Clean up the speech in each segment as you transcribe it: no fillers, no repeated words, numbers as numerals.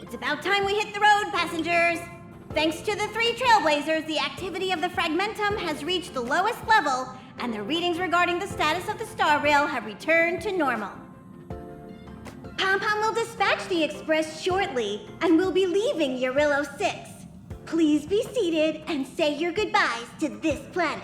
It's about time we hit the road, passengers. Thanks to the 3 trailblazers, the activity of the fragmentum has reached the lowest level, and the readings regarding the status of the star rail have returned to normal. Pom-Pom will dispatch the express shortly, and we'll be leaving Eurillo 6. Please be seated and say your goodbyes to this planet.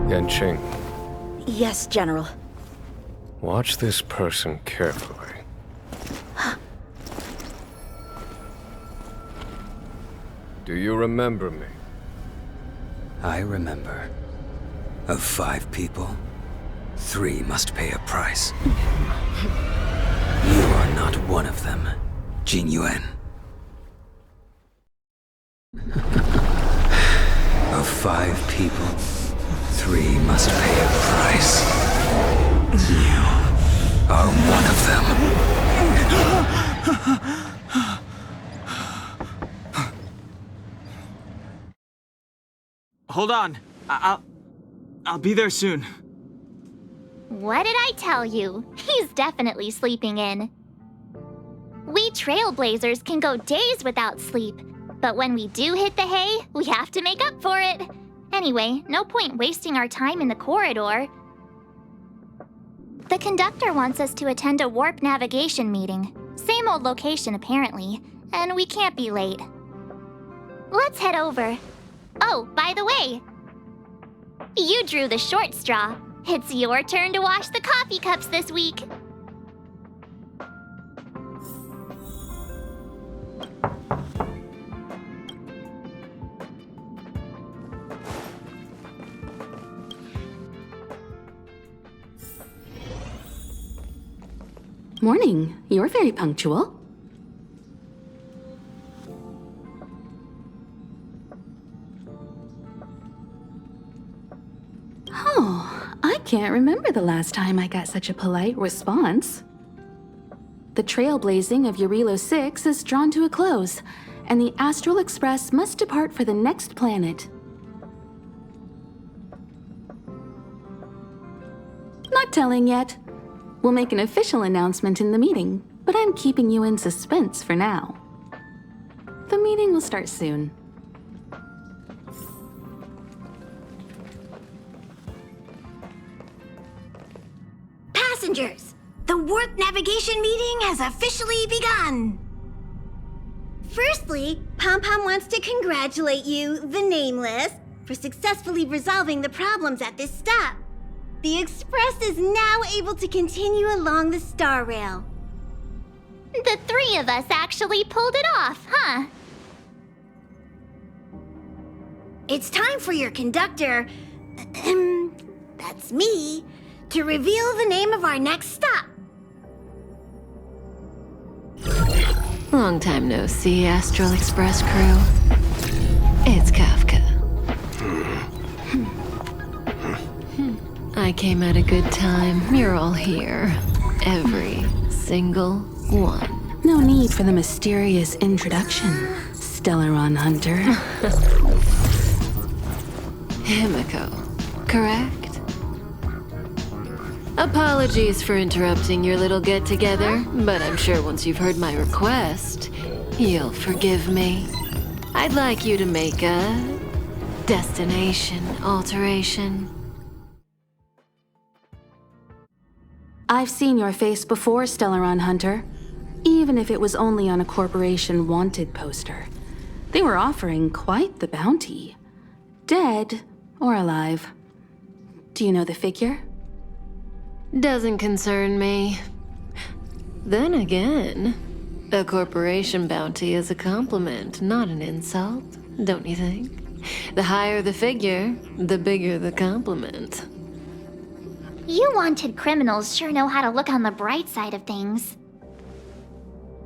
Yanqing, Yes, General. watch this person carefully. Do you remember me? I remember. Of 5 people, 3 must pay a price. You are not one of them, Jin Yuan. Of 5 people, 3 must pay a price. You are one of them. Hold on. I'll be there soon. What did I tell you? He's definitely sleeping in. We trailblazers can go days without sleep, but when we do hit the hay, we have to make up for it. Anyway, no point wasting our time in the corridor. The conductor wants us to attend a warp navigation meeting. Same old location, apparently, and we can't be late. Let's head over. Oh, by the way, you drew the short straw. It's your turn to wash the coffee cups this week. Morning. You're very punctual. Oh, I can't remember the last time I got such a polite response. The trailblazing of Eurillo 6 is drawn to a close, and the Astral Express must depart for the next planet. Not telling yet. We'll make an official announcement in the meeting, but I'm keeping you in suspense for now. The meeting will start soon. Passengers, the warp navigation meeting has officially begun. Firstly, Pom-Pom wants to congratulate you, the Nameless, for successfully resolving the problems at this stop. The Express is now able to continue along the star rail. The 3 of us actually pulled it off, huh? It's time for your conductor, that's me, to reveal the name of our next stop. Long time no see, Astral Express crew. It's Kafka. I came at a good time. You're all here. Every single one. No need for the mysterious introduction, Stellaron Hunter. Himiko, correct? Apologies for interrupting your little get-together, but I'm sure once you've heard my request, you'll forgive me. I'd like you to make a destination alteration. I've seen your face before, Stellaron Hunter. Even if it was only on a corporation wanted poster. They were offering quite the bounty. Dead or alive. Do you know the figure? Doesn't concern me. Then again, a corporation bounty is a compliment, not an insult, don't you think? The higher the figure, the bigger the compliment. You wanted criminals sure know how to look on the bright side of things.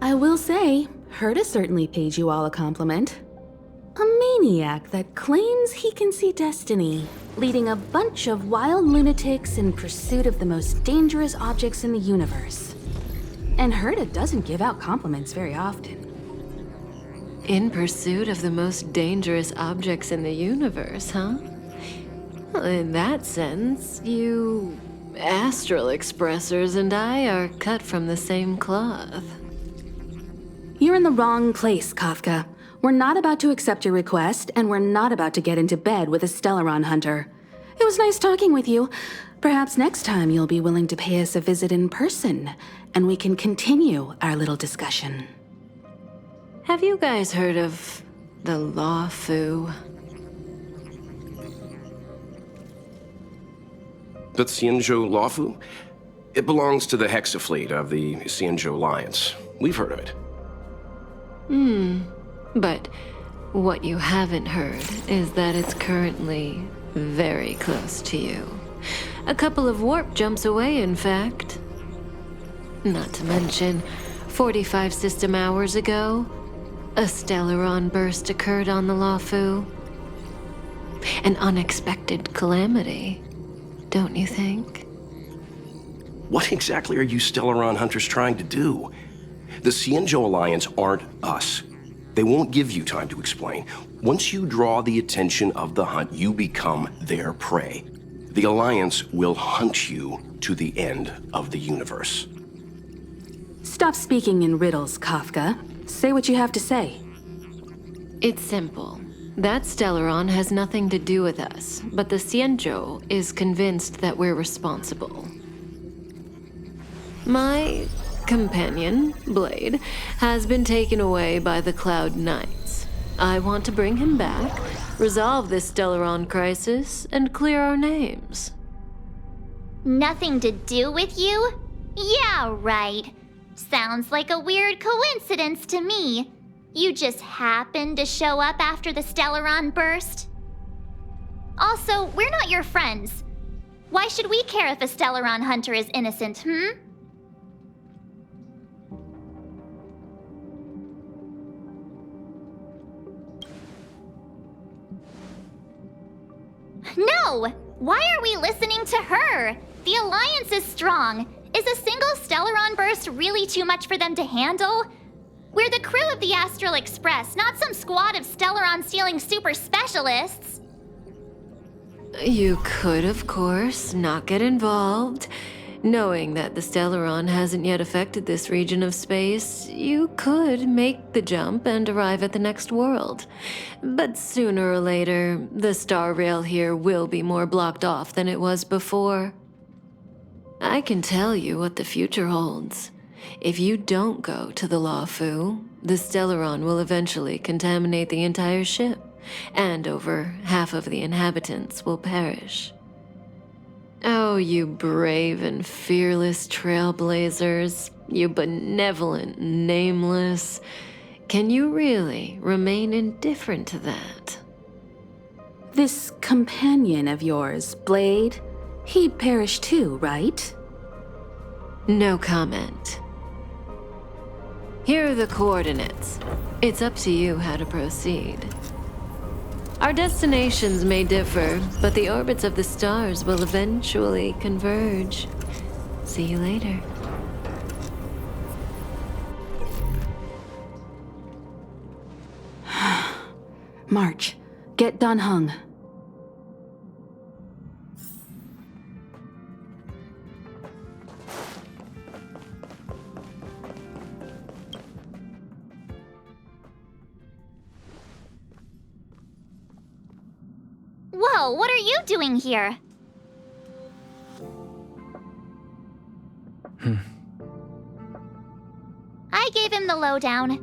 I will say, Herta certainly paid you all a compliment. A maniac that claims he can see destiny, leading a bunch of wild lunatics in pursuit of the most dangerous objects in the universe. And Herta doesn't give out compliments very often. In pursuit of the most dangerous objects in the universe, huh? Well, in that sense, you astral expressors and I are cut from the same cloth. You're in the wrong place, Kafka. We're not about to accept your request, and we're not about to get into bed with a Stellaron hunter. It was nice talking with you. Perhaps next time you'll be willing to pay us a visit in person, and we can continue our little discussion. Have you guys heard of the Law Fu? The Xianzhou Lawfu? It belongs to the Hexafleet of the Xianzhou Alliance. We've heard of it. But what you haven't heard is that it's currently very close to you. A couple of warp jumps away, in fact. Not to mention, 45 system hours ago, a Stellaron burst occurred on the Lawfu. An unexpected calamity, don't you think? What exactly are you Stellaron hunters trying to do? The Xianzhou Alliance aren't us. They won't give you time to explain. Once you draw the attention of the hunt, you become their prey. The Alliance will hunt you to the end of the universe. Stop speaking in riddles, Kafka. Say what you have to say. It's simple. That Stellaron has nothing to do with us, but the Xianzhou is convinced that we're responsible. My companion, Blade, has been taken away by the Cloud Knights. I want to bring him back, resolve this Stellaron crisis, and clear our names. Nothing to do with you? Yeah, right. Sounds like a weird coincidence to me. You just happened to show up after the Stellaron burst? Also, we're not your friends. Why should we care if a Stellaron hunter is innocent, No! Why are we listening to her? The Alliance is strong. Is a single Stellaron burst really too much for them to handle? We're the crew of the Astral Express, not some squad of Stellaron-stealing super specialists. You could, of course, not get involved. Knowing that the Stellaron hasn't yet affected this region of space, you could make the jump and arrive at the next world. But sooner or later, the star rail here will be more blocked off than it was before. I can tell you what the future holds. If you don't go to the Lawfu, the Stellaron will eventually contaminate the entire ship, and over half of the inhabitants will perish. Oh, you brave and fearless trailblazers, you benevolent nameless. Can you really remain indifferent to that? This companion of yours, Blade, he'd perish too, right? No comment. Here are the coordinates. It's up to you how to proceed. Our destinations may differ, but the orbits of the stars will eventually converge. See you later. March, get Dan Heng. Whoa, what are you doing here? I gave him the lowdown.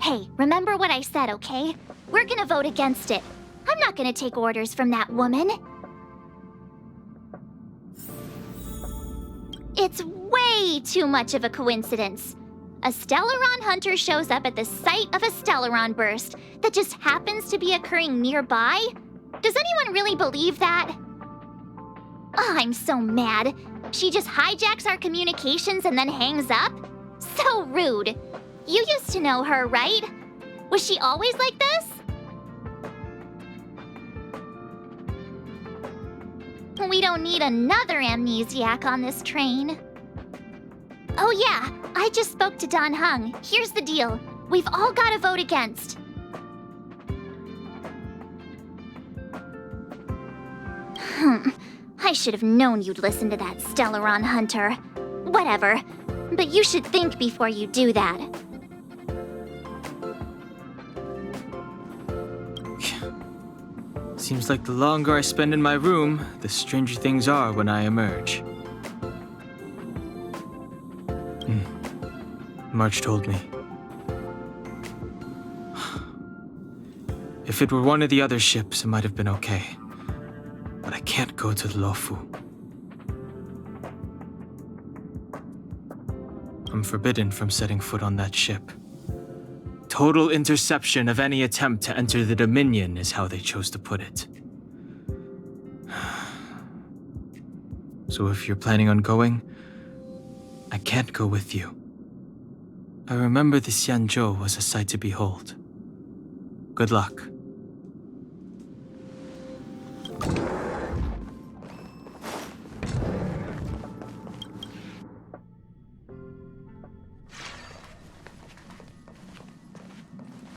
Hey, remember what I said, okay? We're gonna vote against it. I'm not gonna take orders from that woman. It's way too much of a coincidence. A Stellaron hunter shows up at the site of a Stellaron burst that just happens to be occurring nearby? Does anyone really believe that? Oh, I'm so mad. She just hijacks our communications and then hangs up? So rude. You used to know her, right? Was she always like this? We don't need another amnesiac on this train. Oh yeah, I just spoke to Don Hung. Here's the deal. We've all got to vote against. I should have known you'd listen to that Stellaron Hunter. Whatever. But you should think before you do that. Seems like the longer I spend in my room, the stranger things are when I emerge. March told me. If it were one of the other ships, it might have been okay. But I can't go to the Lofu. I'm forbidden from setting foot on that ship. Total interception of any attempt to enter the Dominion is how they chose to put it. So if you're planning on going, I can't go with you. I remember the Xianzhou was a sight to behold. Good luck.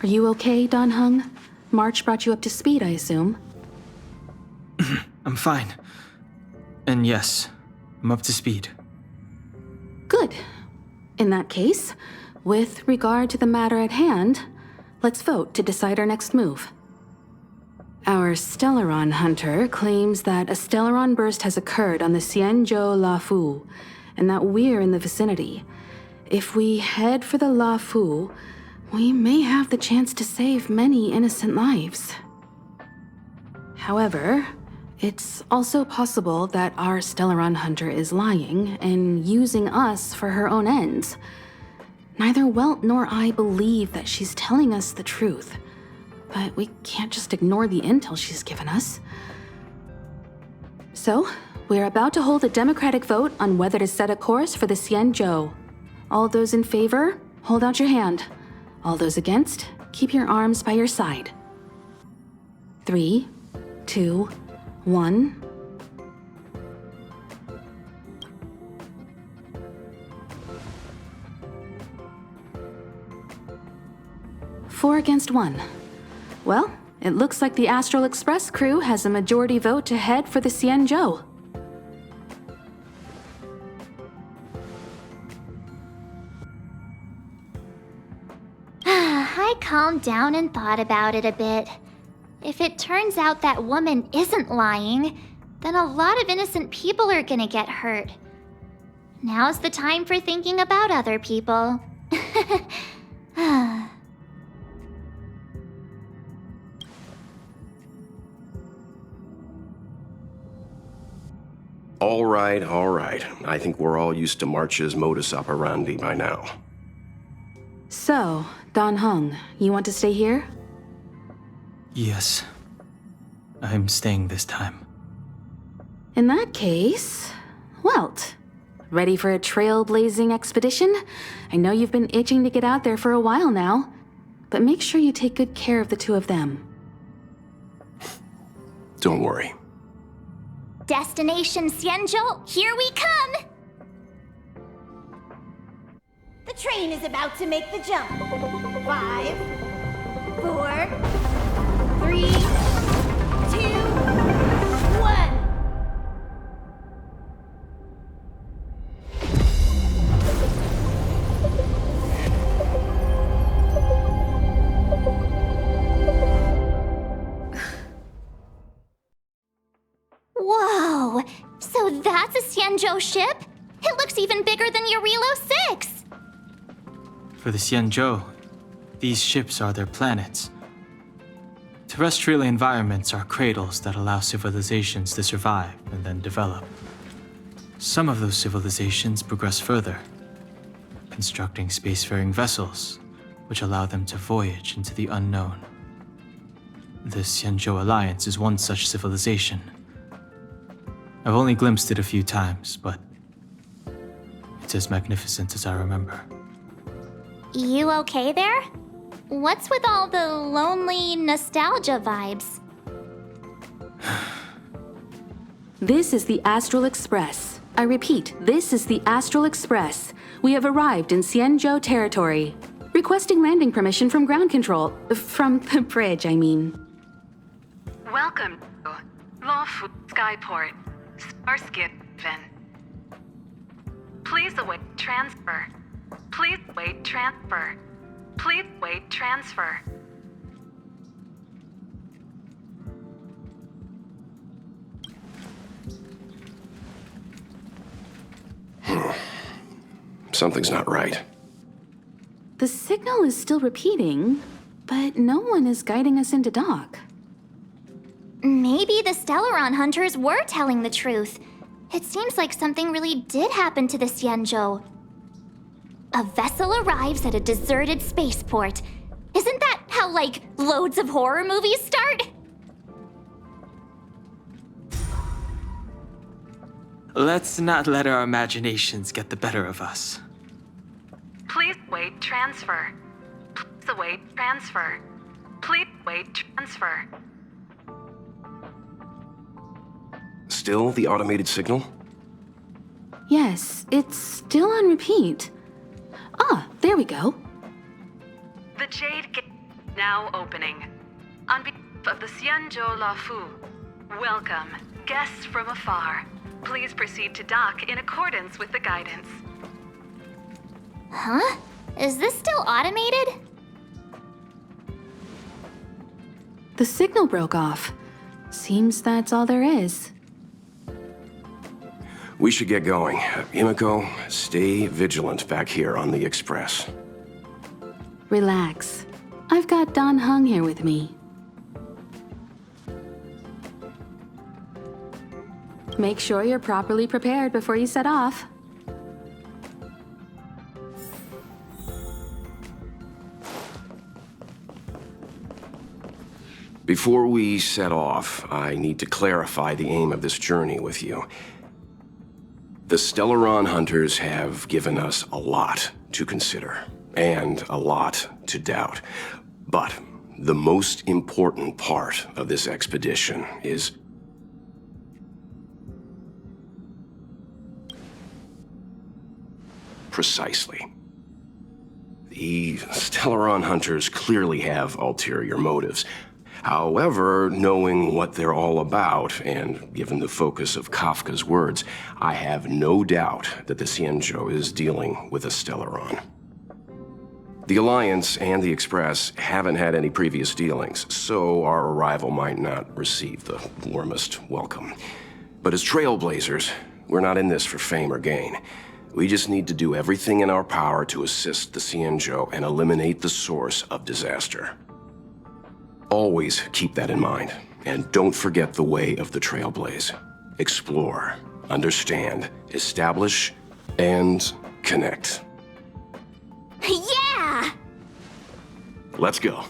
Are you okay, Don Hung? March brought you up to speed, I assume. I'm fine. And yes, I'm up to speed. Good. In that case, with regard to the matter at hand, let's vote to decide our next move. Our Stellaron hunter claims that a Stellaron burst has occurred on the Xianzhou Lafu, and that we're in the vicinity. If we head for the Lafu, we may have the chance to save many innocent lives. However, it's also possible that our Stellaron hunter is lying and using us for her own ends. Neither Welt nor I believe that she's telling us the truth, but we can't just ignore the intel she's given us. So, we're about to hold a democratic vote on whether to set a course for the Xianzhou. All those in favor, hold out your hand. All those against, keep your arms by your side. 3, 2, 1. Four against 1. Well, it looks like the Astral Express crew has a majority vote to head for the Xianzhou. I calmed down and thought about it a bit. If it turns out that woman isn't lying, then a lot of innocent people are gonna get hurt. Now's the time for thinking about other people. All right, all right. I think we're all used to March's modus operandi by now. So, Don Hung, you want to stay here? Yes. I'm staying this time. In that case, Welt, ready for a trailblazing expedition? I know you've been itching to get out there for a while now, but make sure you take good care of the two of them. Don't worry. Destination Xianzhou, here we come! The train is about to make the jump. 5, 4, 3, 2, 1. Whoa! So that's a Xianzhou ship? It looks even bigger than Eurilo 6! For the Xianzhou, these ships are their planets. Terrestrial environments are cradles that allow civilizations to survive and then develop. Some of those civilizations progress further, constructing spacefaring vessels, which allow them to voyage into the unknown. The Xianzhou Alliance is one such civilization. I've only glimpsed it a few times, but it's as magnificent as I remember. You okay there? What's with all the lonely nostalgia vibes? This is the Astral Express. I repeat, this is the Astral Express. We have arrived in Xianzhou territory. Requesting landing permission from ground control. From the bridge, I mean. Welcome to Lawfu Skyport, Starskin. Please await transfer. Please wait transfer. Please wait transfer. Something's not right. The signal is still repeating, but no one is guiding us into dock. Maybe the Stellaron hunters were telling the truth. It seems like something really did happen to the Xianzhou. A vessel arrives at a deserted spaceport. Isn't that how, like, loads of horror movies start? Let's not let our imaginations get the better of us. Please wait transfer. Please await transfer. Please wait transfer. Still the automated signal? Yes, it's still on repeat. Ah, there we go. The Jade Gate now opening. On behalf of the Xianzhou Lafu, welcome, guests from afar. Please proceed to dock in accordance with the guidance. Huh? Is this still automated? The signal broke off. Seems that's all there is. We should get going. Himiko, stay vigilant back here on the Express. Relax. I've got Don Hung here with me. Make sure you're properly prepared before you set off. Before we set off, I need to clarify the aim of this journey with you. The Stellaron hunters have given us a lot to consider, and a lot to doubt. But the most important part of this expedition is precisely. The Stellaron hunters clearly have ulterior motives. However, knowing what they're all about, and given the focus of Kafka's words, I have no doubt that the Xianzhou is dealing with a Stellaron. The Alliance and the Express haven't had any previous dealings, so our arrival might not receive the warmest welcome. But as trailblazers, we're not in this for fame or gain. We just need to do everything in our power to assist the Xianzhou and eliminate the source of disaster. Always keep that in mind, and don't forget the way of the Trailblaze. Explore, understand, establish, and connect. Yeah! Let's go.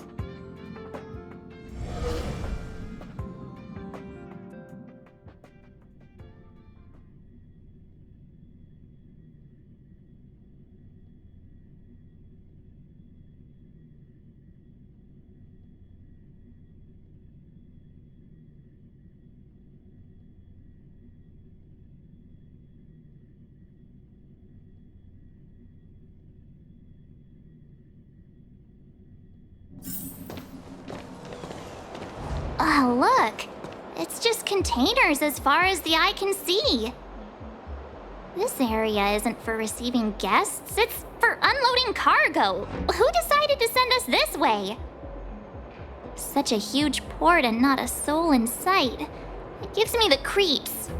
Oh, look. It's just containers as far as the eye can see. This area isn't for receiving guests, it's for unloading cargo. Who decided to send us this way? Such a huge port and not a soul in sight. It gives me the creeps.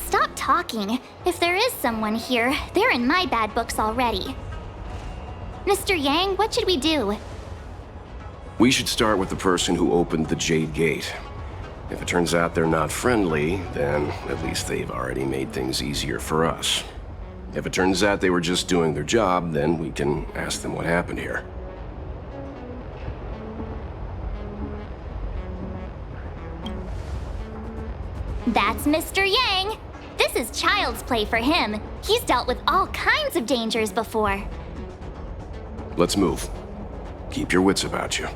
Stop talking. If there is someone here, they're in my bad books already. Mr. Yang, what should we do? We should start with the person who opened the Jade Gate. If it turns out they're not friendly, then at least they've already made things easier for us. If it turns out they were just doing their job, then we can ask them what happened here. That's Mr. Yang. This is child's play for him. He's dealt with all kinds of dangers before. Let's move. Keep your wits about you.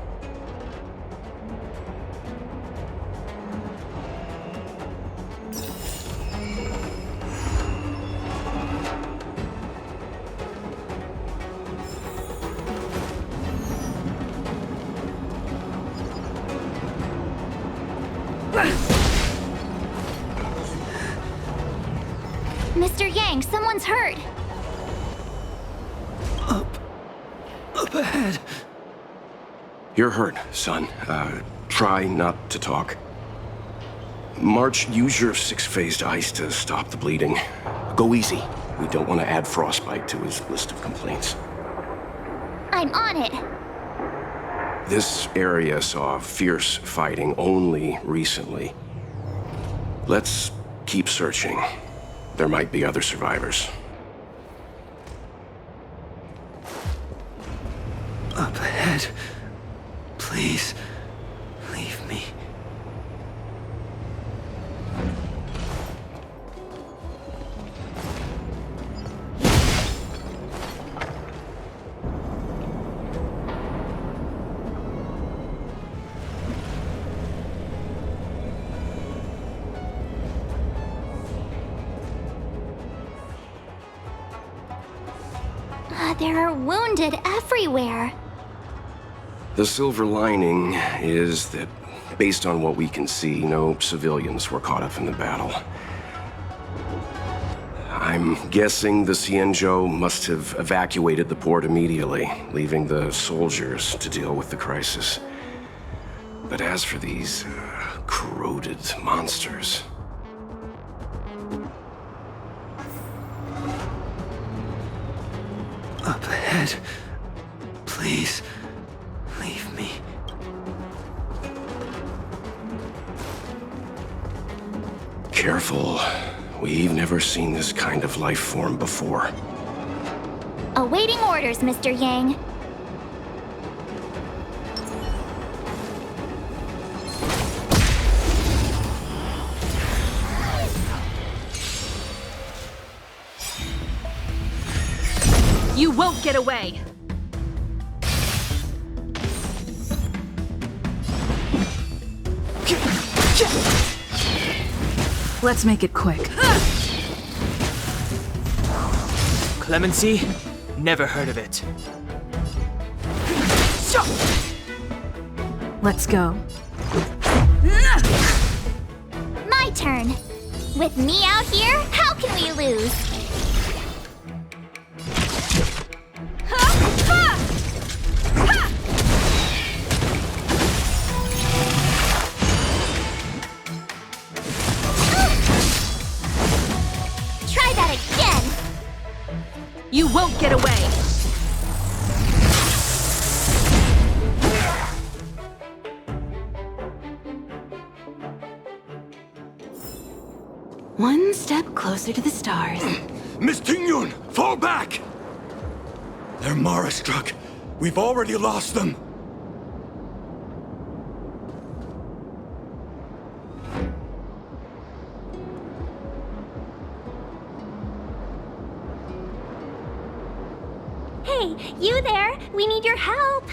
Mr. Yang, someone's hurt. Up ahead. You're hurt, son. Try not to talk. March, use your six-phased ice to stop the bleeding. Go easy. We don't want to add frostbite to his list of complaints. I'm on it. This area saw fierce fighting only recently. Let's keep searching. There might be other survivors. Up ahead. Please, leave me. There are wounded everywhere. The silver lining is that, based on what we can see, no civilians were caught up in the battle. I'm guessing the Xianzhou must have evacuated the port immediately, leaving the soldiers to deal with the crisis. But as for these corroded monsters... Up ahead. Please, leave me. Careful. We've never seen this kind of life form before. Awaiting orders, Mr. Yang. You won't get away! Let's make it quick. Clemency? Never heard of it. Let's go. My turn. With me out here, how can we lose? Try that again. You won't get away! One step closer to the stars. Miss Tingyun, fall back! They're Mara struck. We've already lost them. Hey, you there? We need your help.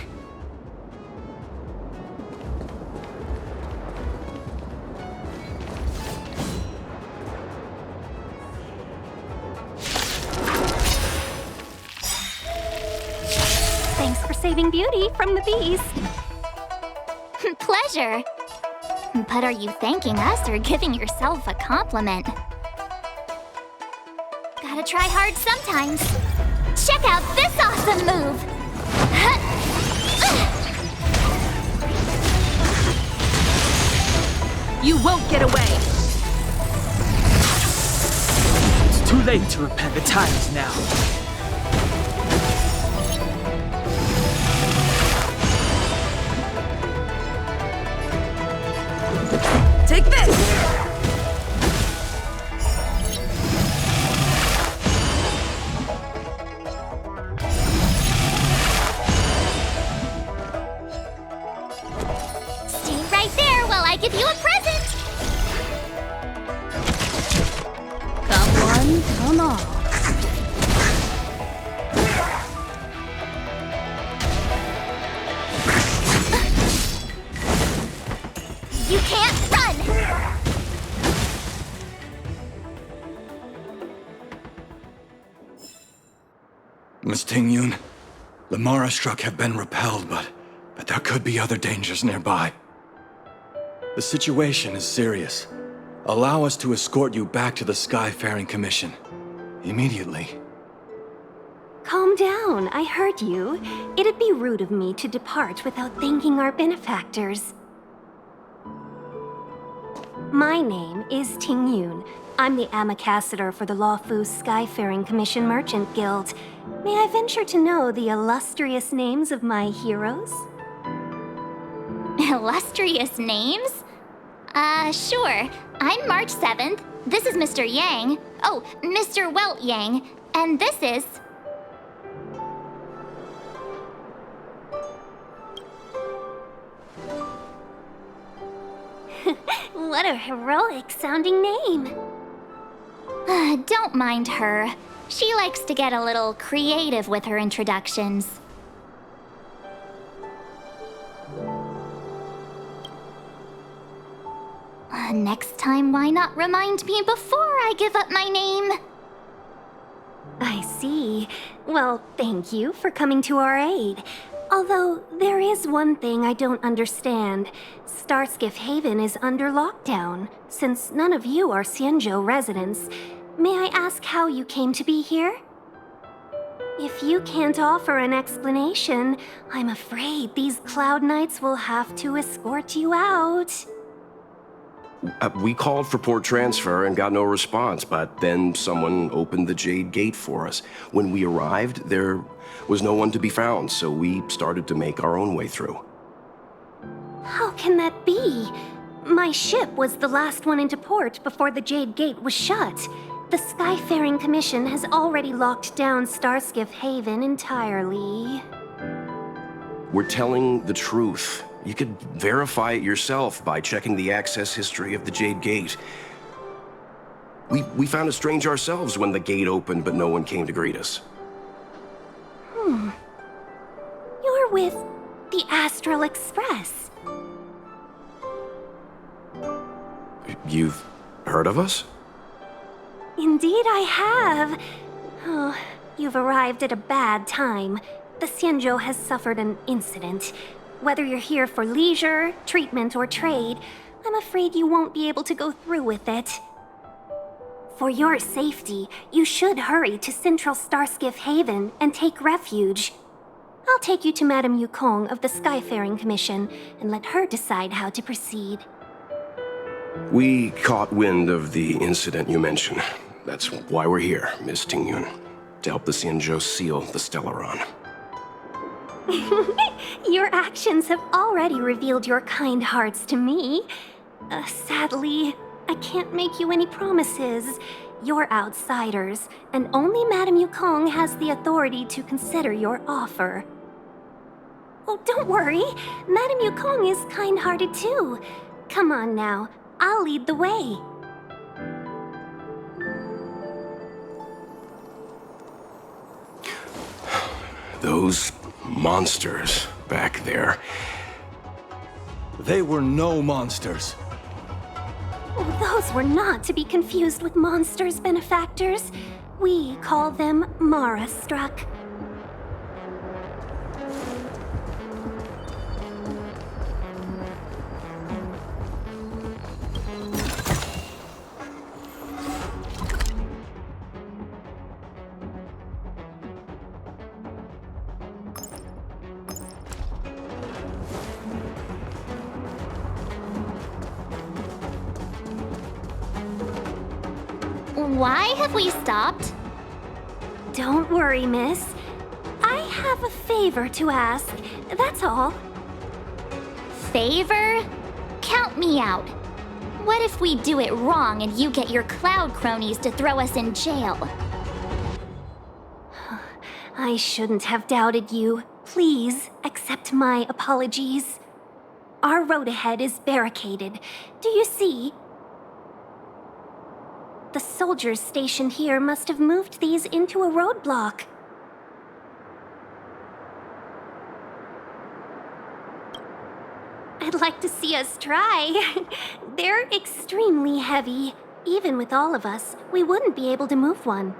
Thanks for saving Beauty from the beast. Pleasure. But are you thanking us or giving yourself a compliment? Gotta try hard sometimes. Check out this awesome move! You won't get away! It's too late to repent. The time is now. Take this! Stay right there while I give you a present! You can't run! Miss Ting-yun, the Mara struck have been repelled, but there could be other dangers nearby. The situation is serious. Allow us to escort you back to the Skyfaring Commission. Immediately. Calm down, I heard you. It'd be rude of me to depart without thanking our benefactors. My name is Ting-yun. I'm the ambassador for the Lawfu Skyfaring Commission Merchant Guild. May I venture to know the illustrious names of my heroes? Illustrious names? Sure. I'm March 7th. This is Mr. Yang. Oh, Mr. Welt Yang. And this is... What a heroic-sounding name. Don't mind her. She likes to get a little creative with her introductions. Next time, why not remind me before I give up my name? I see. Well, thank you for coming to our aid. Although, there is one thing I don't understand. Starskiff Haven is under lockdown. Since none of you are Xianzhou residents, may I ask how you came to be here? If you can't offer an explanation, I'm afraid these Cloud Knights will have to escort you out. We called for port transfer and got no response, but then someone opened the Jade Gate for us. When we arrived, there was no one to be found, so we started to make our own way through. How can that be? My ship was the last one into port before the Jade Gate was shut. The Skyfaring Commission has already locked down Starskiff Haven entirely. We're telling the truth. You could verify it yourself by checking the access history of the Jade Gate. We found it strange ourselves when the gate opened, but no one came to greet us. You're with the Astral Express. You've heard of us? Indeed I have. Oh, you've arrived at a bad time. The Xianzhou has suffered an incident. Whether you're here for leisure, treatment, or trade, I'm afraid you won't be able to go through with it. For your safety, you should hurry to Central Starskiff Haven and take refuge. I'll take you to Madame Yukong of the Skyfaring Commission and let her decide how to proceed. We caught wind of the incident you mentioned. That's why we're here, Miss Ting-yun, to help the Xianzhou seal the Stellaron. Your actions have already revealed your kind hearts to me. Sadly, I can't make you any promises. You're outsiders, and only Madame Yukong has the authority to consider your offer. Oh, don't worry. Madame Yukong is kind-hearted too. Come on now, I'll lead the way. Those monsters back there. They were no monsters. Oh, those were not to be confused with monsters, benefactors. We call them Mara Struck. Why have we stopped? Don't worry, miss. I have a favor to ask, that's all. Favor? Count me out. What if we do it wrong and you get your cloud cronies to throw us in jail? I shouldn't have doubted you. Please accept my apologies. Our road ahead is barricaded. Do you see? The soldiers stationed here must have moved these into a roadblock. I'd would like to see us try. They're extremely heavy. Even with all of us, we wouldn't be able to move one.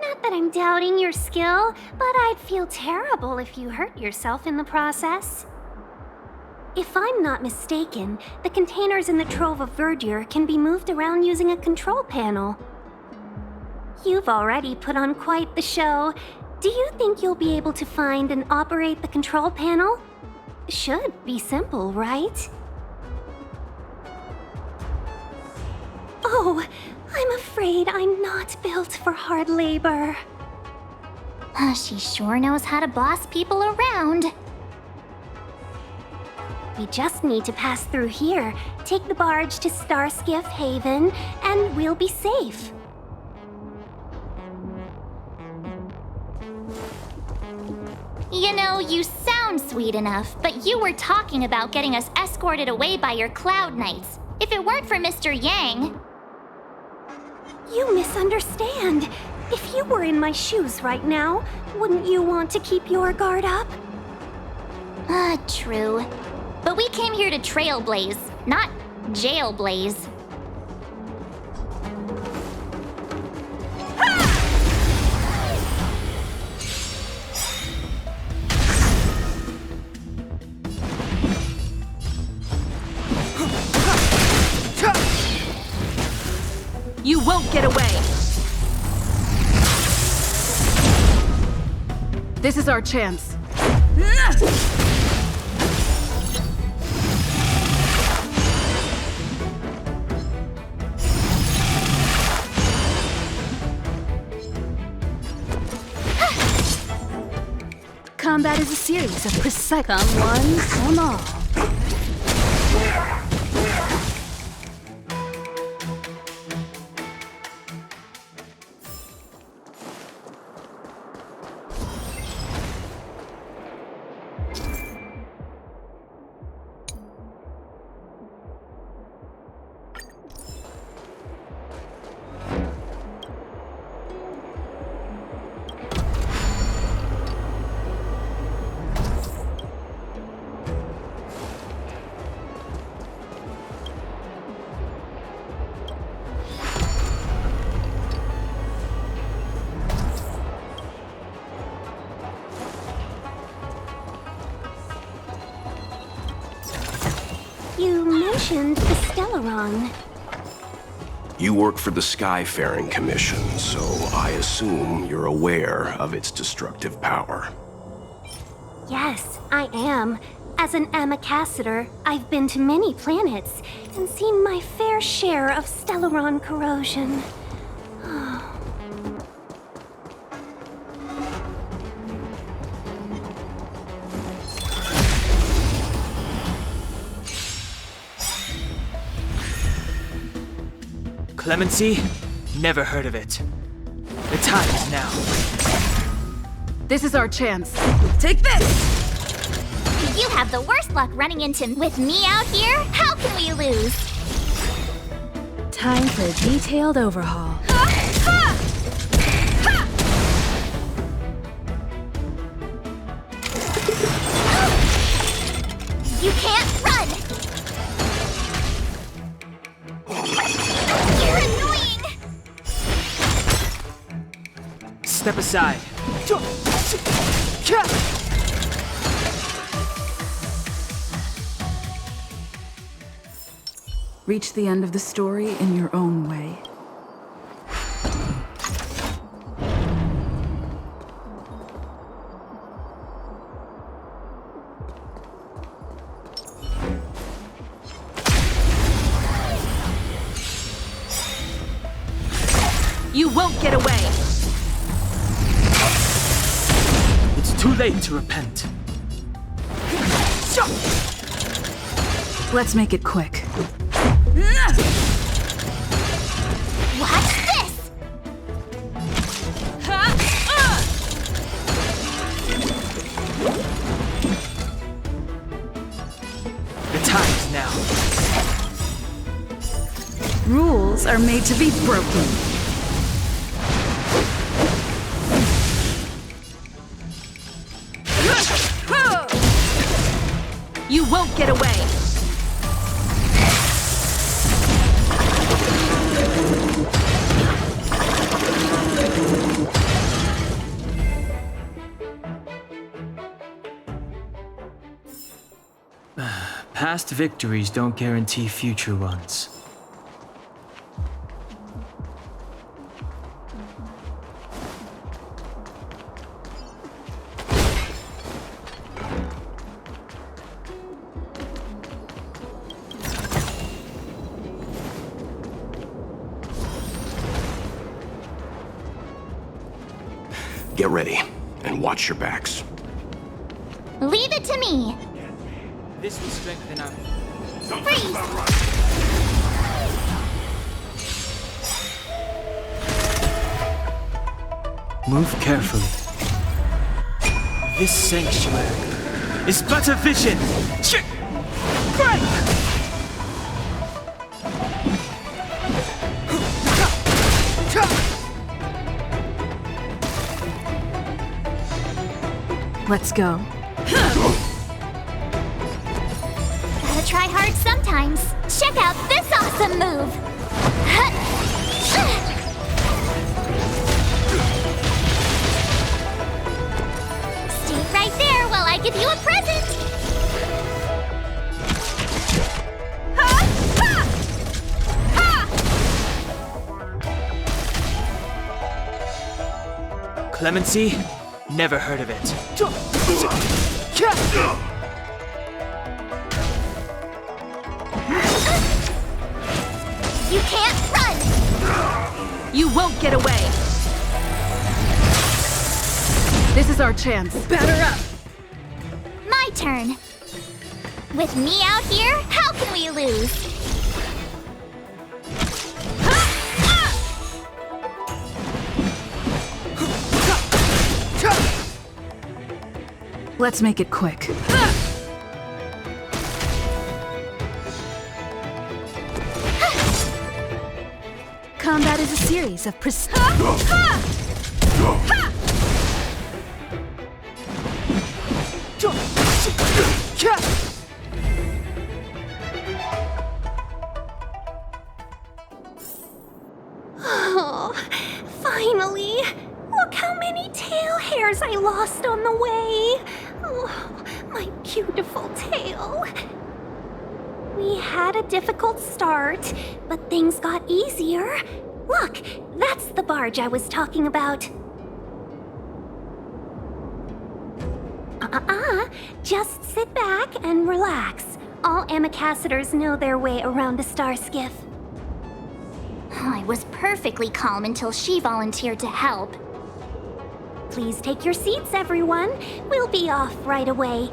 Not that I'm doubting your skill, but I'd feel terrible if you hurt yourself in the process. If I'm not mistaken, the containers in the Trove of Verdure can be moved around using a control panel. You've already put on quite the show. Do you think you'll be able to find and operate the control panel? Should be simple, right? Oh, I'm afraid I'm not built for hard labor. She sure knows how to boss people around. We just need to pass through here, take the barge to Starskiff Haven, and we'll be safe. You know, you sound sweet enough, but you were talking about getting us escorted away by your Cloud Knights. If it weren't for Mr. Yang... You misunderstand. If you were in my shoes right now, wouldn't you want to keep your guard up? True. But we came here to trailblaze, not jailblaze. You won't get away! This is our chance. Combat is a series of precise. Come one, come all. You mentioned the Stellaron. You work for the Skyfaring Commission, so I assume you're aware of its destructive power. Yes, I am. As an Amicassator, I've been to many planets and seen my fair share of Stellaron corrosion. Clemency? Never heard of it. The time is now. This is our chance. Take this! You have the worst luck running into with me out here. How can we lose? Time for a detailed overhaul. You can't run! You're annoying! Step aside. Reach the end of the story in your own way. You won't get away! It's too late to repent. Let's make it quick. Watch this! The time is now. Rules are made to be broken. You won't get away! Past victories don't guarantee future ones. Get ready, and watch your backs. Leave it to me. This will strengthen our... Freeze! Move carefully. This sanctuary is but a vision. Break! Let's go. Gotta try hard sometimes. Check out this awesome move! Stay right there while I give you a present! Clemency? Never heard of it. You can't run! You won't get away! This is our chance. Batter up! My turn. With me out here, how can we lose? Let's make it quick. Combat is a series of Oh, finally! Look how many tail hairs I lost on the way! Oh, my beautiful tail. We had a difficult start, but things got easier. Look, that's the barge I was talking about. Just sit back and relax. All Amicassadors know their way around a star skiff. I was perfectly calm until she volunteered to help. Please take your seats, everyone. We'll be off right away.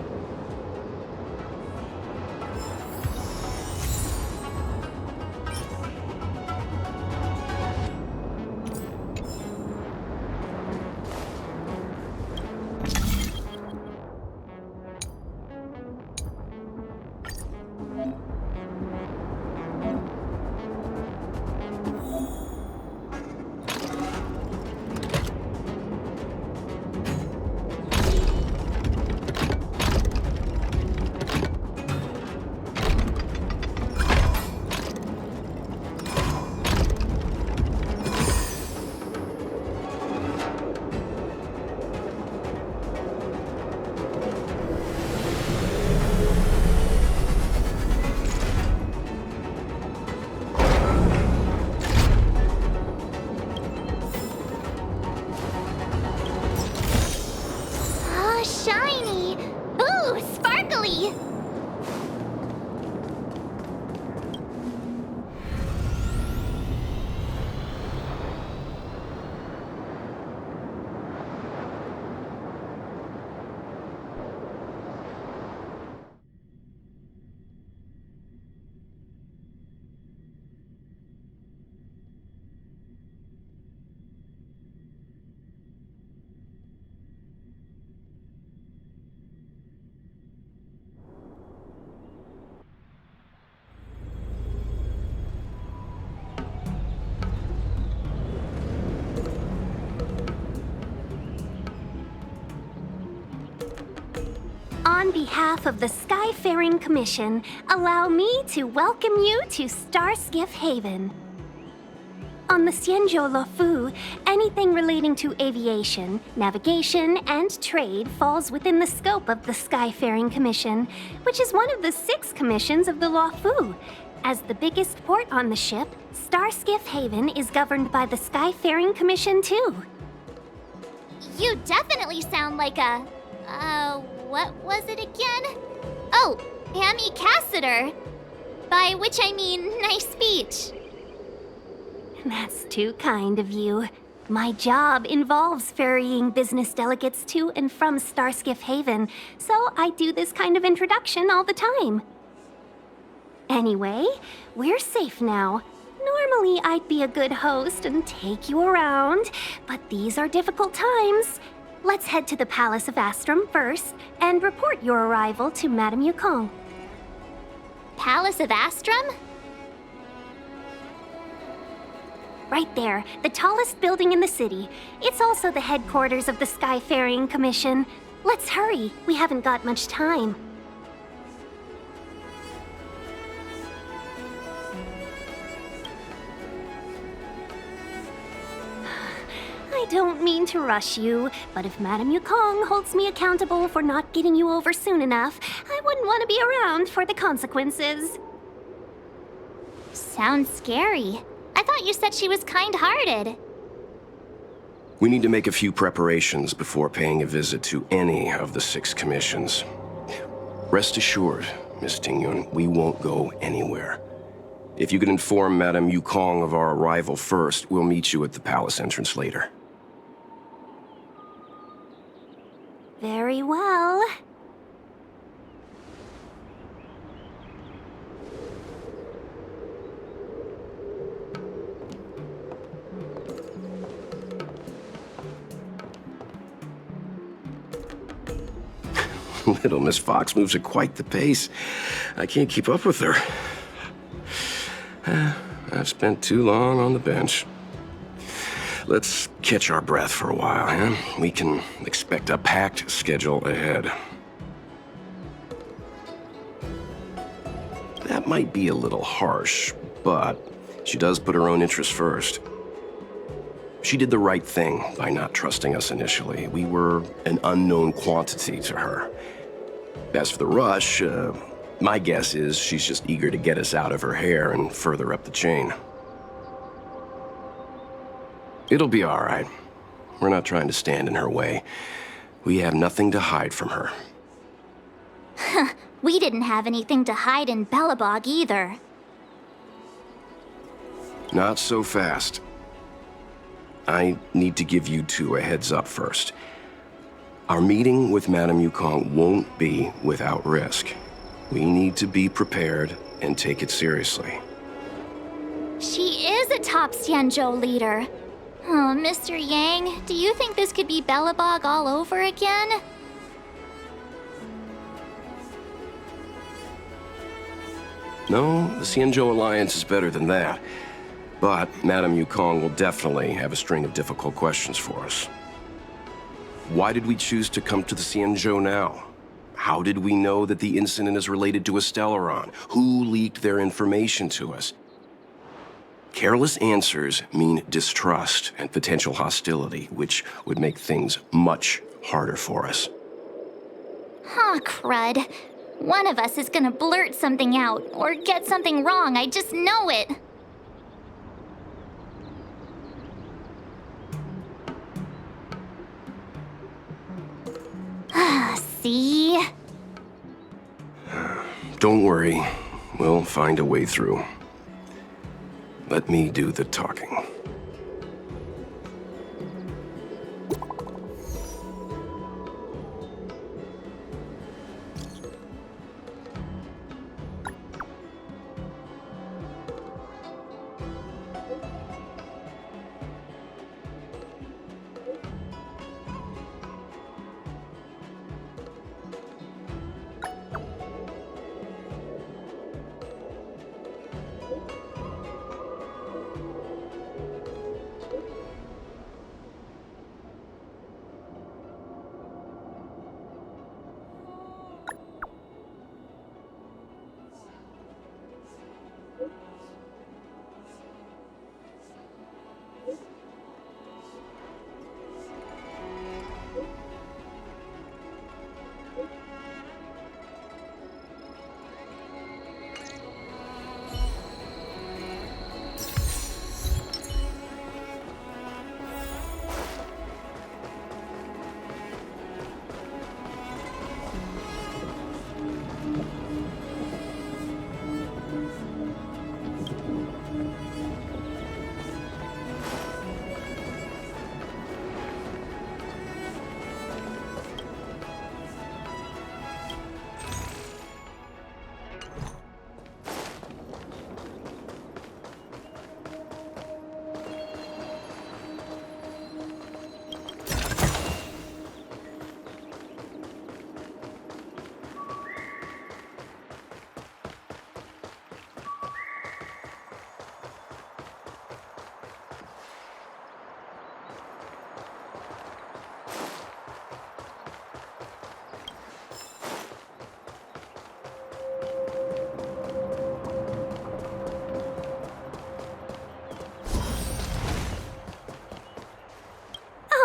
On behalf of the Skyfaring Commission, allow me to welcome you to Starskiff Haven. On the Xianzhou Luofu, anything relating to aviation, navigation, and trade falls within the scope of the Skyfaring Commission, which is one of the 6 commissions of the Luofu. As the biggest port on the ship, Starskiff Haven is governed by the Skyfaring Commission too. You definitely sound like a... what was it again? Oh, Amy Cassiter. By which I mean, nice speech. That's too kind of you. My job involves ferrying business delegates to and from Starskiff Haven, so I do this kind of introduction all the time. Anyway, we're safe now. Normally, I'd be a good host and take you around, but these are difficult times. Let's head to the Palace of Astrum first and report your arrival to Madame Yukong. Palace of Astrum? Right there, the tallest building in the city. It's also the headquarters of the Skyfaring Commission. Let's hurry, we haven't got much time. I don't mean to rush you, but if Madame Yukong holds me accountable for not getting you over soon enough, I wouldn't want to be around for the consequences. Sounds scary. I thought you said she was kind-hearted. We need to make a few preparations before paying a visit to any of the 6 commissions. Rest assured, Miss Tingyun, we won't go anywhere. If you could inform Madame Yukong of our arrival first, we'll meet you at the palace entrance later. Very well. Little Miss Fox moves at quite the pace. I can't keep up with her. I've spent too long on the bench. Let's catch our breath for a while, huh? We can expect a packed schedule ahead. That might be a little harsh, but she does put her own interests first. She did the right thing by not trusting us initially. We were an unknown quantity to her. As for the rush, my guess is she's just eager to get us out of her hair and further up the chain. It'll be all right. We're not trying to stand in her way. We have nothing to hide from her. We didn't have anything to hide in Belobog either. Not so fast. I need to give you 2 a heads up first. Our meeting with Madame Yukong won't be without risk. We need to be prepared and take it seriously. She is a top Xianzhou leader. Oh, Mr. Yang, do you think this could be Belobog all over again? No, the Xianzhou Alliance is better than that. But Madame Yukong will definitely have a string of difficult questions for us. Why did we choose to come to the Xianzhou now? How did we know that the incident is related to a Stellaron? Who leaked their information to us? Careless answers mean distrust and potential hostility, which would make things much harder for us. Huh, crud. One of us is gonna blurt something out, or get something wrong, I just know it. See? Don't worry. We'll find a way through. Let me do the talking.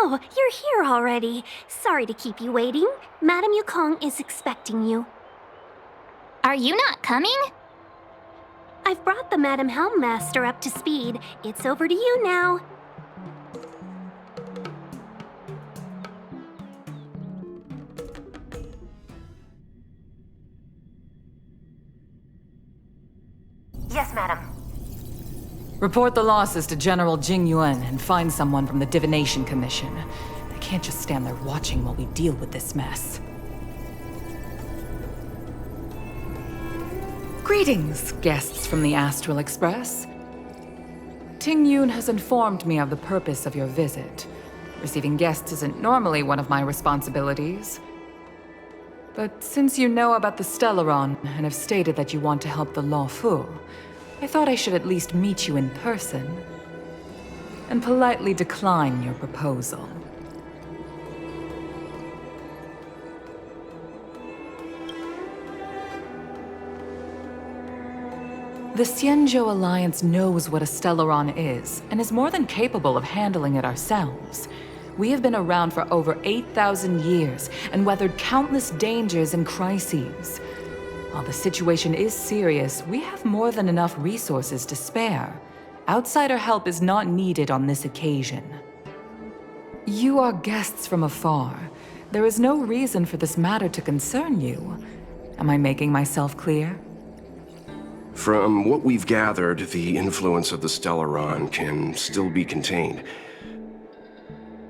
Oh, you're here already. Sorry to keep you waiting. Madame Yukong is expecting you. Are you not coming? I've brought the Madame Helmmaster up to speed. It's over to you now. Yes, madam. Report the losses to General Jing Yuan and find someone from the Divination Commission. They can't just stand there watching while we deal with this mess. Greetings, guests from the Astral Express. Ting Yun has informed me of the purpose of your visit. Receiving guests isn't normally one of my responsibilities. But since you know about the Stellaron and have stated that you want to help the Law Fu, I thought I should at least meet you in person and politely decline your proposal. The Xianzhou Alliance knows what a Stellaron is and is more than capable of handling it ourselves. We have been around for over 8,000 years and weathered countless dangers and crises. While the situation is serious, we have more than enough resources to spare. Outsider help is not needed on this occasion. You are guests from afar. There is no reason for this matter to concern you. Am I making myself clear? From what we've gathered, the influence of the Stellaron can still be contained.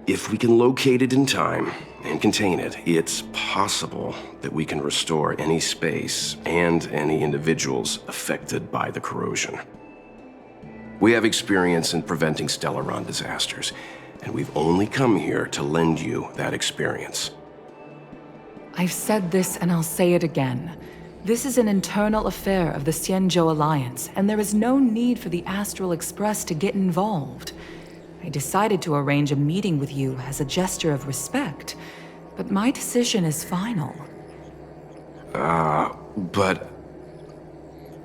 If we can locate it in time and contain it, it's possible that we can restore any space and any individuals affected by the corrosion. We have experience in preventing Stellaron disasters, and we've only come here to lend you that experience. I've said this and I'll say it again. This is an internal affair of the Xianzhou Alliance, and there is no need for the Astral Express to get involved. I decided to arrange a meeting with you as a gesture of respect, but my decision is final. But...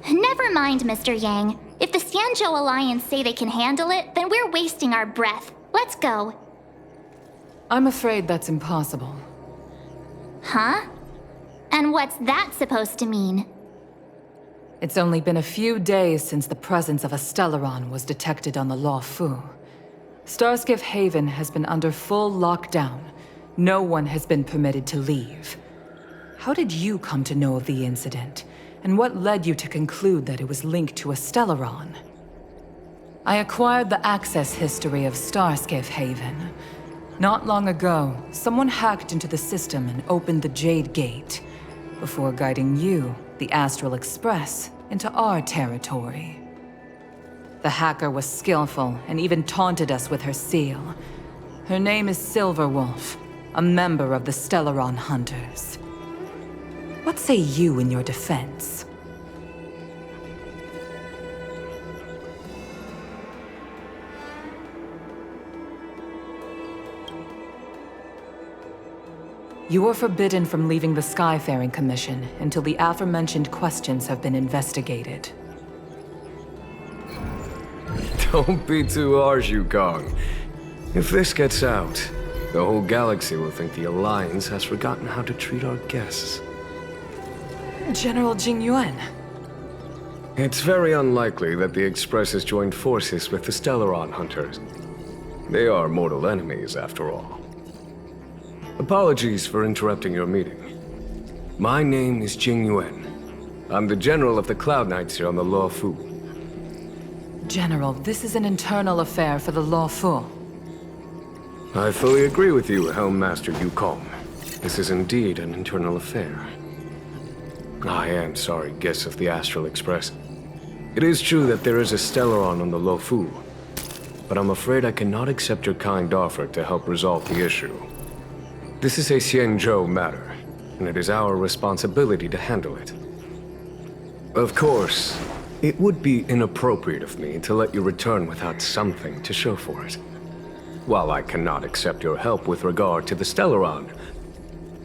Never mind, Mr. Yang. If the Xianzhou Alliance say they can handle it, then we're wasting our breath. Let's go. I'm afraid that's impossible. Huh? And what's that supposed to mean? It's only been a few days since the presence of a Stellaron was detected on the Law Fu. Starskiff Haven has been under full lockdown. No one has been permitted to leave. How did you come to know of the incident? And what led you to conclude that it was linked to a Stellaron? I acquired the access history of Starskiff Haven. Not long ago, someone hacked into the system and opened the Jade Gate, before guiding you, the Astral Express, into our territory. The hacker was skillful and even taunted us with her seal. Her name is Silverwolf, a member of the Stellaron Hunters. What say you in your defense? You are forbidden from leaving the Skyfaring Commission until the aforementioned questions have been investigated. Don't be too harsh, Yukong. If this gets out, the whole galaxy will think the Alliance has forgotten how to treat our guests. General Jingyuan. It's very unlikely that the Express has joined forces with the Stellaron Hunters. They are mortal enemies, after all. Apologies for interrupting your meeting. My name is Jingyuan. I'm the General of the Cloud Knights here on the Law Fu. General, this is an internal affair for the Law Fu. I fully agree with you, Helm Master Yukong. This is indeed an internal affair. I am sorry, guests of the Astral Express. It is true that there is a Stellaron on the Lo Fu, but I'm afraid I cannot accept your kind offer to help resolve the issue. This is a Xianzhou matter, and it is our responsibility to handle it. Of course, it would be inappropriate of me to let you return without something to show for it. While I cannot accept your help with regard to the Stellaron,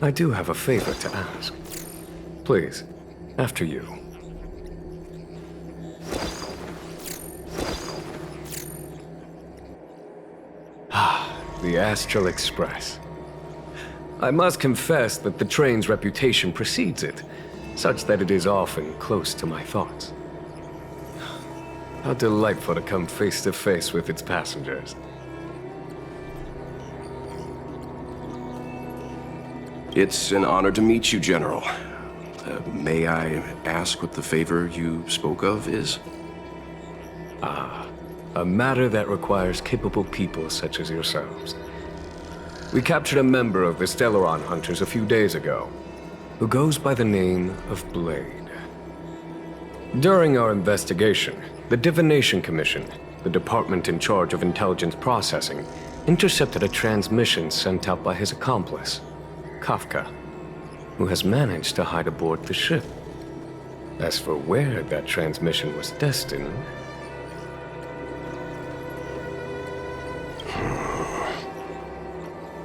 I do have a favor to ask. Please, after you. The Astral Express. I must confess that the train's reputation precedes it, such that it is often close to my thoughts. How delightful to come face to face with its passengers. It's an honor to meet you, General. May I ask what the favor you spoke of is? A matter that requires capable people such as yourselves. We captured a member of the Stellaron Hunters a few days ago, who goes by the name of Blade. During our investigation, the Divination Commission, the department in charge of intelligence processing, intercepted a transmission sent out by his accomplice, Kafka, who has managed to hide aboard the ship. As for where that transmission was destined...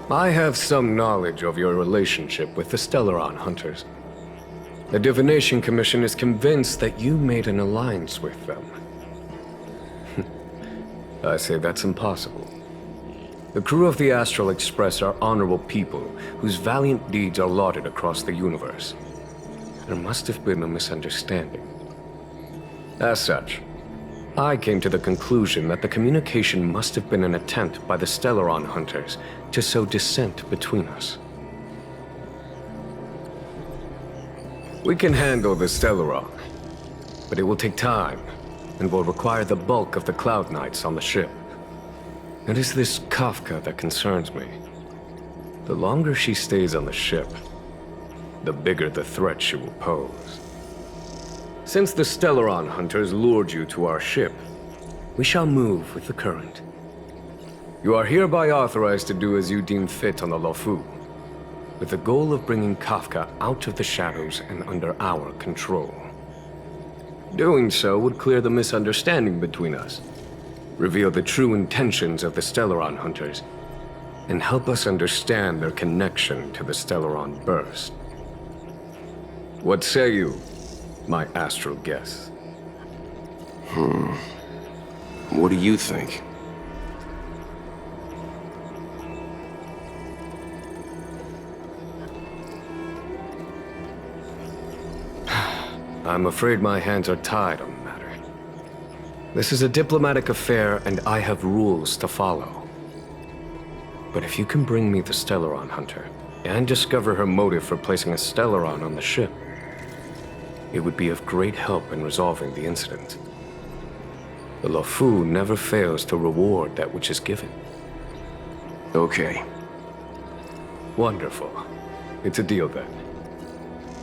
I have some knowledge of your relationship with the Stellaron Hunters. The Divination Commission is convinced that you made an alliance with them. I say that's impossible. The crew of the Astral Express are honorable people whose valiant deeds are lauded across the universe. There must have been a misunderstanding. As such, I came to the conclusion that the communication must have been an attempt by the Stellaron Hunters to sow dissent between us. We can handle the Stellaron, but it will take time and will require the bulk of the Cloud Knights on the ship. It is this Kafka that concerns me. The longer she stays on the ship, the bigger the threat she will pose. Since the Stellaron Hunters lured you to our ship, we shall move with the current. You are hereby authorized to do as you deem fit on the Lo Fu, with the goal of bringing Kafka out of the shadows and under our control. Doing so would clear the misunderstanding between us, reveal the true intentions of the Stellaron Hunters, and help us understand their connection to the Stellaron Burst. What say you, my astral guests? What do you think? I'm afraid my hands are tied on the matter. This is a diplomatic affair, and I have rules to follow. But if you can bring me the Stellaron Hunter, and discover her motive for placing a Stellaron on the ship, it would be of great help in resolving the incident. The Lo Fu never fails to reward that which is given. Okay. Wonderful. It's a deal then.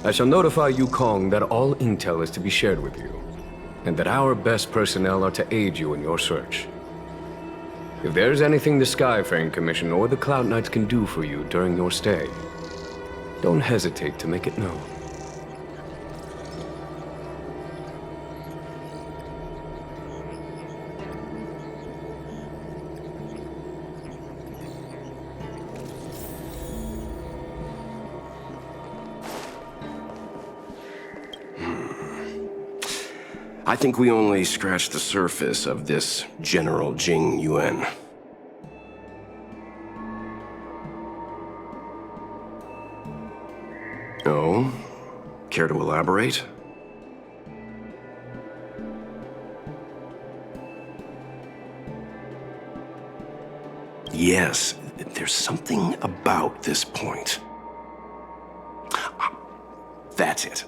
I shall notify Yukong that all intel is to be shared with you, and that our best personnel are to aid you in your search. If there is anything the Skyfaring Commission or the Cloud Knights can do for you during your stay, don't hesitate to make it known. I think we only scratched the surface of this General Jing Yuan. Oh? Care to elaborate? Yes, there's something about this point. That's it.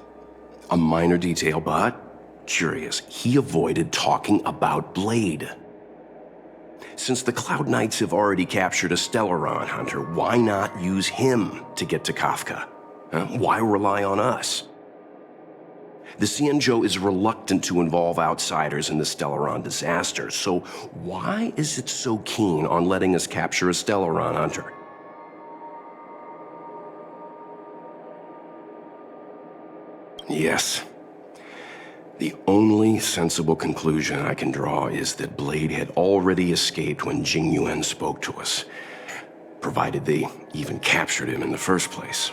A minor detail, but curious. He avoided talking about Blade. Since the Cloud Knights have already captured a Stellaron hunter, why not use him to get to Kafka? Why rely on us? The Xianzhou is reluctant to involve outsiders in the Stellaron disaster, so why is it so keen on letting us capture a Stellaron hunter? Yes. The only sensible conclusion I can draw is that Blade had already escaped when Jing Yuan spoke to us, provided they even captured him in the first place.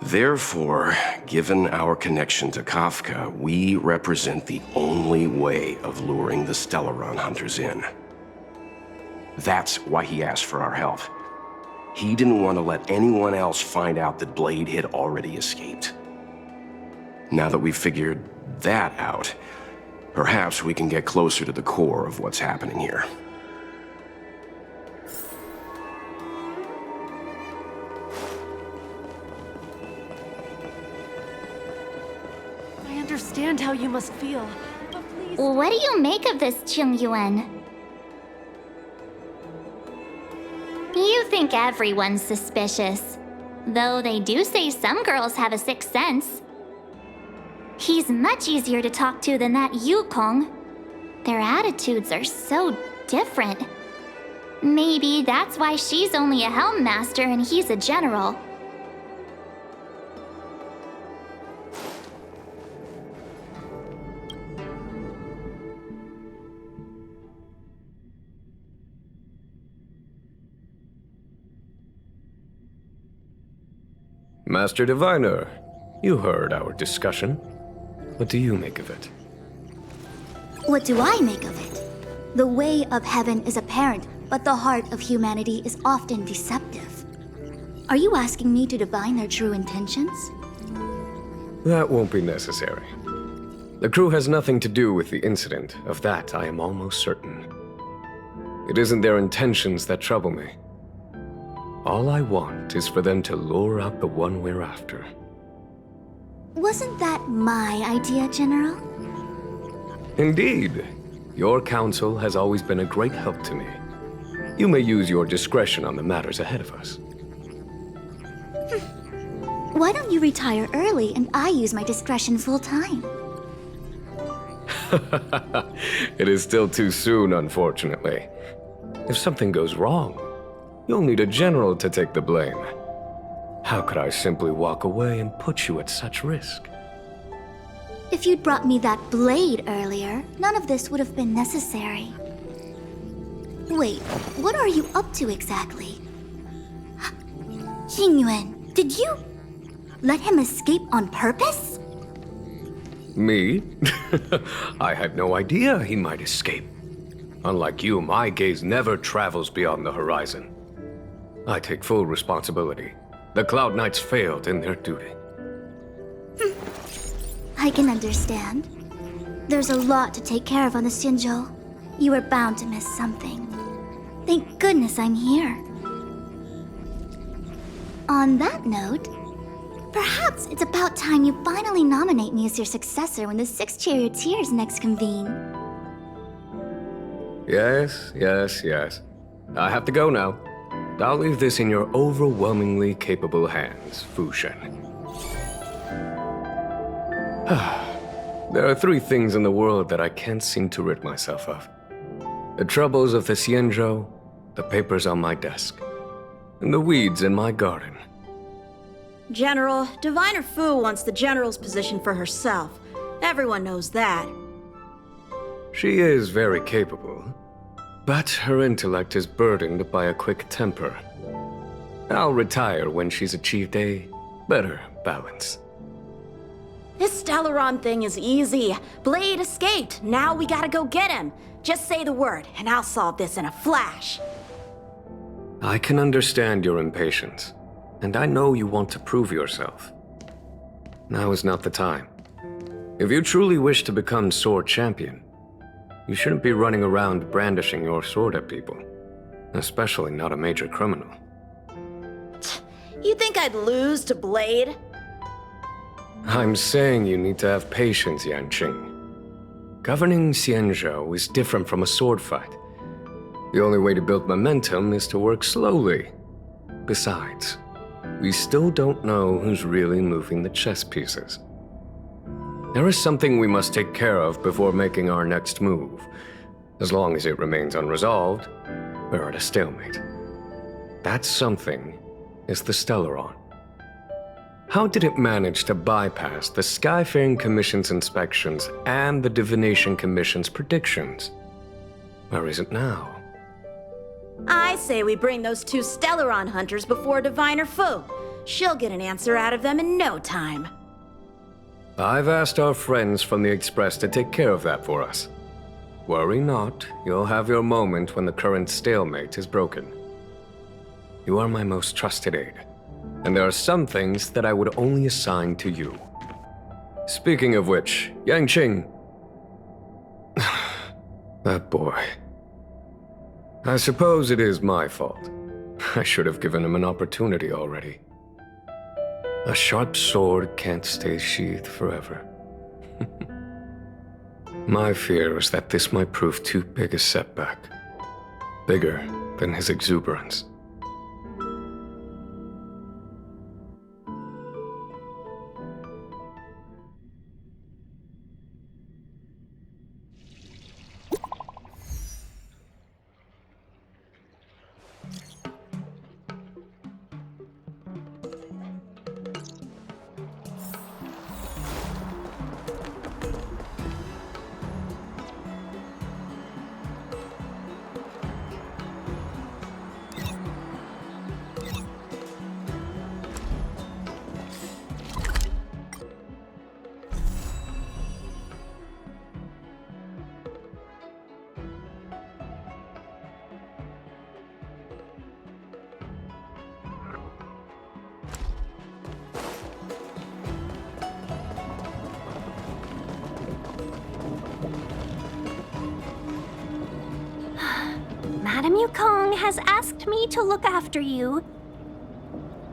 Therefore, given our connection to Kafka, we represent the only way of luring the Stellaron hunters in. That's why he asked for our help. He didn't want to let anyone else find out that Blade had already escaped. Now that we've figured that out, perhaps we can get closer to the core of what's happening here. I understand how you must feel, but please... What do you make of this, Jing Yuan? You think everyone's suspicious, though they do say some girls have a sixth sense. He's much easier to talk to than that Yukong. Their attitudes are so different. Maybe that's why she's only a Helm Master and he's a general. Master Diviner, you heard our discussion. What do you make of it? What do I make of it? The way of heaven is apparent, but the heart of humanity is often deceptive. Are you asking me to divine their true intentions? That won't be necessary. The crew has nothing to do with the incident. Of that, I am almost certain. It isn't their intentions that trouble me. All I want is for them to lure out the one we're after. Wasn't that my idea, General? Indeed. Your counsel has always been a great help to me. You may use your discretion on the matters ahead of us. Why don't you retire early and I use my discretion full time? It is still too soon, unfortunately. If something goes wrong, you'll need a general to take the blame. How could I simply walk away and put you at such risk? If you'd brought me that blade earlier, none of this would have been necessary. Wait, what are you up to exactly? Xingyuan, did you let him escape on purpose? Me? I had no idea he might escape. Unlike you, my gaze never travels beyond the horizon. I take full responsibility. The Cloud Knights failed in their duty. I can understand. There's a lot to take care of on the Xianzhou. You were bound to miss something. Thank goodness I'm here. On that note, perhaps it's about time you finally nominate me as your successor when the 6 charioteers next convene. Yes. I have to go now. I'll leave this in your overwhelmingly capable hands, Fu Shen. There are 3 things in the world that I can't seem to rid myself of. The troubles of the Xianzhou, the papers on my desk, and the weeds in my garden. General, Diviner Fu wants the General's position for herself. Everyone knows that. She is very capable, but her intellect is burdened by a quick temper. I'll retire when she's achieved a better balance. This Stellaron thing is easy. Blade escaped. Now we gotta go get him. Just say the word, and I'll solve this in a flash. I can understand your impatience, and I know you want to prove yourself. Now is not the time. If you truly wish to become sword champion, you shouldn't be running around brandishing your sword at people, especially not a major criminal. You think I'd lose to Blade? I'm saying you need to have patience, Yanqing. Governing Xianzhou is different from a sword fight. The only way to build momentum is to work slowly. Besides, we still don't know who's really moving the chess pieces. There is something we must take care of before making our next move. As long as it remains unresolved, we're at a stalemate. That something is the Stellaron. How did it manage to bypass the Skyfaring Commission's inspections and the Divination Commission's predictions? Where is it now? I say we bring those two Stellaron hunters before Diviner Fu. She'll get an answer out of them in no time. I've asked our friends from the Express to take care of that for us. Worry not, you'll have your moment when the current stalemate is broken. You are my most trusted aide, and there are some things that I would only assign to you. Speaking of which, Yanqing... that boy... I suppose it is my fault. I should have given him an opportunity already. A sharp sword can't stay sheathed forever. My fear is that this might prove too big a setback. Bigger than his exuberance. Madame Yukong has asked me to look after you.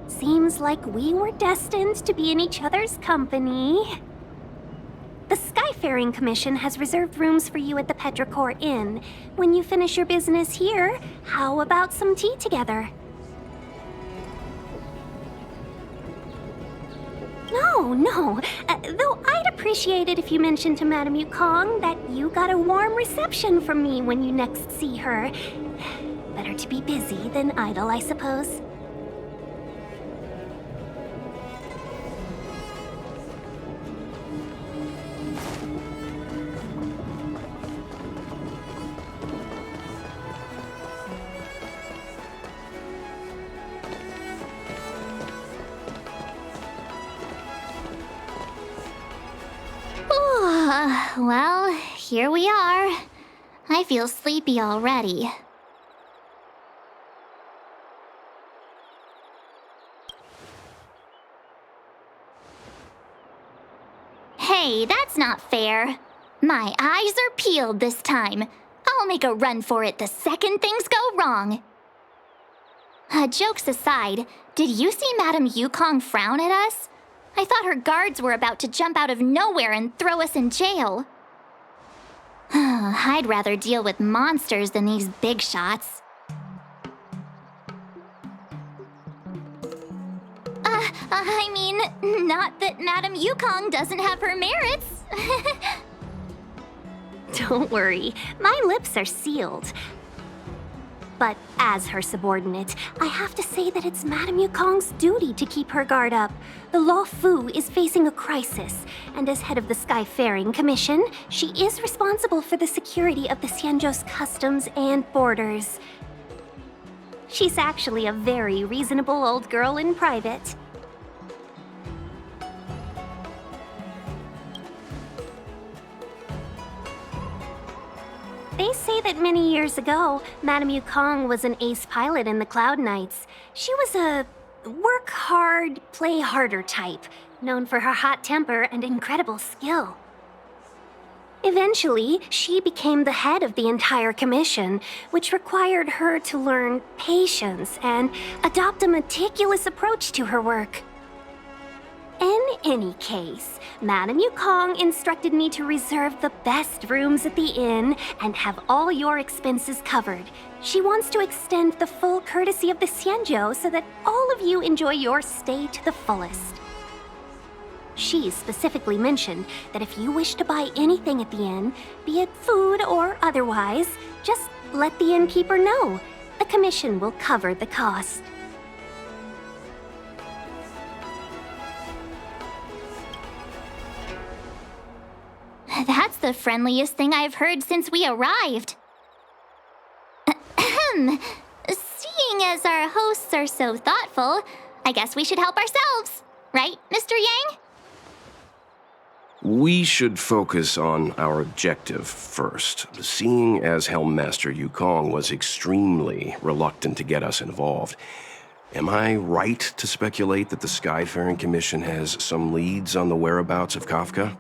Seems like we were destined to be in each other's company. The Skyfaring Commission has reserved rooms for you at the Petrichor Inn. When you finish your business here, how about some tea together? No. Though I'd appreciate it if you mentioned to Madame Yukong that you got a warm reception from me when you next see her. Better to be busy than idle, I suppose. Well, here we are. I feel sleepy already. Hey, that's not fair. My eyes are peeled this time. I'll make a run for it the second things go wrong. Jokes aside, did you see Madame Yukong frown at us? I thought her guards were about to jump out of nowhere and throw us in jail. I'd rather deal with monsters than these big shots. I mean, not that Madame Yukong doesn't have her merits. Don't worry, my lips are sealed. But as her subordinate, I have to say that it's Madame Yukong's duty to keep her guard up. The Law Fu is facing a crisis, and as head of the Skyfaring Commission, she is responsible for the security of the Xianzhou's customs and borders. She's actually a very reasonable old girl in private. They say that many years ago, Madame Yukong was an ace pilot in the Cloud Knights. She was a work hard, play harder type, known for her hot temper and incredible skill. Eventually, she became the head of the entire commission, which required her to learn patience and adopt a meticulous approach to her work. In any case, Madame Yukong instructed me to reserve the best rooms at the inn and have all your expenses covered. She wants to extend the full courtesy of the Xianzhou so that all of you enjoy your stay to the fullest. She specifically mentioned that if you wish to buy anything at the inn, be it food or otherwise, just let the innkeeper know. The commission will cover the cost. That's the friendliest thing I've heard since we arrived. Ahem. Seeing as our hosts are so thoughtful, I guess we should help ourselves. Right, Mr. Yang? We should focus on our objective first. Seeing as Helmmaster Yukong was extremely reluctant to get us involved, am I right to speculate that the Skyfaring Commission has some leads on the whereabouts of Kafka?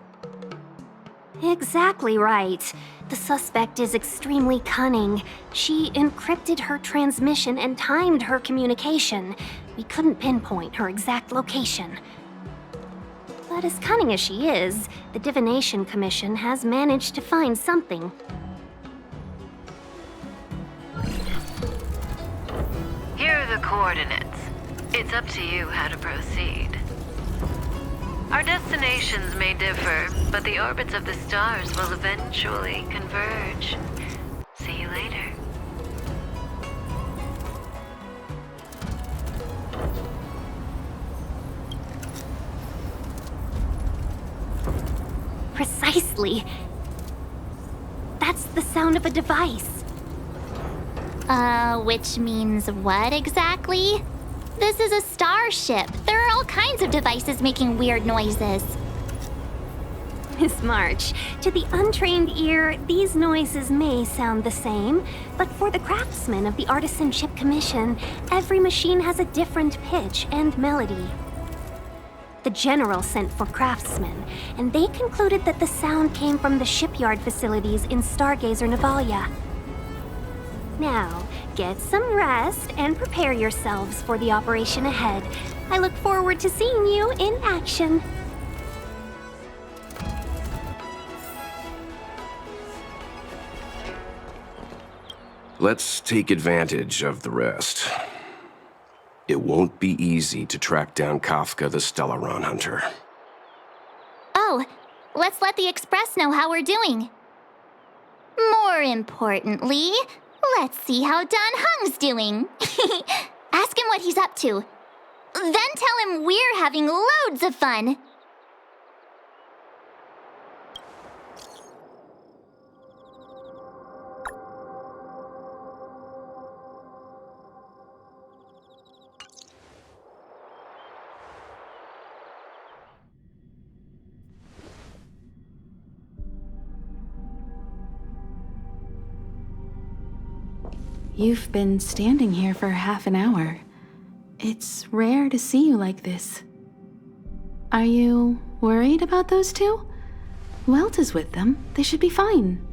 Exactly right. The suspect is extremely cunning. She encrypted her transmission and timed her communication. We couldn't pinpoint her exact location. But as cunning as she is, the Divination Commission has managed to find something. Here are the coordinates. It's up to you how to proceed. Our destinations may differ, but the orbits of the stars will eventually converge. See you later. Precisely. That's the sound of a device. Which means what exactly? This is a starship. There are all kinds of devices making weird noises. Miss March, to the untrained ear, these noises may sound the same, but for the craftsmen of the Artisanship Commission, every machine has a different pitch and melody. The General sent for craftsmen, and they concluded that the sound came from the shipyard facilities in Stargazer Navalia. Now, get some rest and prepare yourselves for the operation ahead. I look forward to seeing you in action. Let's take advantage of the rest. It won't be easy to track down Kafka the Stellaron Hunter. Oh, let's let the Express know how we're doing. More importantly, let's see how Dan Heng's doing. Ask him what he's up to. Then tell him we're having loads of fun. You've been standing here for half an hour. It's rare to see you like this. Are you worried about those two? Welt is with them. They should be fine.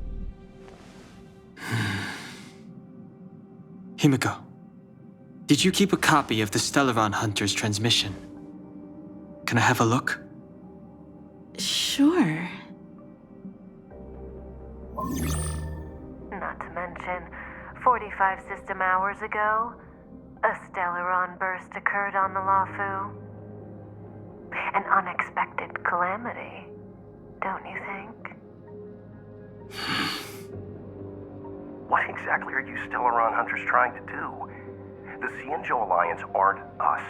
Himiko, did you keep a copy of the Stellaron Hunter's transmission? Can I have a look? Sure. Not to mention, 45 system hours ago, a Stellaron burst occurred on the Lafu. An unexpected calamity, don't you think? What exactly are you Stellaron Hunters trying to do? The Xianzhou Alliance aren't us.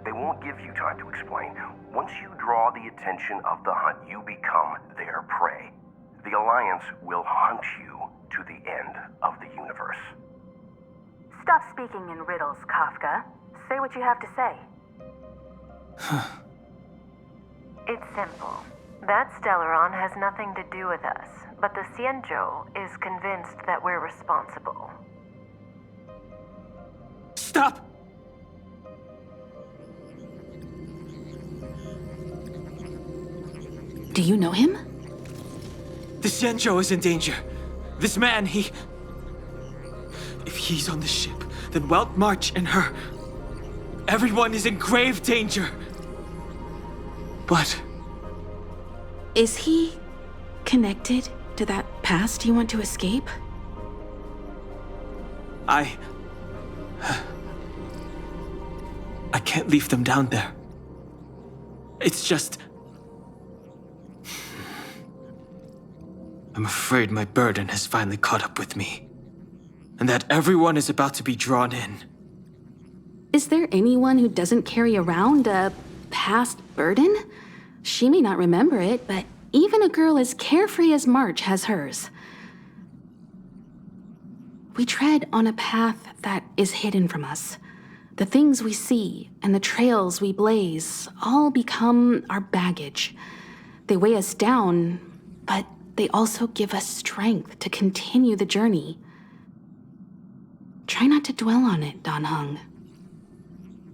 They won't give you time to explain. Once you draw the attention of the hunt, you become their prey. The Alliance will hunt you to the end of the universe. Stop speaking in riddles, Kafka. Say what you have to say. It's simple. That Stellaron has nothing to do with us, but the Xianzhou is convinced that we're responsible. Stop! Do you know him? The Xianzhou is in danger. This man, If he's on the ship, then Welt March and her... Everyone is in grave danger. But... Is he connected to that past you want to escape? I can't leave them down there. It's just... I'm afraid my burden has finally caught up with me. And that everyone is about to be drawn in. Is there anyone who doesn't carry around a past burden? She may not remember it, but even a girl as carefree as March has hers. We tread on a path that is hidden from us. The things we see and the trails we blaze all become our baggage. They weigh us down, but they also give us strength to continue the journey. Try not to dwell on it, Dan Heng.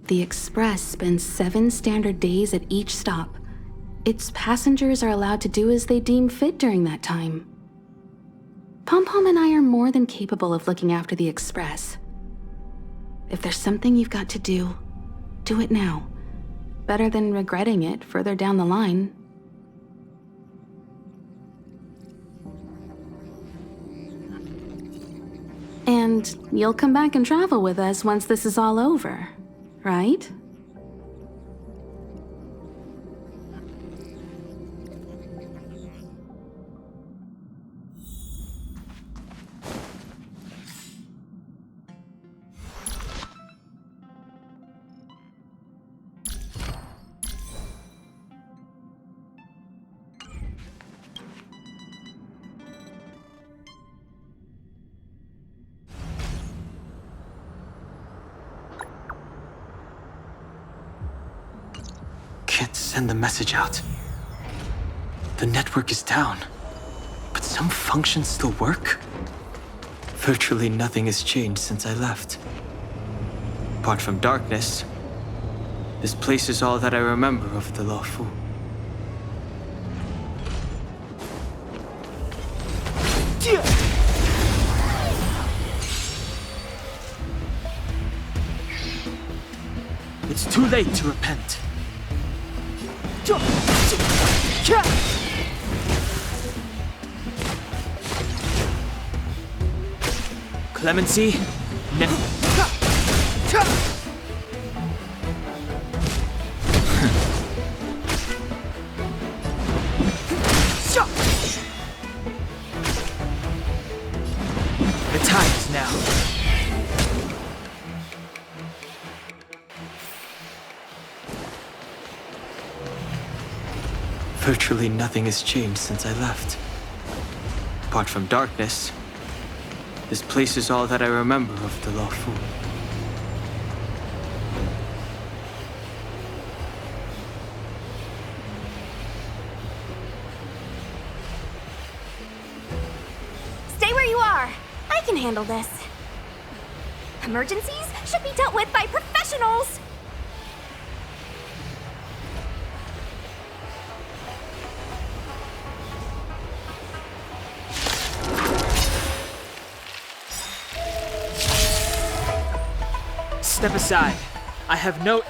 The Express spends 7 standard days at each stop. Its passengers are allowed to do as they deem fit during that time. Pom-Pom and I are more than capable of looking after the Express. If there's something you've got to do it now. Better than regretting it further down the line. And you'll come back and travel with us once this is all over, right? Can't send the message out. The network is down, but some functions still work. Virtually nothing has changed since I left. Apart from darkness, this place is all that I remember of the Luofu. It's too late to repent. Clemency? The time is now. Virtually nothing has changed since I left. Apart from darkness, this place is all that I remember of the Luofu. Stay where you are. I can handle this. Emergencies should be dealt with by professionals. Step aside. I have no...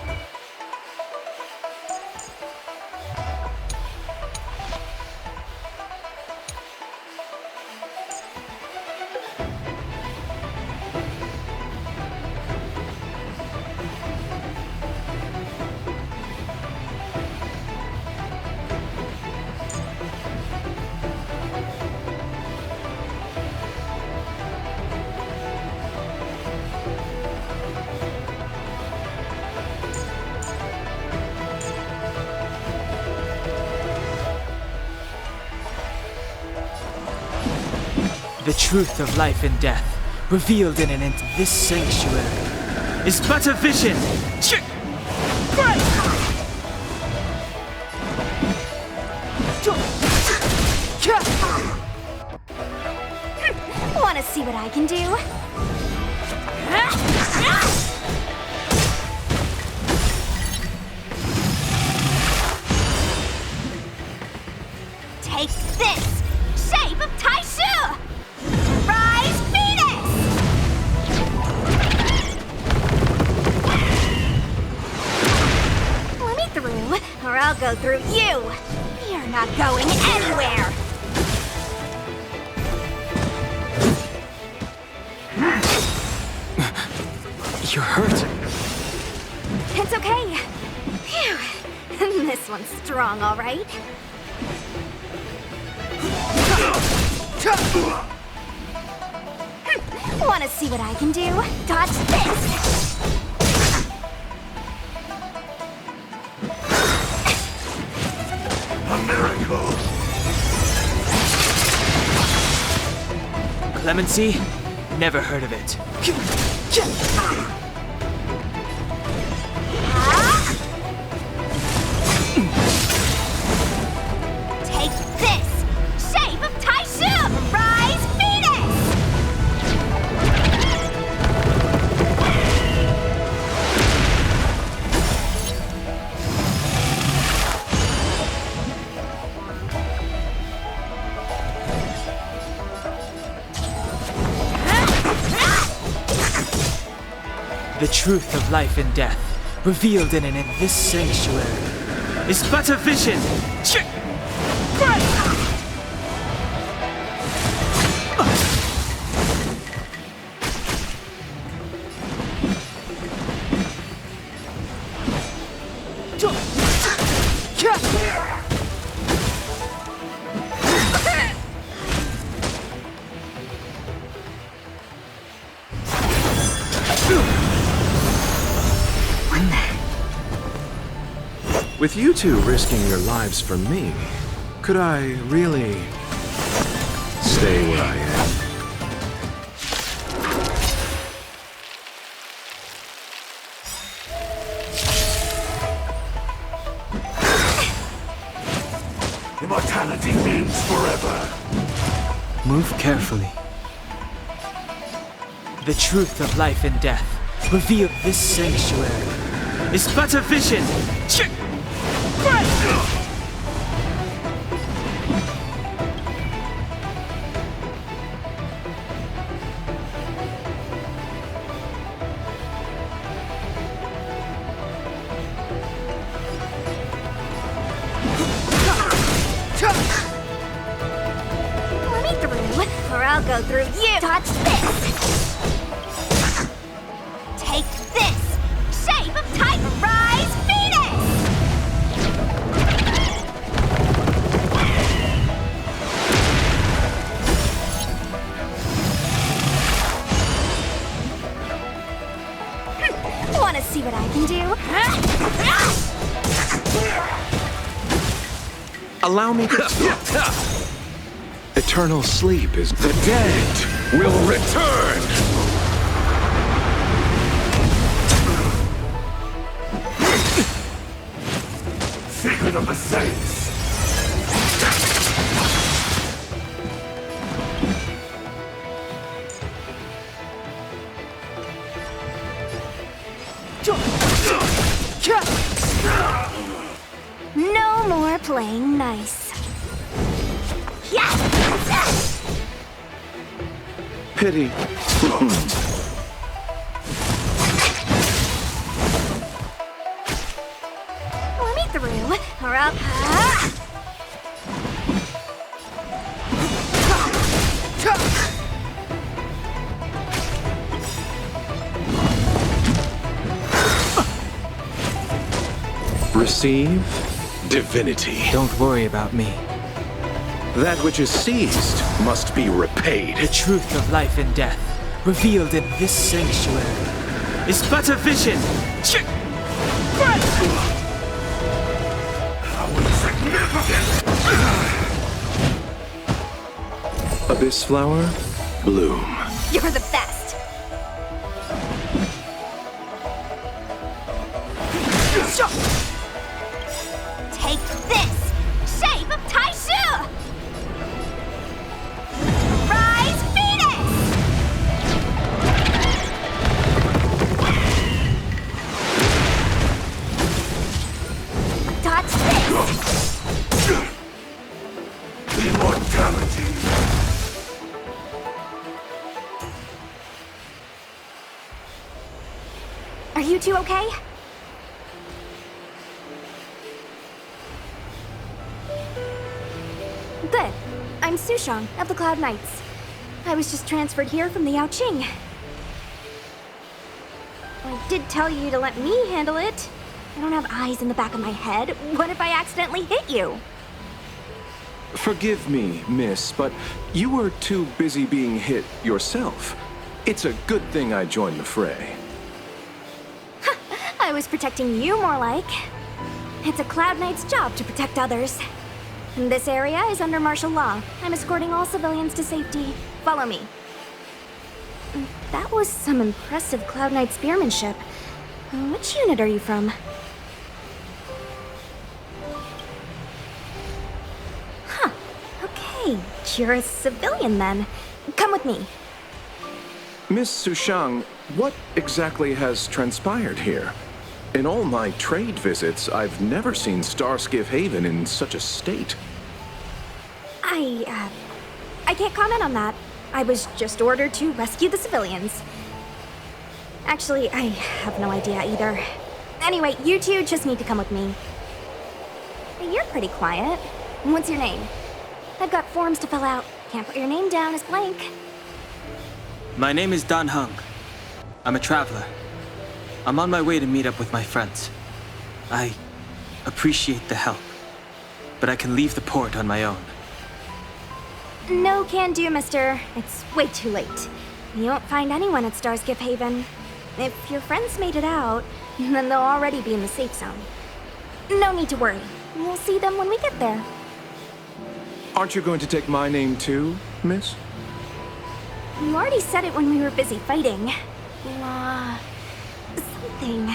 The truth of life and death, revealed in an this sanctuary, is but a vision! Want to see what I can do? Take this! Shape of Taishu! Rise, Venus! Let me through, or I'll go through you! You're not going anywhere! You're hurt. It's okay. Phew. This one's strong, all right. Want to see what I can do? Dodge this! A miracle! Clemency? Never heard of it. Take this! Shape of Taishu! Rise, Venus! The truth of life and death, revealed in this sanctuary, is but a vision. With you two risking your lives for me, could I really stay where I am? Immortality means forever. Move carefully. The truth of life and death, revealed this sanctuary, is but a vision. Let me through, or I'll go through you! Dodge this! Take this! Shape of Titan! Rise, Venus! Want to see what I can do? Allow me to... Eternal sleep is... The dead will return! Secret of the Saints! No more playing nice. Pity. Let me through, or I'll... Receive divinity. Don't worry about me. That which is seized must be repaid. The truth of life and death, revealed in this sanctuary, is but a vision. Abyss flower, bloom. You're the best. Take this! Shape of Taishu! Rise, Venus! Are you two okay? Good. I'm Sushang of the Cloud Knights. I was just transferred here from the Yaoqing. I did tell you to let me handle it. I don't have eyes in the back of my head. What if I accidentally hit you? Forgive me, miss, but you were too busy being hit yourself. It's a good thing I joined the fray. I was protecting you more like. It's a Cloud Knight's job to protect others. This area is under martial law. I'm escorting all civilians to safety. Follow me. That was some impressive Cloud Knight spearmanship. Which unit are you from? Huh. Okay, you're a civilian then. Come with me. Miss Sushang, what exactly has transpired here? In all my trade visits, I've never seen Starskiff Haven in such a state. I can't comment on that. I was just ordered to rescue the civilians. Actually, I have no idea either. Anyway, you two just need to come with me. You're pretty quiet. What's your name? I've got forms to fill out. Can't put your name down as blank. My name is Dan Hung. I'm a traveler. I'm on my way to meet up with my friends. I appreciate the help, but I can leave the port on my own. No can do, mister. It's way too late. You won't find anyone at Starskiff Haven. If your friends made it out, then they'll already be in the safe zone. No need to worry. We'll see them when we get there. Aren't you going to take my name too, miss? You already said it when we were busy fighting. Something.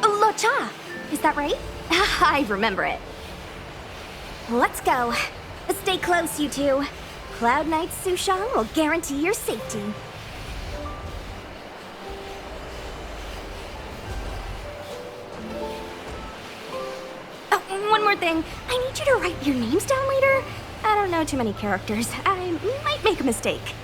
Oh, Lo Cha! Is that right? I remember it. Let's go. Stay close, you two. Cloud Knight Sushang will guarantee your safety. Oh, one more thing. I need you to write your names down later. I don't know too many characters. I might make a mistake.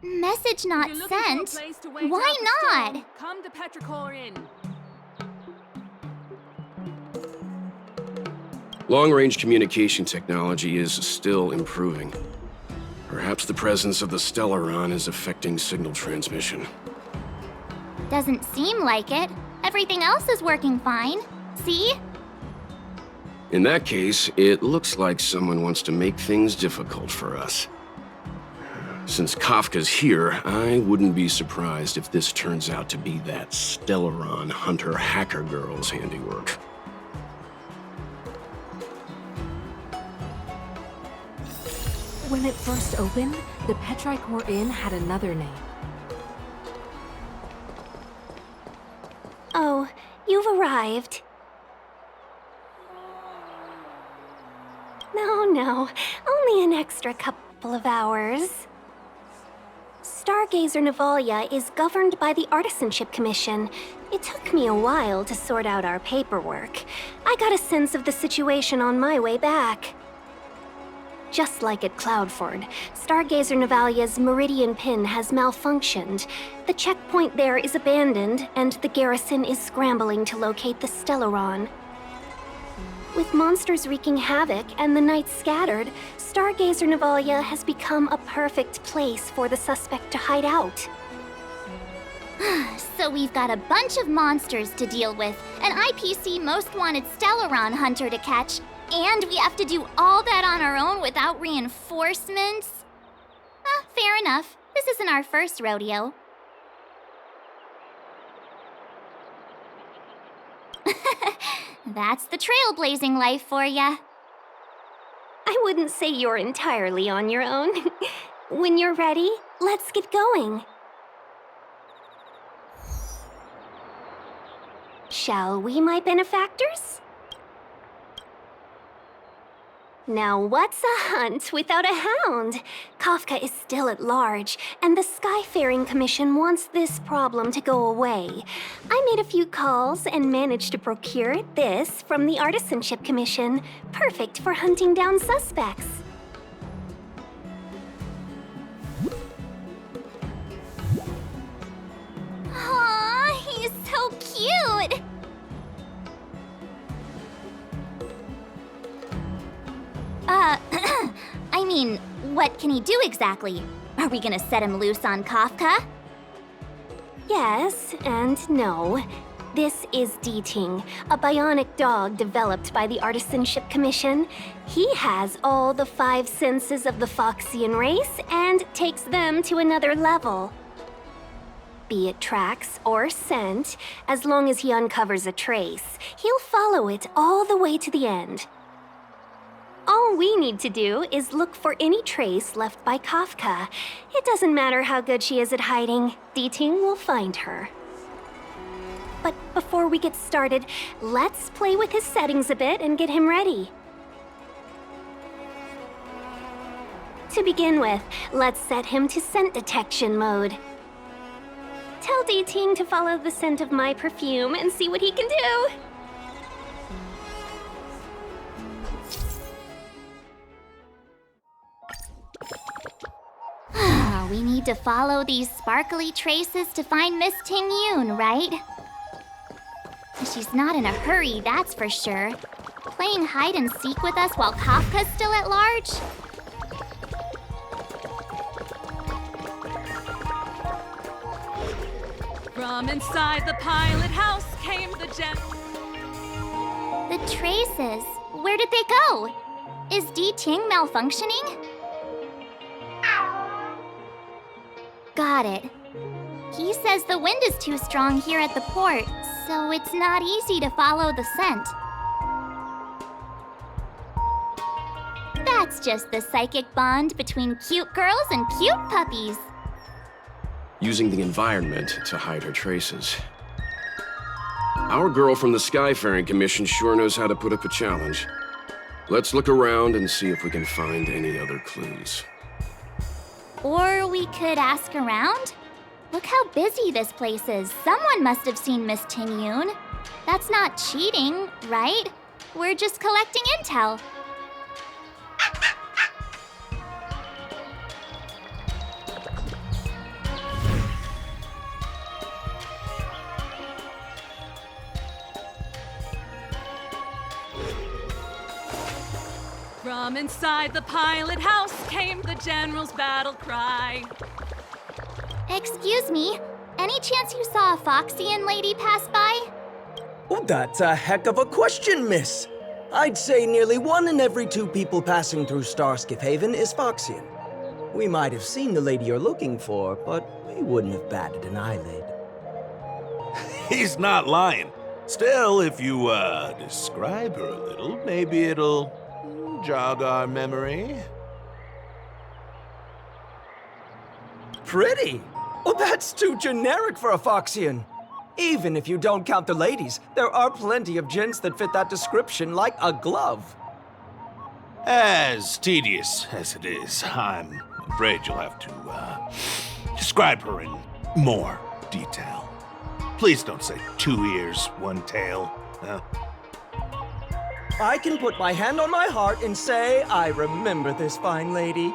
Message not sent? Why not? Come to Petrichor Inn. Long-range communication technology is still improving. Perhaps the presence of the Stellaron is affecting signal transmission. Doesn't seem like it. Everything else is working fine. See? In that case, it looks like someone wants to make things difficult for us. Since Kafka's here, I wouldn't be surprised if this turns out to be that Stellaron Hunter hacker girl's handiwork. When it first opened, the Petrichor Inn had another name. Oh, you've arrived. No, only an extra couple of hours. Stargazer Navalia is governed by the Artisanship Commission. It took me a while to sort out our paperwork. I got a sense of the situation on my way back. Just like at Cloudford, Stargazer Navalia's Meridian Pin has malfunctioned. The checkpoint there is abandoned, and the garrison is scrambling to locate the Stellaron. With monsters wreaking havoc and the Knights scattered, Stargazer Navalia has become a perfect place for the suspect to hide out. So we've got a bunch of monsters to deal with, an IPC Most Wanted Stellaron hunter to catch, and we have to do all that on our own without reinforcements? Fair enough. This isn't our first rodeo. That's the trailblazing life for ya. I wouldn't say you're entirely on your own. When you're ready, let's get going. Shall we, my benefactors? Now what's a hunt without a hound? Kafka is still at large, and the Skyfaring Commission wants this problem to go away. I made a few calls and managed to procure this from the Artisanship Commission. Perfect for hunting down suspects. Aw, he's so cute! I mean, what can he do exactly? Are we gonna set him loose on Kafka? Yes and no. This is Deeting, a bionic dog developed by the Artisanship Commission. He has all the 5 senses of the Foxian race and takes them to another level. Be it tracks or scent, as long as he uncovers a trace, he'll follow it all the way to the end. All we need to do is look for any trace left by Kafka. It doesn't matter how good she is at hiding, Deeting will find her. But before we get started, let's play with his settings a bit and get him ready. To begin with, let's set him to scent detection mode. Tell Deeting to follow the scent of my perfume and see what he can do. We need to follow these sparkly traces to find Miss Ting Yoon, right? She's not in a hurry, that's for sure. Playing hide and seek with us while Kafka's still at large? From inside the pilot house came the The traces. Where did they go? Is Deeting malfunctioning? Got it. He says the wind is too strong here at the port, so it's not easy to follow the scent. That's just the psychic bond between cute girls and cute puppies. Using the environment to hide her traces. Our girl from the Skyfaring Commission sure knows how to put up a challenge. Let's look around and see if we can find any other clues. Or we could ask around? Look how busy this place is. Someone must have seen Miss Ting Yoon. That's not cheating, right? We're just collecting intel. From inside the pilot house came the general's battle cry. Excuse me, any chance you saw a Foxian lady pass by? Oh, that's a heck of a question, miss. I'd say nearly 1 in every 2 people passing through Starskiff Haven is Foxian. We might have seen the lady you're looking for, but we wouldn't have batted an eyelid. He's not lying. Still, if you, describe her a little, maybe it'll jog our memory. Pretty? Oh, that's too generic for a Foxian. Even if you don't count the ladies, there are plenty of gents that fit that description like a glove. As tedious as it is, I'm afraid you'll have to, describe her in more detail. Please don't say 2 ears, 1 tail. I can put my hand on my heart and say I remember this fine lady.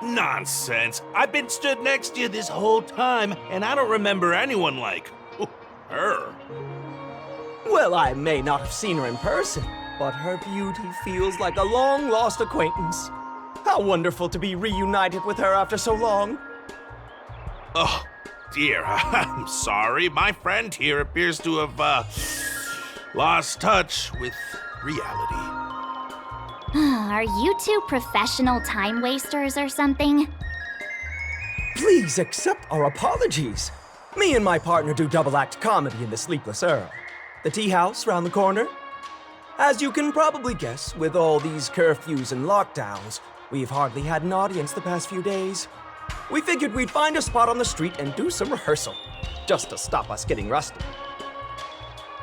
Nonsense. I've been stood next to you this whole time, and I don't remember anyone like her. Well, I may not have seen her in person, but her beauty feels like a long-lost acquaintance. How wonderful to be reunited with her after so long. Oh, dear, I'm sorry. My friend here appears to have, lost touch with reality. Are you 2 professional time wasters or something? Please accept our apologies. Me and my partner do double-act comedy in the Sleepless Earl. The tea house round the corner. As you can probably guess, with all these curfews and lockdowns, we've hardly had an audience the past few days. We figured we'd find a spot on the street and do some rehearsal, just to stop us getting rusty.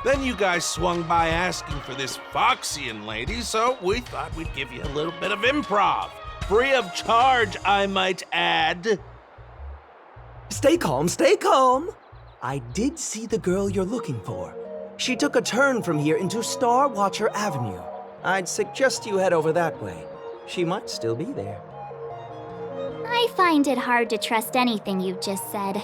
Then you guys swung by asking for this Foxian lady, so we thought we'd give you a little bit of improv. Free of charge, I might add. Stay calm, stay calm. I did see the girl you're looking for. She took a turn from here into Star Watcher Avenue. I'd suggest you head over that way. She might still be there. I find it hard to trust anything you've just said.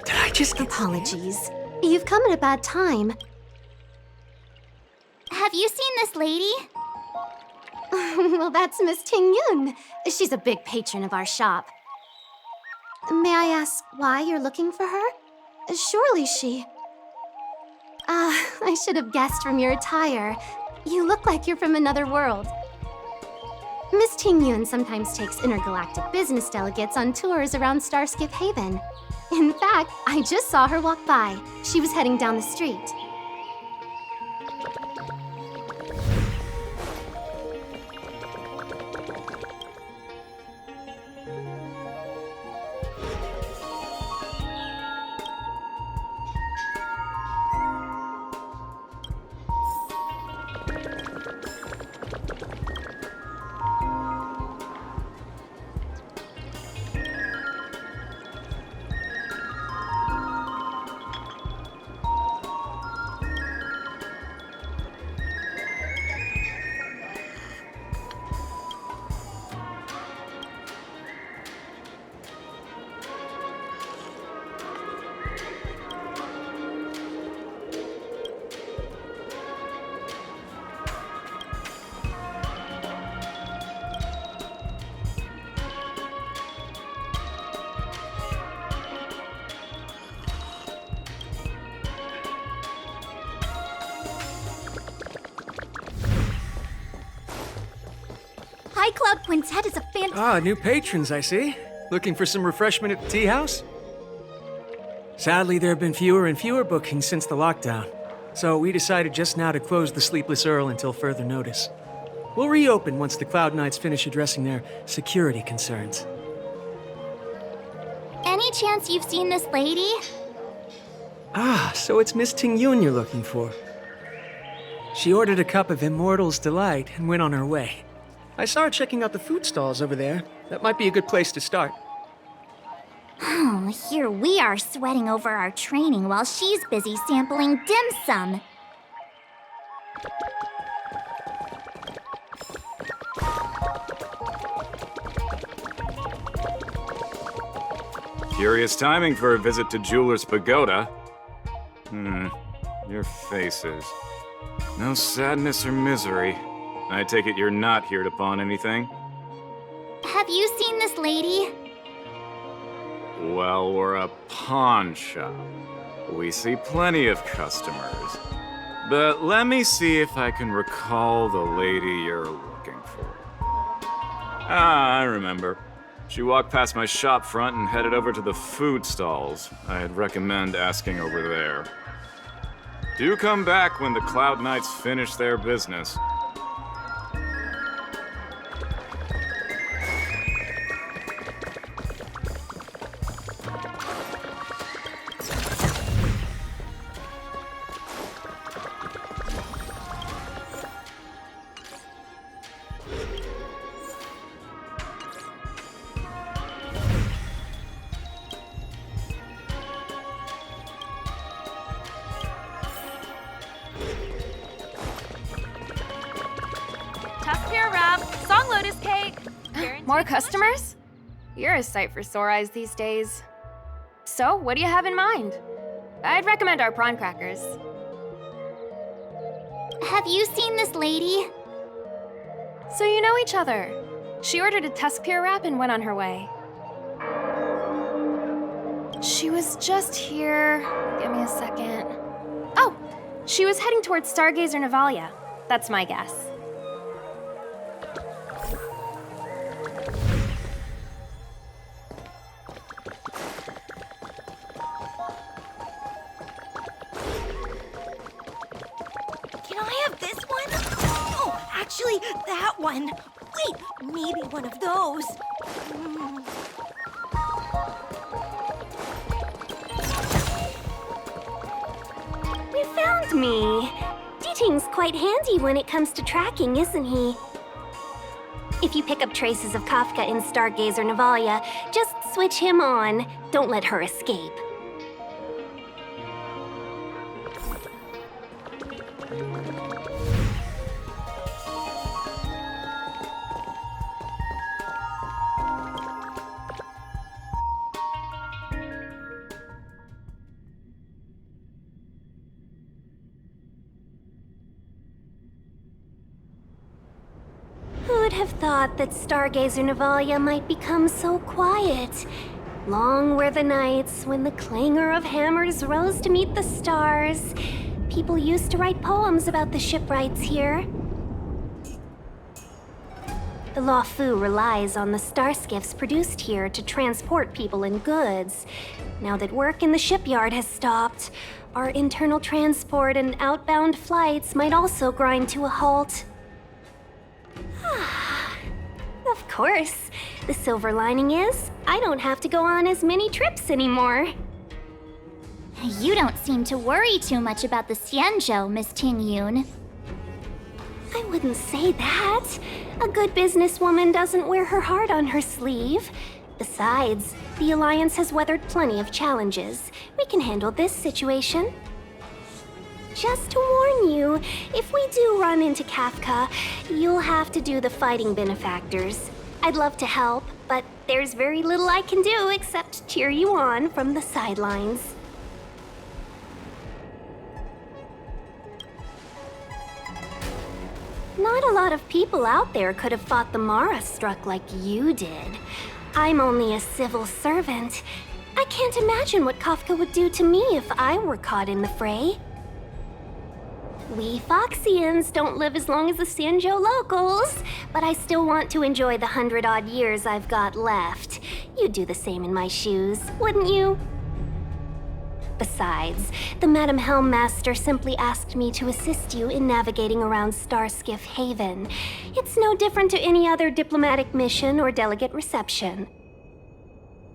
Did I just get Apologies. You've come at a bad time. Have you seen this lady? Well, that's Miss Ting Yun. She's a big patron of our shop. May I ask why you're looking for her? Surely she... I should have guessed from your attire. You look like you're from another world. Miss Ting Yun sometimes takes intergalactic business delegates on tours around Starskip Haven. In fact, I just saw her walk by. She was heading down the street. High Cloud Quintet is a fantastic... Ah, new patrons, I see. Looking for some refreshment at the tea house? Sadly, there have been fewer and fewer bookings since the lockdown, so we decided just now to close the Sleepless Earl until further notice. We'll reopen once the Cloud Knights finish addressing their security concerns. Any chance you've seen this lady? Ah, so it's Miss Ting Yun you're looking for. She ordered a cup of Immortal's Delight and went on her way. I saw her checking out the food stalls over there. That might be a good place to start. Oh, here we are sweating over our training while she's busy sampling dim sum. Curious timing for a visit to Jeweler's Pagoda. Your faces. No sadness or misery. I take it you're not here to pawn anything? Have you seen this lady? Well, we're a pawn shop. We see plenty of customers. But let me see if I can recall the lady you're looking for. Ah, I remember. She walked past my shop front and headed over to the food stalls. I'd recommend asking over there. Do come back when the Cloud Knights finish their business. More customers? You're a sight for sore eyes these days. So, what do you have in mind? I'd recommend our prawn crackers. Have you seen this lady? So you know each other. She ordered a Tuskpier wrap and went on her way. She was just here. Give me a second. Oh! She was heading towards Stargazer Navalia. That's my guess. Actually, that one. Wait, maybe one of those. You found me. Did Ting's quite handy when it comes to tracking, isn't he? If you pick up traces of Kafka in Stargazer Navalia, just switch him on. Don't let her escape. Who'd have thought that Stargazer Navalia might become so quiet? Long were the nights when the clangor of hammers rose to meet the stars. People used to write poems about the shipwrights here. The Lawfu relies on the starskiffs produced here to transport people and goods. Now that work in the shipyard has stopped, our internal transport and outbound flights might also grind to a halt. Of course. The silver lining is, I don't have to go on as many trips anymore. You don't seem to worry too much about the Xianzhou, Miss Ting Yun. I wouldn't say that. A good businesswoman doesn't wear her heart on her sleeve. Besides, the Alliance has weathered plenty of challenges. We can handle this situation. Just to warn you, if we do run into Kafka, you'll have to do the fighting benefactors. I'd love to help, but there's very little I can do except cheer you on from the sidelines. Not a lot of people out there could have fought the Mara struck like you did. I'm only a civil servant. I can't imagine what Kafka would do to me if I were caught in the fray. We Foxians don't live as long as the Xianzhou locals, but I still want to enjoy the 100-odd years I've got left. You'd do the same in my shoes, wouldn't you? Besides, the Madam Helmmaster simply asked me to assist you in navigating around Starskiff Haven. It's no different to any other diplomatic mission or delegate reception.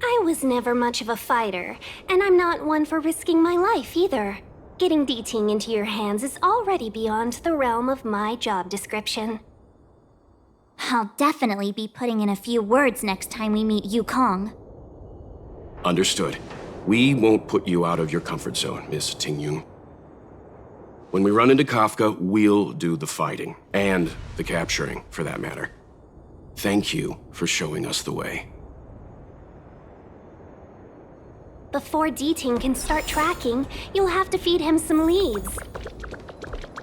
I was never much of a fighter, and I'm not one for risking my life either. Getting D-Ting into your hands is already beyond the realm of my job description. I'll definitely be putting in a few words next time we meet Yukong. Understood. We won't put you out of your comfort zone, Miss Ting Yun. When we run into Kafka, we'll do the fighting. And the capturing, for that matter. Thank you for showing us the way. Before D-Ting can start tracking, you'll have to feed him some leads.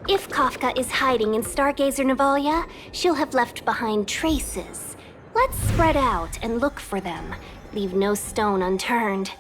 If Kafka is hiding in Stargazer Navalia, she'll have left behind traces. Let's spread out and look for them. Leave no stone unturned.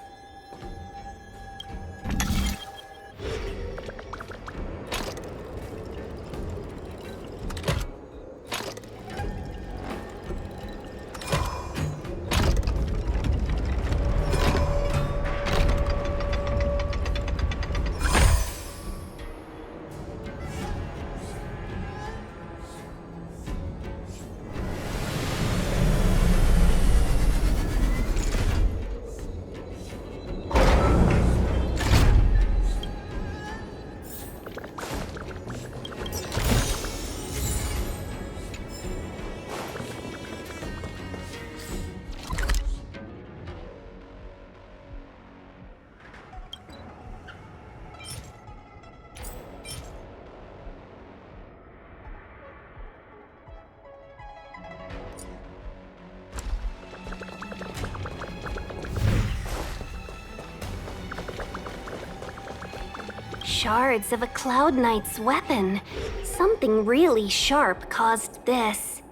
Shards of a Cloud Knight's weapon. Something really sharp caused this.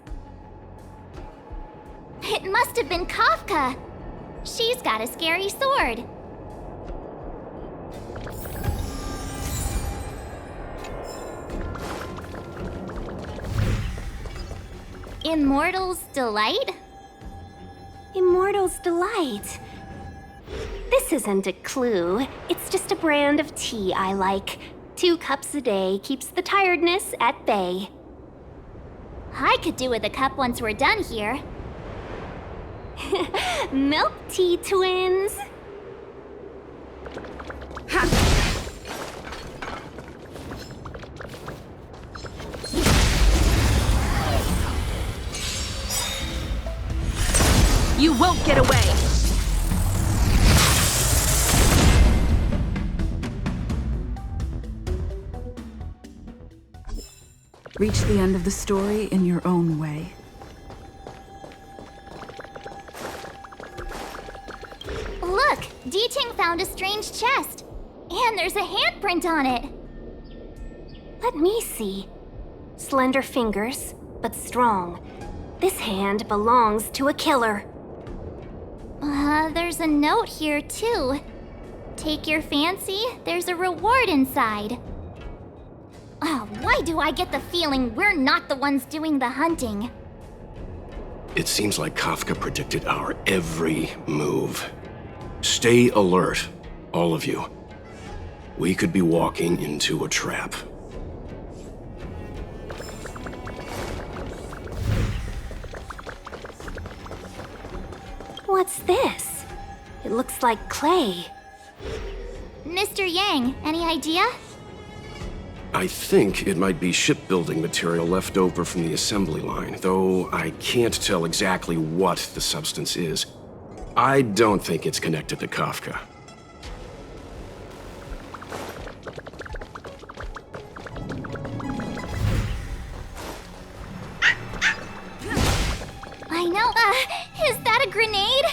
It must have been Kafka. She's got a scary sword. Immortal's Delight? Immortal's Delight. This isn't a clue. It's just a brand of tea I like. 2 cups a day keeps the tiredness at bay. I could do with a cup once we're done here. Milk tea twins. You won't get away! Reach the end of the story in your own way. Look! D-Ting found a strange chest. And there's a handprint on it. Let me see. Slender fingers, but strong. This hand belongs to a killer. There's a note here, too. Take your fancy, there's a reward inside. Oh, why do I get the feeling we're not the ones doing the hunting? It seems like Kafka predicted our every move. Stay alert, all of you. We could be walking into a trap. What's this? It looks like clay. Mr. Yang, any idea? I think it might be shipbuilding material left over from the assembly line, though I can't tell exactly what the substance is. I don't think it's connected to Kafka. I know, is that a grenade?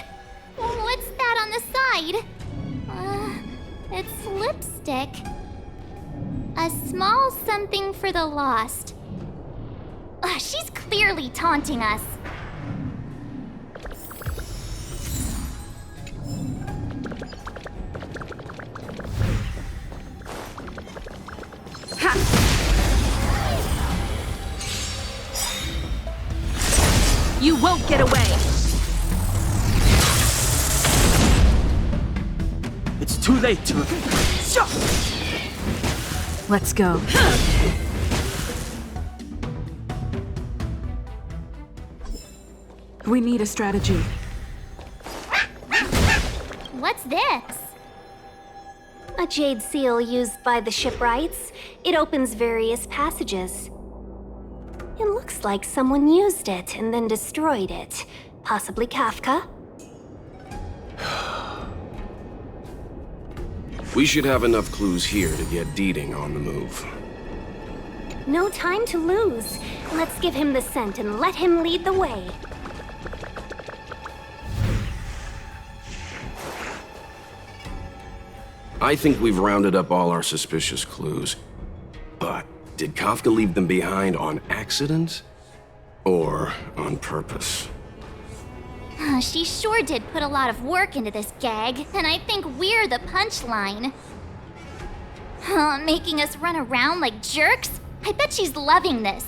What's that on the side? It's lipstick. A small something for the lost. She's clearly taunting us. You won't get away! It's too late to... Let's go. We need a strategy. What's this? A jade seal used by the shipwrights. It opens various passages. It looks like someone used it and then destroyed it. Possibly Kafka? We should have enough clues here to get D-Ting on the move. No time to lose. Let's give him the scent and let him lead the way. I think we've rounded up all our suspicious clues. But did Kafka leave them behind on accident? Or on purpose? She sure did put a lot of work into this gag, and I think we're the punchline. Making us run around like jerks? I bet she's loving this.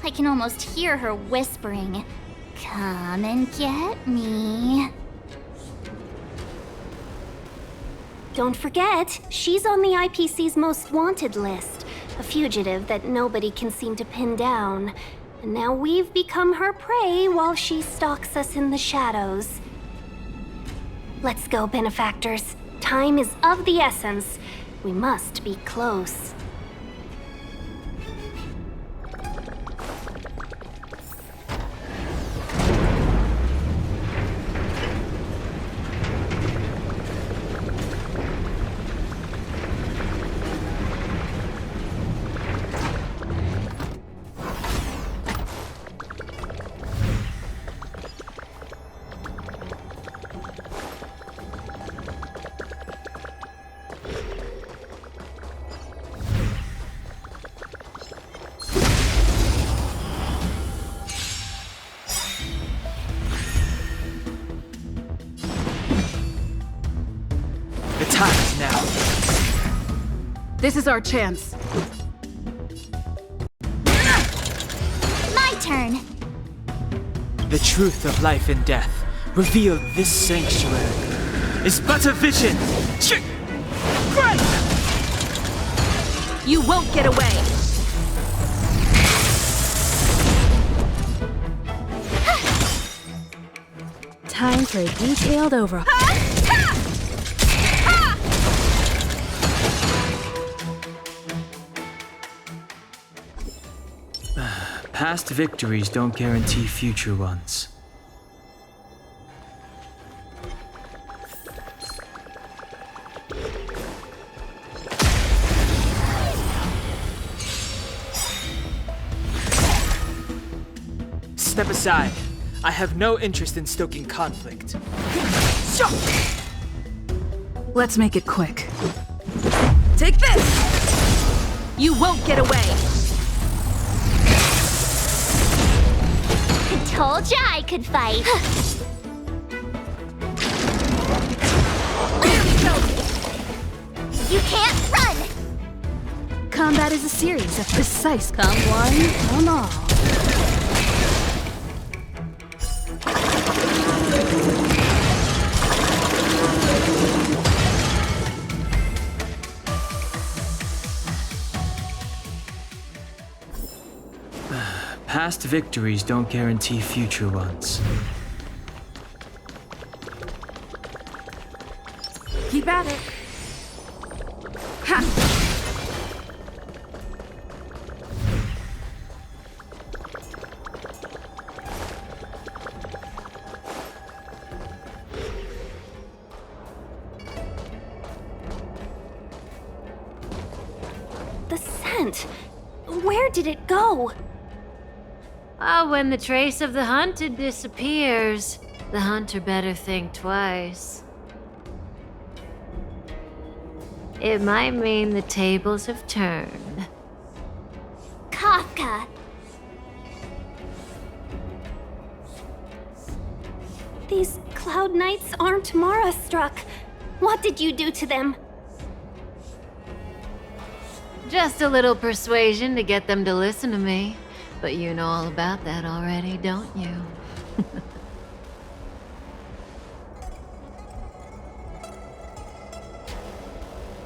I can almost hear her whispering, "Come and get me." Don't forget, she's on the IPC's most wanted list. A fugitive that nobody can seem to pin down. And now we've become her prey while she stalks us in the shadows. Let's go, benefactors. Time is of the essence. We must be close. The time is now. This is our chance. My turn. The truth of life and death, revealed this sanctuary, is but a vision. You won't get away! Time for a detailed overhaul. Past victories don't guarantee future ones. Step aside. I have no interest in stoking conflict. Let's make it quick. Take this! You won't get away! I told ya I could fight. You can't run! Combat is a series of precise come one, come all. Past victories don't guarantee future ones. Keep at it. Ha! The scent. Where did it go? When the trace of the hunted disappears, the hunter better think twice. It might mean the tables have turned. Kafka. These Cloud Knights aren't Mara-struck. What did you do to them? Just a little persuasion to get them to listen to me. But you know all about that already, don't you?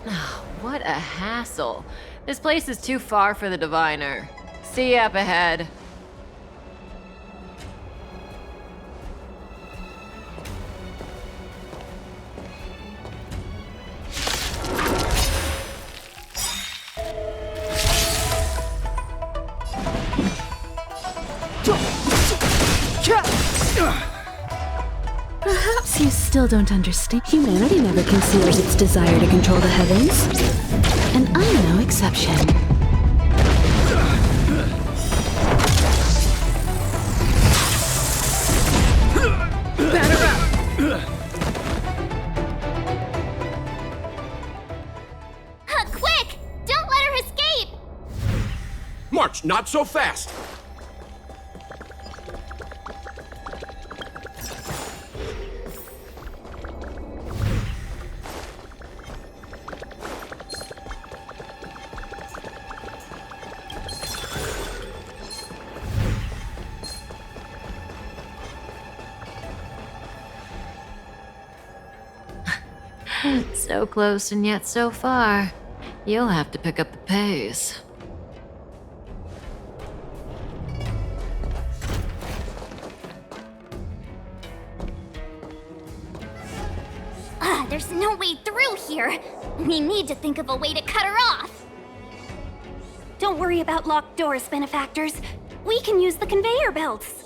Oh, what a hassle. This place is too far for the diviner. See you up ahead. Perhaps you still don't understand. Humanity never concealed its desire to control the heavens. And I'm no exception. Batter up! Quick! Don't let her escape! March, not so fast! So close and yet so far. You'll have to pick up the pace. There's no way through here. We need to think of a way to cut her off. Don't worry about locked doors, benefactors. We can use the conveyor belts.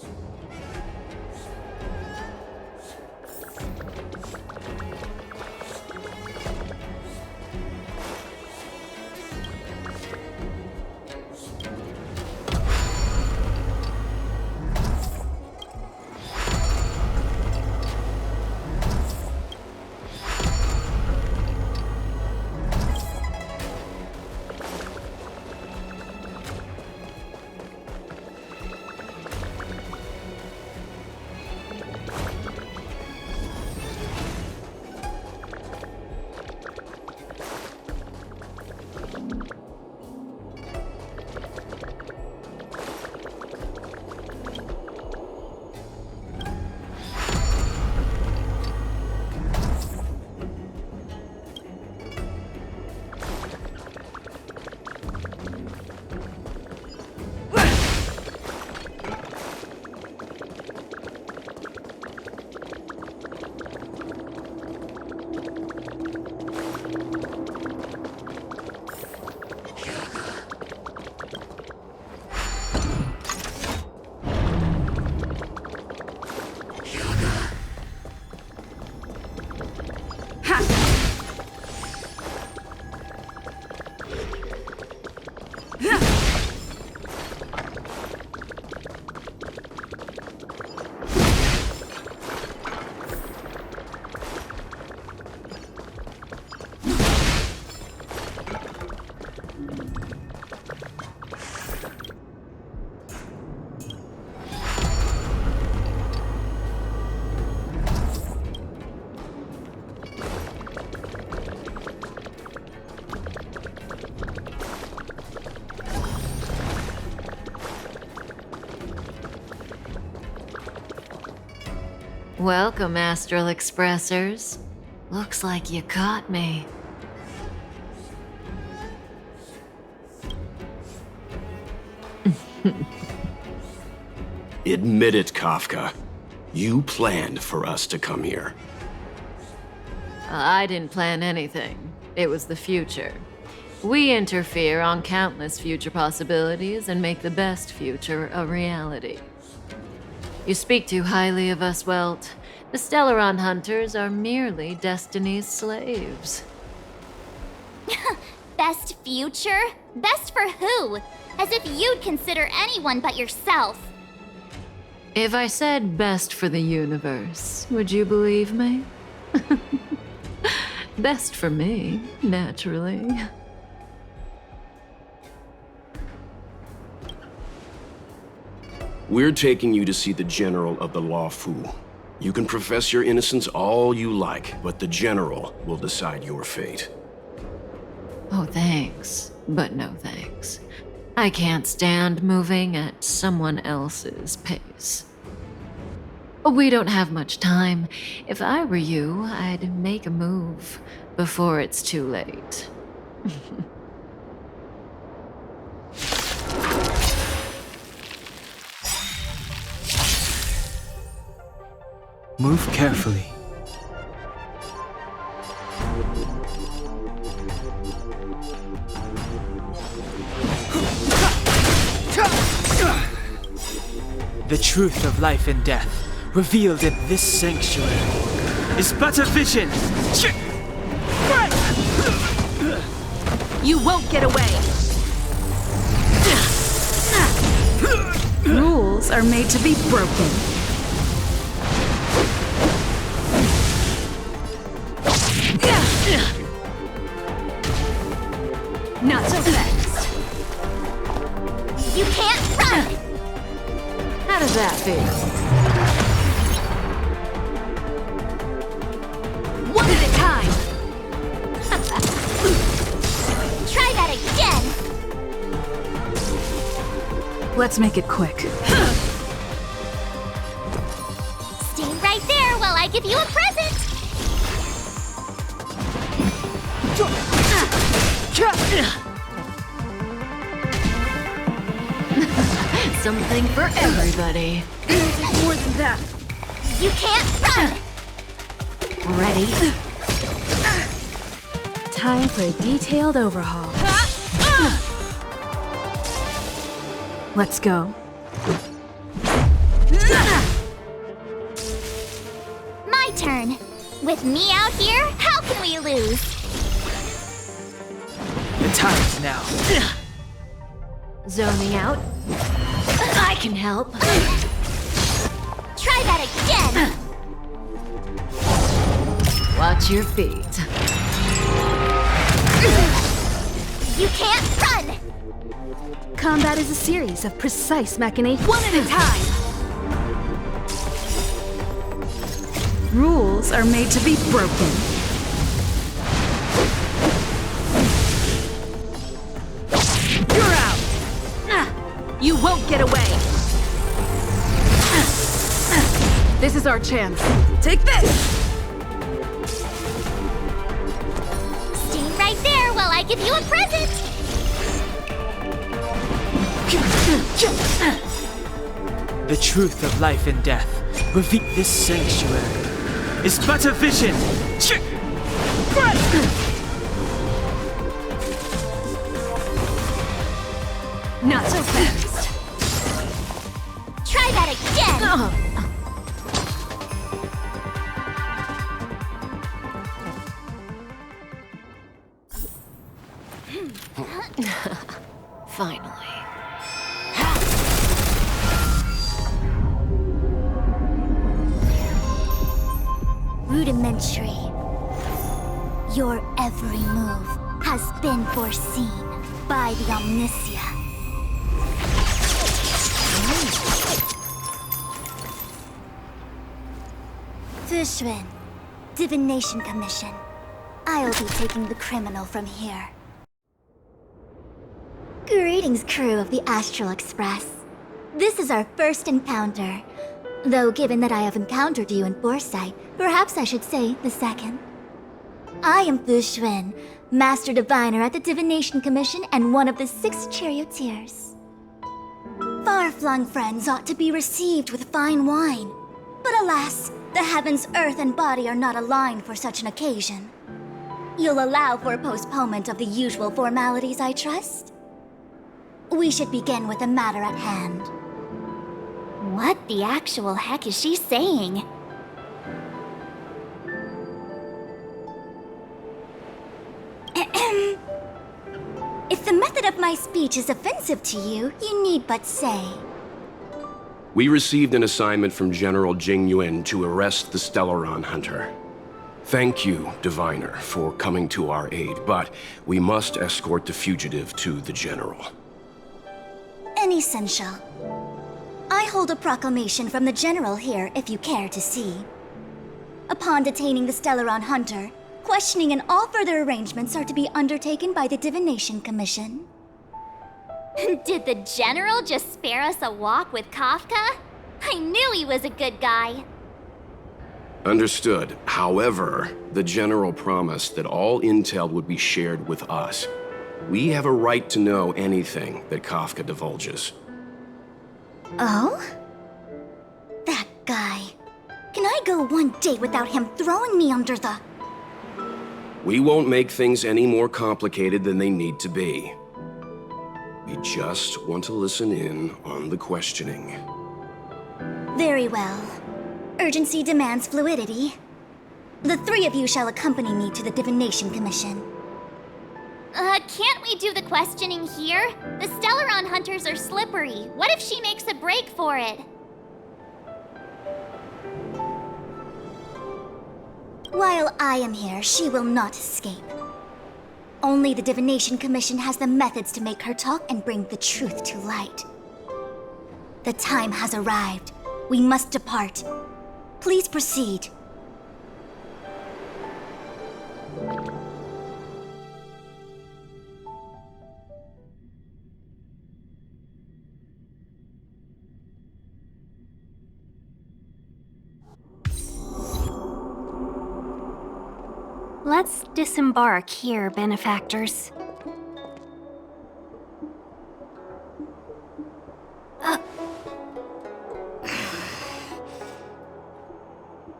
Welcome, Astral Expressors. Looks like you caught me. Admit it, Kafka. You planned for us to come here. I didn't plan anything. It was the future. We interfere on countless future possibilities and make the best future a reality. You speak too highly of us, Welt. The Stellaron Hunters are merely Destiny's slaves. Best future? Best for who? As if you'd consider anyone but yourself. If I said best for the universe, would you believe me? Best for me, naturally. We're taking you to see the General of the Law Fu. You can profess your innocence all you like, but the General will decide your fate. Oh, thanks, but no thanks. I can't stand moving at someone else's pace. We don't have much time. If I were you, I'd make a move before it's too late. Move carefully. The truth of life and death, revealed in this sanctuary, is but a vision. You won't get away! Rules are made to be broken. Not so fast. You can't run! How does that feel? One at a time! Try that again! Let's make it quick. Stay right there while I give you a present! Something for everybody. More than that. You can't run! Ready? Time for a detailed overhaul. Let's go. My turn. With me out here, how can we lose? The time's now. Zoning out. I can help. Try that again! Watch your feet. You can't run! Combat is a series of precise machinations. One at a time! Rules are made to be broken. You're out! You won't get away! This is our chance. Take this! Stay right there while I give you a present! The truth of life and death, revealed this sanctuary, is but a vision. Not so fast. Try that again! Finally. Rudimentary. Your every move has been foreseen by the Omniscient. Fushun, Divination Commission. I'll be taking the criminal from here. Greetings, crew of the Astral Express. This is our first encounter. Though given that I have encountered you in foresight, perhaps I should say the second. I am Fu Xuan, Master Diviner at the Divination Commission and one of the 6 charioteers. Far-flung friends ought to be received with fine wine. But alas, the heavens, earth, and body are not aligned for such an occasion. You'll allow for a postponement of the usual formalities, I trust? We should begin with the matter at hand. What the actual heck is she saying? If the method of my speech is offensive to you, you need but say. We received an assignment from General Jing Yuan to arrest the Stellaron Hunter. Thank you, Diviner, for coming to our aid, but we must escort the fugitive to the General. Essential. I hold a proclamation from the General here, if you care to see. Upon detaining the Stellaron Hunter, questioning and all further arrangements are to be undertaken by the Divination Commission. Did the General just spare us a walk with Kafka? I knew he was a good guy. Understood. However, the General promised that all intel would be shared with us. We have a right to know anything that Kafka divulges. Oh? That guy. Can I go one day without him throwing me under the... We won't make things any more complicated than they need to be. We just want to listen in on the questioning. Very well. Urgency demands fluidity. The 3 of you shall accompany me to the Divination Commission. Can't we do the questioning here? The Stellaron Hunters are slippery. What if she makes a break for it? While I am here, she will not escape. Only the Divination Commission has the methods to make her talk and bring the truth to light. The time has arrived. We must depart. Please proceed. Let's disembark here, benefactors.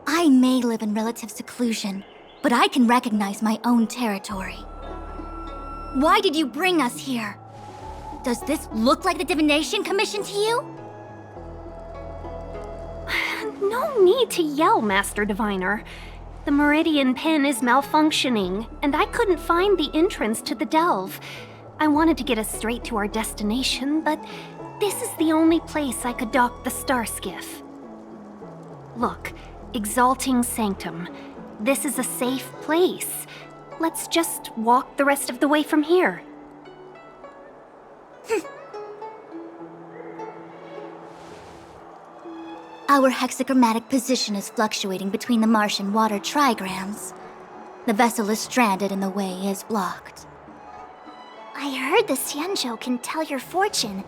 I may live in relative seclusion, but I can recognize my own territory. Why did you bring us here? Does this look like the Divination Commission to you? No need to yell, Master Diviner. The Meridian Pin is malfunctioning, and I couldn't find the entrance to the delve. I wanted to get us straight to our destination, but this is the only place I could dock the star skiff. Look, Exalting Sanctum. This is a safe place. Let's just walk the rest of the way from here. Our hexagrammatic position is fluctuating between the Martian water trigrams. The vessel is stranded and the way is blocked. I heard the Xianzhou can tell your fortune.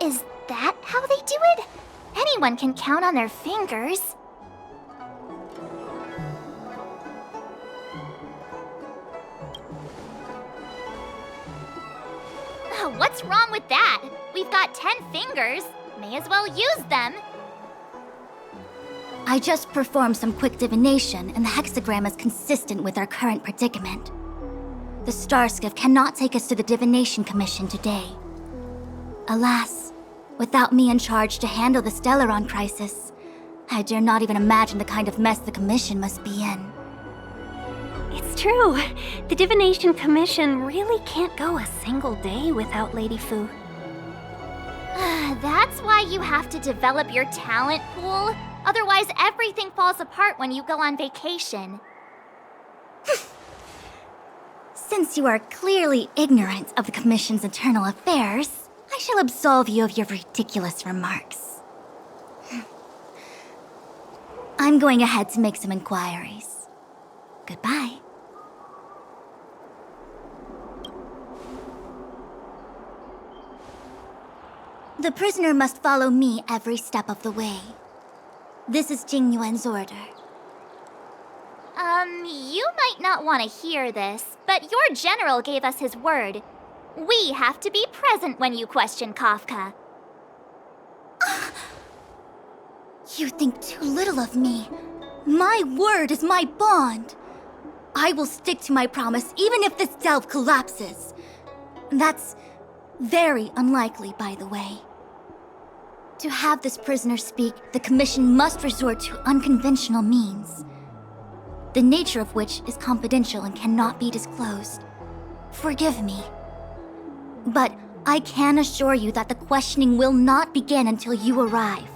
Is that how they do it? Anyone can count on their fingers. What's wrong with that? We've got 10 fingers. May as well use them. I just performed some quick divination, and the hexagram is consistent with our current predicament. The Starskiff cannot take us to the Divination Commission today. Alas, without me in charge to handle the Stellaron crisis, I dare not even imagine the kind of mess the Commission must be in. It's true. The Divination Commission really can't go a single day without Lady Fu. That's why you have to develop your talent pool. Otherwise, everything falls apart when you go on vacation. Since you are clearly ignorant of the Commission's internal affairs, I shall absolve you of your ridiculous remarks. I'm going ahead to make some inquiries. Goodbye. The prisoner must follow me every step of the way. This is Jing Yuan's order. You might not want to hear this, but your general gave us his word. We have to be present when you question Kafka. You think too little of me. My word is my bond. I will stick to my promise even if this delve collapses. That's very unlikely, by the way. To have this prisoner speak, the Commission must resort to unconventional means, the nature of which is confidential and cannot be disclosed. Forgive me. But I can assure you that the questioning will not begin until you arrive,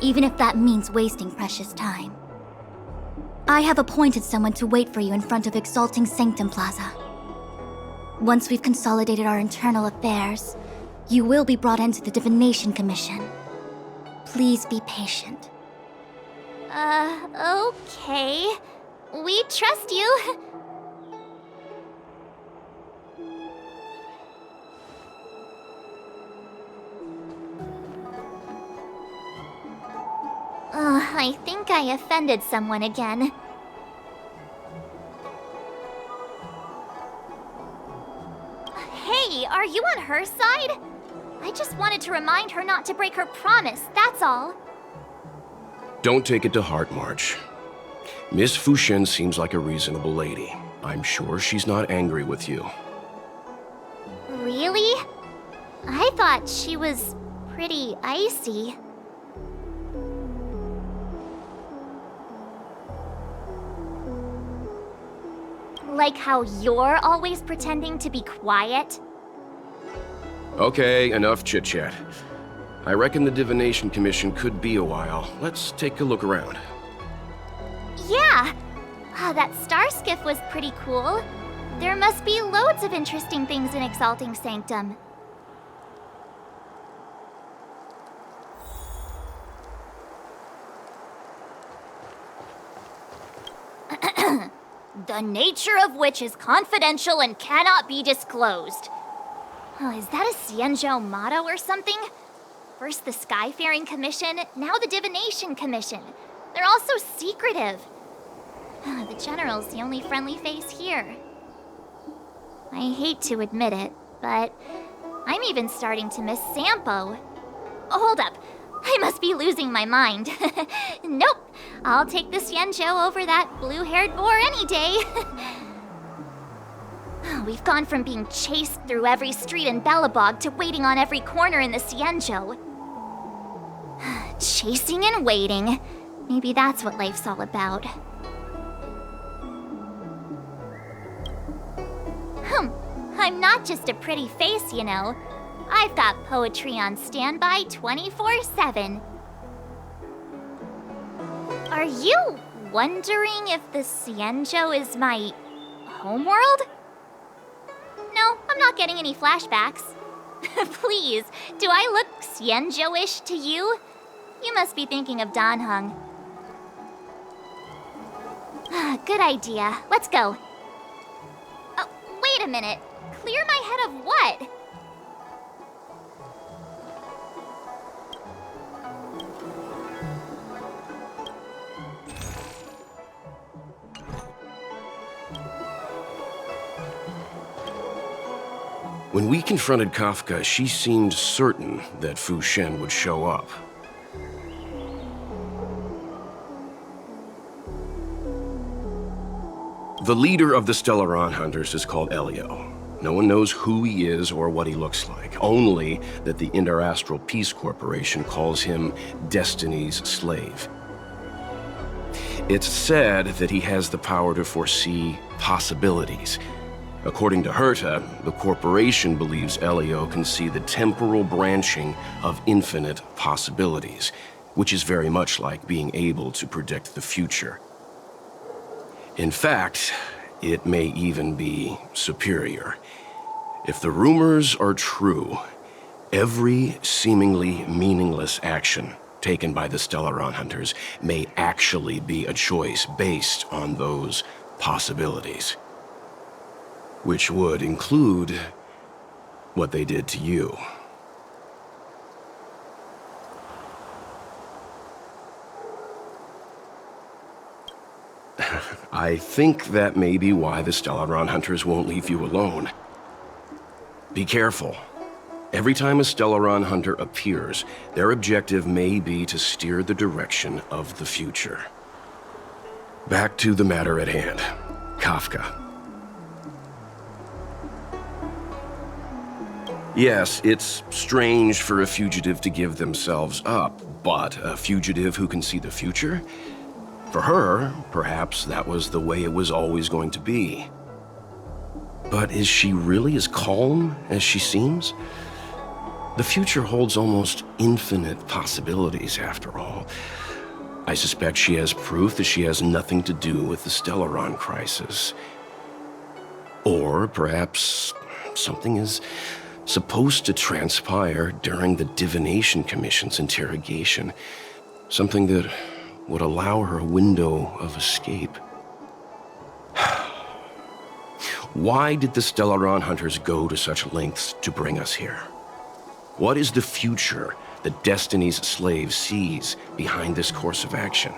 even if that means wasting precious time. I have appointed someone to wait for you in front of Exalting Sanctum Plaza. Once we've consolidated our internal affairs, you will be brought into the Divination Commission. Please be patient. Okay. We trust you. I think I offended someone again. Hey, are you on her side? I just wanted to remind her not to break her promise, that's all. Don't take it to heart, March. Miss Fushen seems like a reasonable lady. I'm sure she's not angry with you. Really? I thought she was pretty icy. Like how you're always pretending to be quiet? Okay, enough chit-chat. I reckon the Divination Commission could be a while. Let's take a look around. Yeah! That star skiff was pretty cool. There must be loads of interesting things in Exalting Sanctum. The nature of which is confidential and cannot be disclosed. Oh, is that a Xianzhou motto or something? First the Skyfaring Commission, now the Divination Commission. They're all so secretive. The General's the only friendly face here. I hate to admit it, but I'm even starting to miss Sampo. Oh, hold up. I must be losing my mind. Nope. I'll take the Xianzhou over that blue-haired boar any day. We've gone from being chased through every street in Belobog to waiting on every corner in the Xianzhou. Chasing and waiting. Maybe that's what life's all about. I'm not just a pretty face, you know. I've got poetry on standby 24/7. Are you wondering if the Xianzhou is my homeworld? No, I'm not getting any flashbacks. Please, do I look Xianzhou-ish to you? You must be thinking of Danheng. Good idea. Let's go. Oh, wait a minute. Clear my head of what? When we confronted Kafka, she seemed certain that Fushen would show up. The leader of the Stellaron Hunters is called Elio. No one knows who he is or what he looks like, only that the Interastral Peace Corporation calls him Destiny's slave. It's said that he has the power to foresee possibilities. According to Herta, the corporation believes Elio can see the temporal branching of infinite possibilities, which is very much like being able to predict the future. In fact, it may even be superior. If the rumors are true, every seemingly meaningless action taken by the Stellaron Hunters may actually be a choice based on those possibilities. Which would include what they did to you. I think that may be why the Stellaron hunters won't leave you alone. Be careful. Every time a Stellaron hunter appears, their objective may be to steer the direction of the future. Back to the matter at hand. Kafka. Yes, it's strange for a fugitive to give themselves up, but a fugitive who can see the future? For her, perhaps that was the way it was always going to be. But is she really as calm as she seems? The future holds almost infinite possibilities, after all. I suspect she has proof that she has nothing to do with the Stellaron crisis. Or perhaps something is supposed to transpire during the Divination Commission's interrogation. Something that would allow her a window of escape. Why did the Stellaron hunters go to such lengths to bring us here? What is the future that Destiny's slave sees behind this course of action?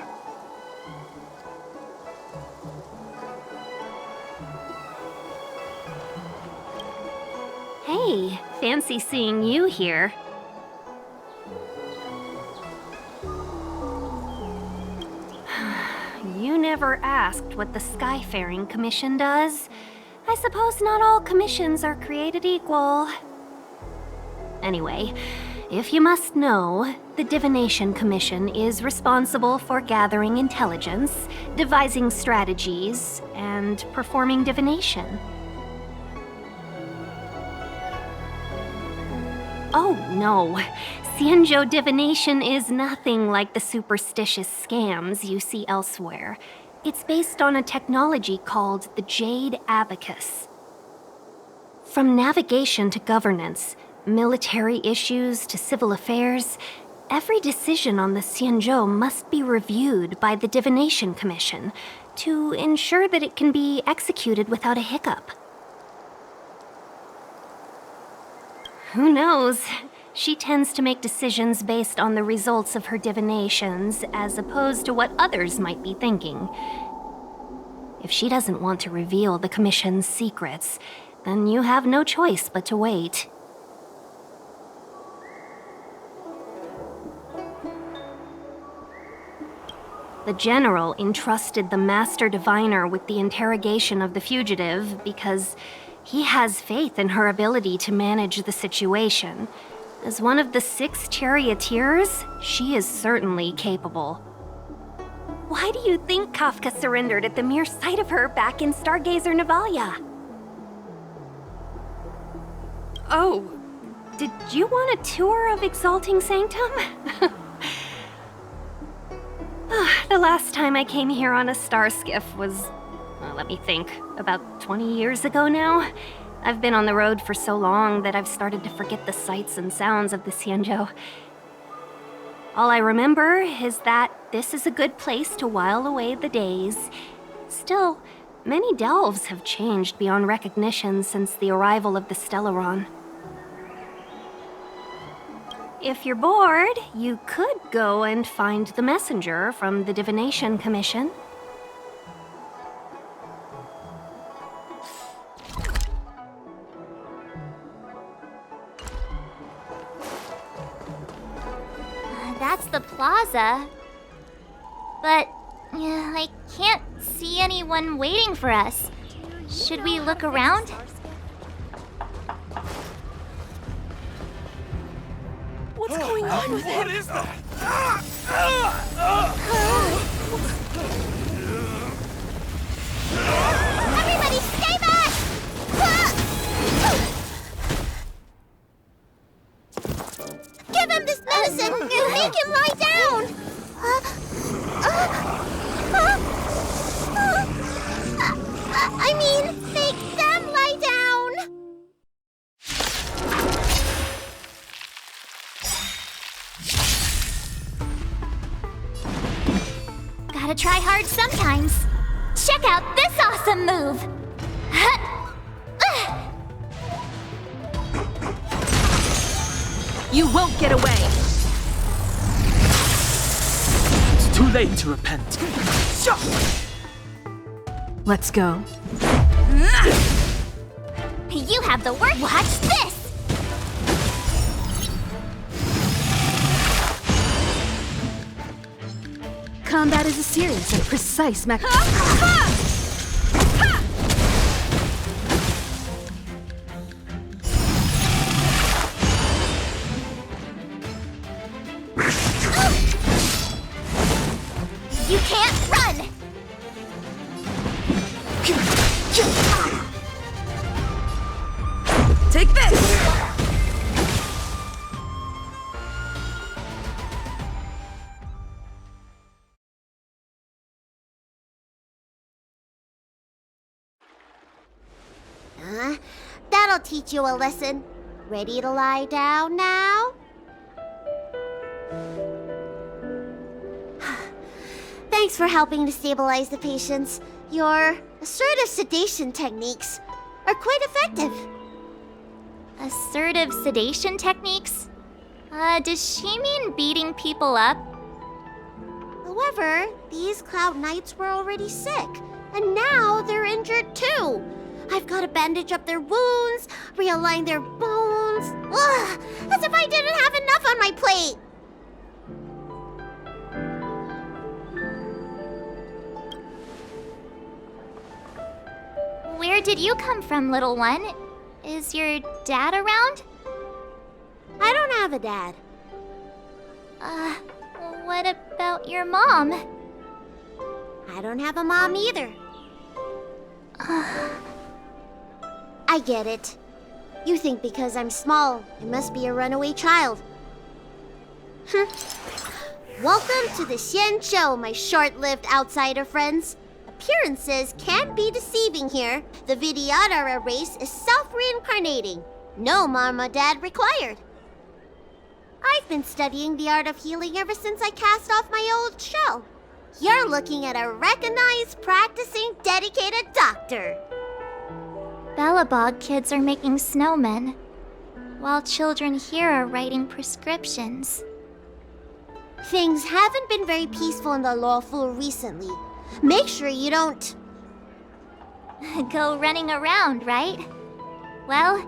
Hey, fancy seeing you here. You never asked what the Skyfaring Commission does. I suppose not all commissions are created equal. Anyway, if you must know, the Divination Commission is responsible for gathering intelligence, devising strategies, and performing divination. Oh, no. Xianzhou divination is nothing like the superstitious scams you see elsewhere. It's based on a technology called the Jade Abacus. From navigation to governance, military issues to civil affairs, every decision on the Xianzhou must be reviewed by the Divination Commission to ensure that it can be executed without a hiccup. Who knows? She tends to make decisions based on the results of her divinations as opposed to what others might be thinking. If she doesn't want to reveal the Commission's secrets, then you have no choice but to wait. The General entrusted the Master Diviner with the interrogation of the fugitive because he has faith in her ability to manage the situation. As one of the 6 charioteers, she is certainly capable. Why do you think Kafka surrendered at the mere sight of her back in Stargazer Navalia? Oh, did you want a tour of Exalting Sanctum? The last time I came here on a star skiff was, let me think, about 20 years ago now. I've been on the road for so long that I've started to forget the sights and sounds of the Xianzhou. All I remember is that this is a good place to while away the days. Still, many delves have changed beyond recognition since the arrival of the Stellaron. If you're bored, you could go and find the messenger from the Divination Commission. That's the plaza. But I can't see anyone waiting for us. Should we look around? What's going on with him? What is that? Everybody stay back! Give him this medicine and make him lie down! I mean, make them lie down! Gotta try hard sometimes. Check out this awesome move! You won't get away! It's too late to repent. Let's go. You have the work. Watch this! Combat is a serious and precise You can't run! Take this! That'll teach you a lesson. Ready to lie down now? Thanks for helping to stabilize the patients. Your assertive sedation techniques are quite effective. Assertive sedation techniques? Does she mean beating people up? However, these Cloud Knights were already sick, and now they're injured too. I've got to bandage up their wounds, realign their bones. Ugh, as if I didn't have enough on my plate. Where did you come from, little one? Is your dad around? I don't have a dad. What about your mom? I don't have a mom either. I get it. You think because I'm small, I must be a runaway child. Welcome to the Xianzhou, my short-lived outsider friends. Appearances can be deceiving here. The Vidyadhara race is self-reincarnating. No mom or dad required. I've been studying the art of healing ever since I cast off my old shell. You're looking at a recognized, practicing, dedicated doctor. Bellabog kids are making snowmen, while children here are writing prescriptions. Things haven't been very peaceful in the Luofu recently. Make sure you don't... go running around, right? Well,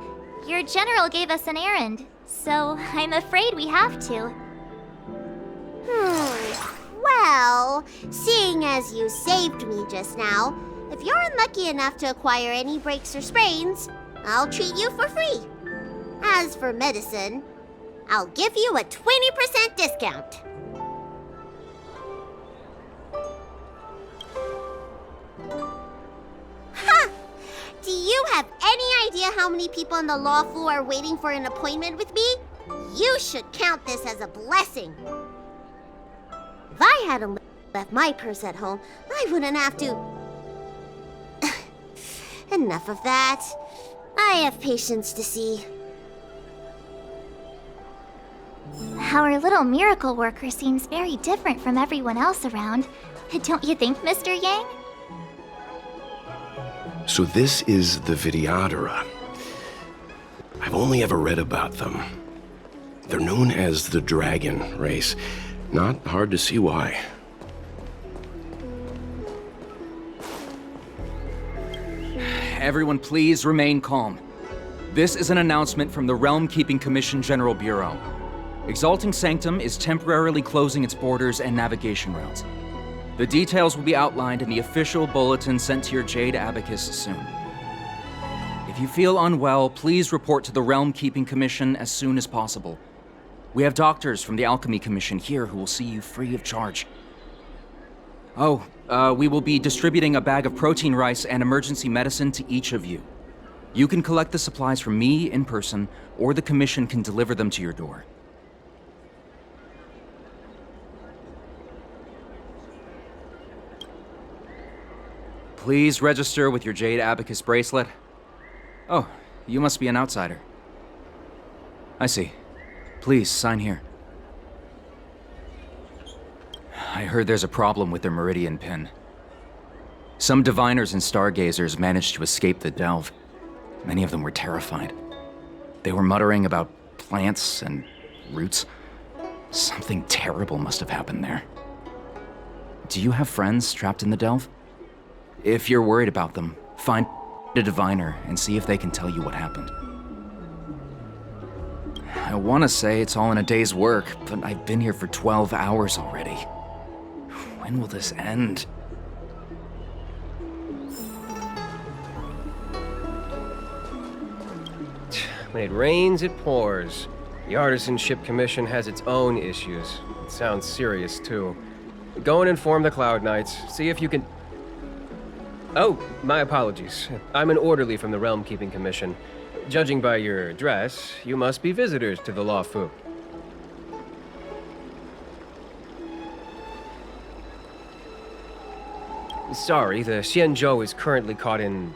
your general gave us an errand, so I'm afraid we have to. Well, seeing as you saved me just now, if you're unlucky enough to acquire any breaks or sprains, I'll treat you for free. As for medicine, I'll give you a 20% discount. Ha! Do you have any idea how many people in the Luofu are waiting for an appointment with me? You should count this as a blessing. If I hadn't left my purse at home, I wouldn't have to... Enough of that. I have patients to see. Our little miracle worker seems very different from everyone else around. Don't you think, Mr. Yang? So this is the Vidyadhara. I've only ever read about them. They're known as the Dragon race. Not hard to see why. Everyone please remain calm. This is an announcement from the Realm Keeping Commission General Bureau. Exalting Sanctum is temporarily closing its borders and navigation routes. The details will be outlined in the official bulletin sent to your Jade Abacus soon. If you feel unwell, please report to the Realm Keeping Commission as soon as possible. We have doctors from the Alchemy Commission here who will see you free of charge. Oh, we will be distributing a bag of protein rice and emergency medicine to each of you. You can collect the supplies from me in person, or the Commission can deliver them to your door. Please register with your Jade Abacus bracelet. Oh, you must be an outsider. I see. Please, sign here. I heard there's a problem with their Meridian pin. Some diviners and stargazers managed to escape the delve. Many of them were terrified. They were muttering about plants and roots. Something terrible must have happened there. Do you have friends trapped in the delve? If you're worried about them, find a diviner and see if they can tell you what happened. I want to say it's all in a day's work, but I've been here for 12 hours already. When will this end? When it rains, it pours. The Artisanship Commission has its own issues. It sounds serious, too. Go and inform the Cloud Knights. See if you can... Oh, my apologies. I'm an orderly from the Realm Keeping Commission. Judging by your dress, you must be visitors to the Law Fu. Sorry, the Xianzhou is currently caught in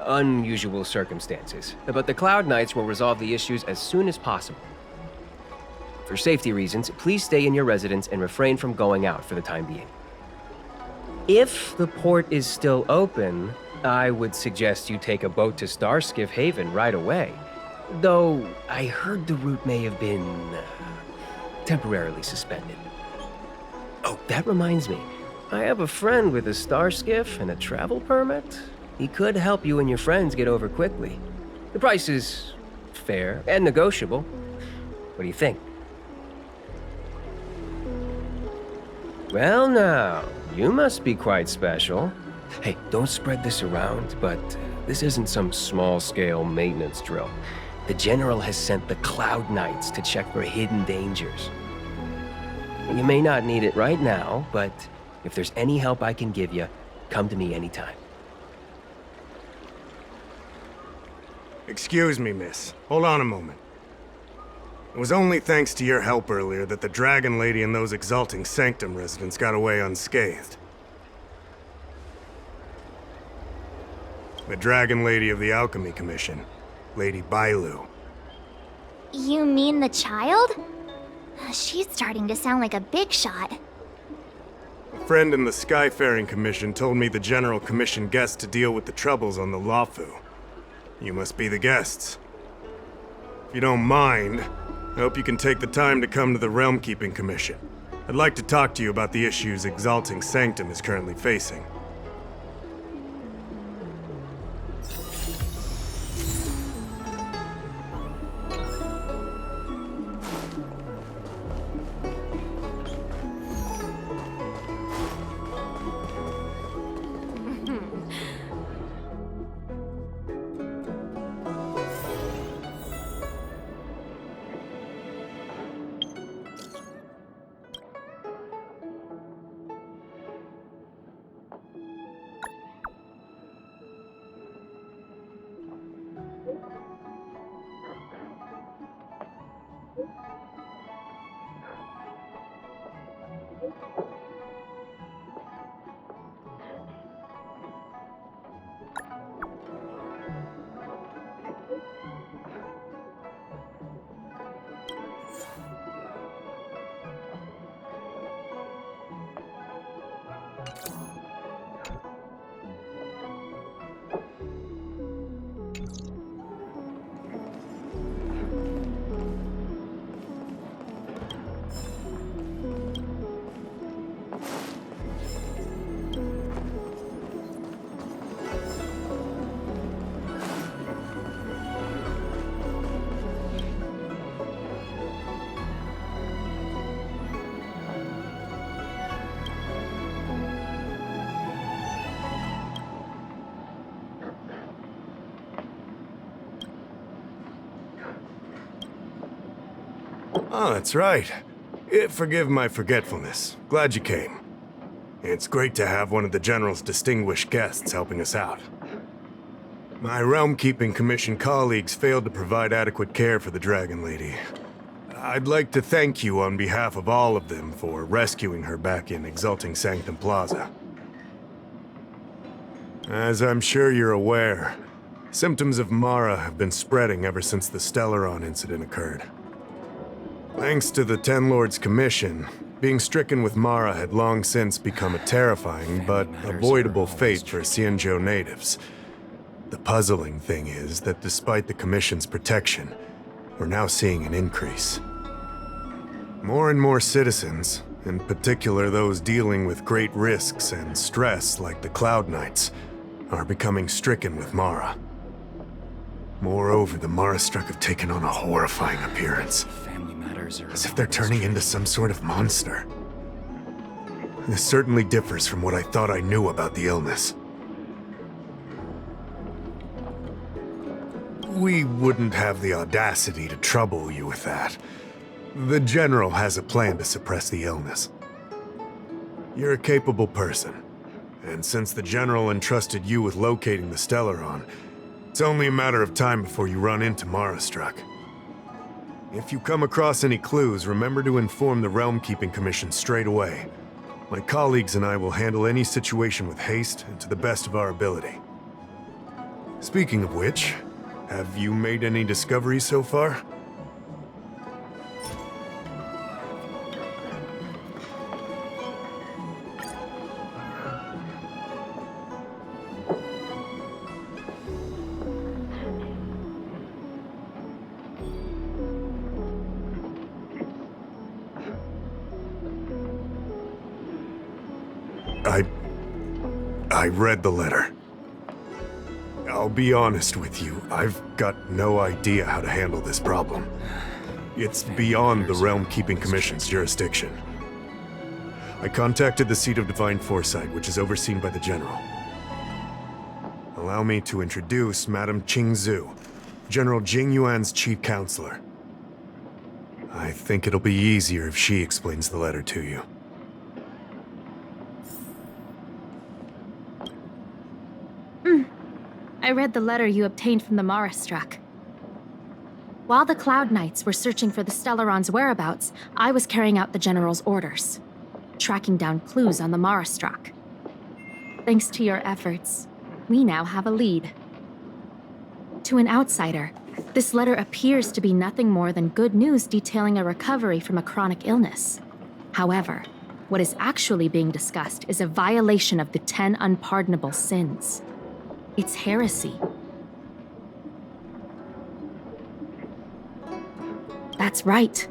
unusual circumstances, but the Cloud Knights will resolve the issues as soon as possible. For safety reasons, please stay in your residence and refrain from going out for the time being. If the port is still open, I would suggest you take a boat to Starskiff Haven right away. Though, I heard the route may have been temporarily suspended. Oh, that reminds me. I have a friend with a Starskiff and a travel permit. He could help you and your friends get over quickly. The price is fair and negotiable. What do you think? Well now, you must be quite special. Hey, don't spread this around, but this isn't some small-scale maintenance drill. The General has sent the Cloud Knights to check for hidden dangers. You may not need it right now, but if there's any help I can give you, come to me anytime. Excuse me, miss. Hold on a moment. It was only thanks to your help earlier that the Dragon Lady and those Exalting Sanctum residents got away unscathed. The Dragon Lady of the Alchemy Commission, Lady Bailu. You mean the child? She's starting to sound like a big shot. A friend in the Skyfaring Commission told me the General commissioned guests to deal with the troubles on the Lawfu. You must be the guests. If you don't mind, I hope you can take the time to come to the Realm Keeping Commission. I'd like to talk to you about the issues Exalting Sanctum is currently facing. Oh, that's right. Forgive my forgetfulness. Glad you came. It's great to have one of the General's distinguished guests helping us out. My Realm Keeping Commission colleagues failed to provide adequate care for the Dragon Lady. I'd like to thank you on behalf of all of them for rescuing her back in Exalting Sanctum Plaza. As I'm sure you're aware, symptoms of Mara have been spreading ever since the Stellaron incident occurred. Thanks to the Ten Lords Commission, being stricken with Mara had long since become a terrifying but avoidable fate for Xianzhou natives. The puzzling thing is that despite the Commission's protection, we're now seeing an increase. More and more citizens, In particular, those dealing with great risks and stress like the Cloud Knights are becoming stricken with Mara. Moreover, the Mara-struck have taken on a horrifying appearance. Family matters are As if they're turning into some sort of monster. This certainly differs from what I thought I knew about the illness. We wouldn't have the audacity to trouble you with that. The General has a plan to suppress the illness. You're a capable person, and since the General entrusted you with locating the Stellaron, it's only a matter of time before you run into Mara-struck. If you come across any clues, remember to inform the Realm Keeping Commission straight away. My colleagues and I will handle any situation with haste and to the best of our ability. Speaking of which, have you made any discoveries so far? I read the letter. I'll be honest with you, I've got no idea how to handle this problem. It's beyond the Realm Keeping Commission's jurisdiction. I contacted the Seat of Divine Foresight, which is overseen by the General. Allow me to introduce Madame Qingzhu, General Jing Yuan's chief counselor. I think it'll be easier if she explains the letter to you. I read the letter you obtained from the Mara-struck. While the Cloud Knights were searching for the Stellaron's whereabouts, I was carrying out the General's orders, tracking down clues on the Mara-struck. Thanks to your efforts, we now have a lead. To an outsider, this letter appears to be nothing more than good news detailing a recovery from a chronic illness. However, what is actually being discussed is a violation of the 10 unpardonable sins. It's heresy. That's right.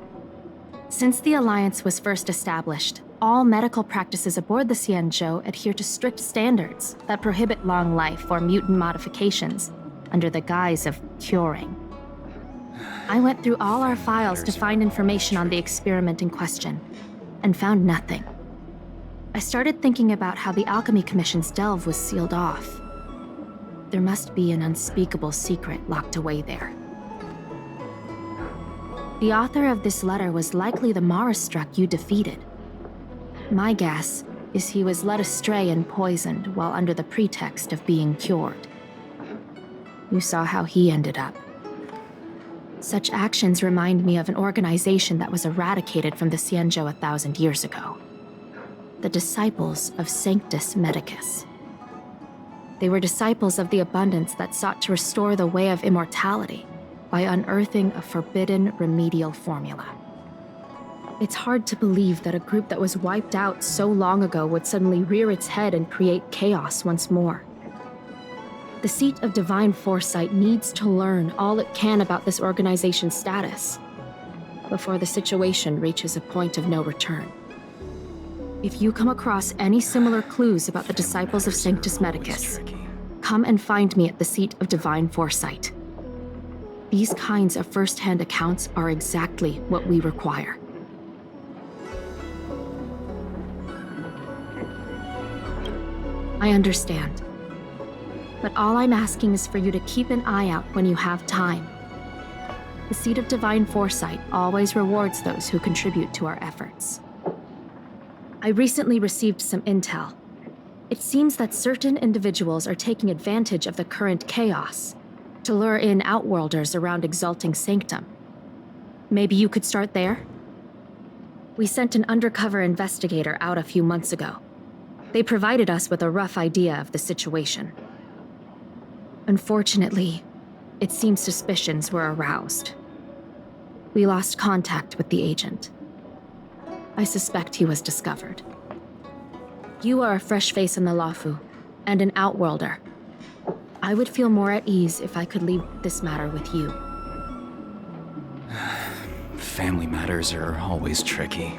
Since the Alliance was first established, all medical practices aboard the Xianzhou adhere to strict standards that prohibit long life or mutant modifications under the guise of curing. I went through all our files to find information on the experiment in question, and found nothing. I started thinking about how the Alchemy Commission's delve was sealed off. There must be an unspeakable secret locked away there. The author of this letter was likely the Mara-struck you defeated. My guess is he was led astray and poisoned while under the pretext of being cured. You saw how he ended up. Such actions remind me of an organization that was eradicated from the Xianzhou 1,000 years ago. The Disciples of Sanctus Medicus. They were disciples of the abundance that sought to restore the way of immortality by unearthing a forbidden remedial formula. It's hard to believe that a group that was wiped out so long ago would suddenly rear its head and create chaos once more. The Seat of Divine Foresight needs to learn all it can about this organization's status before the situation reaches a point of no return. If you come across any similar clues about the Disciples of Sanctus Medicus, come and find me at the Seat of Divine Foresight. These kinds of first-hand accounts are exactly what we require. I understand. But all I'm asking is for you to keep an eye out when you have time. The Seat of Divine Foresight always rewards those who contribute to our efforts. I recently received some intel. It seems that certain individuals are taking advantage of the current chaos to lure in Outworlders around Exalting Sanctum. Maybe you could start there? We sent an undercover investigator out a few months ago. They provided us with a rough idea of the situation. Unfortunately, it seems suspicions were aroused. We lost contact with the agent. I suspect he was discovered. You are a fresh face in the Lafu, and an Outworlder. I would feel more at ease if I could leave this matter with you. Family matters are always tricky.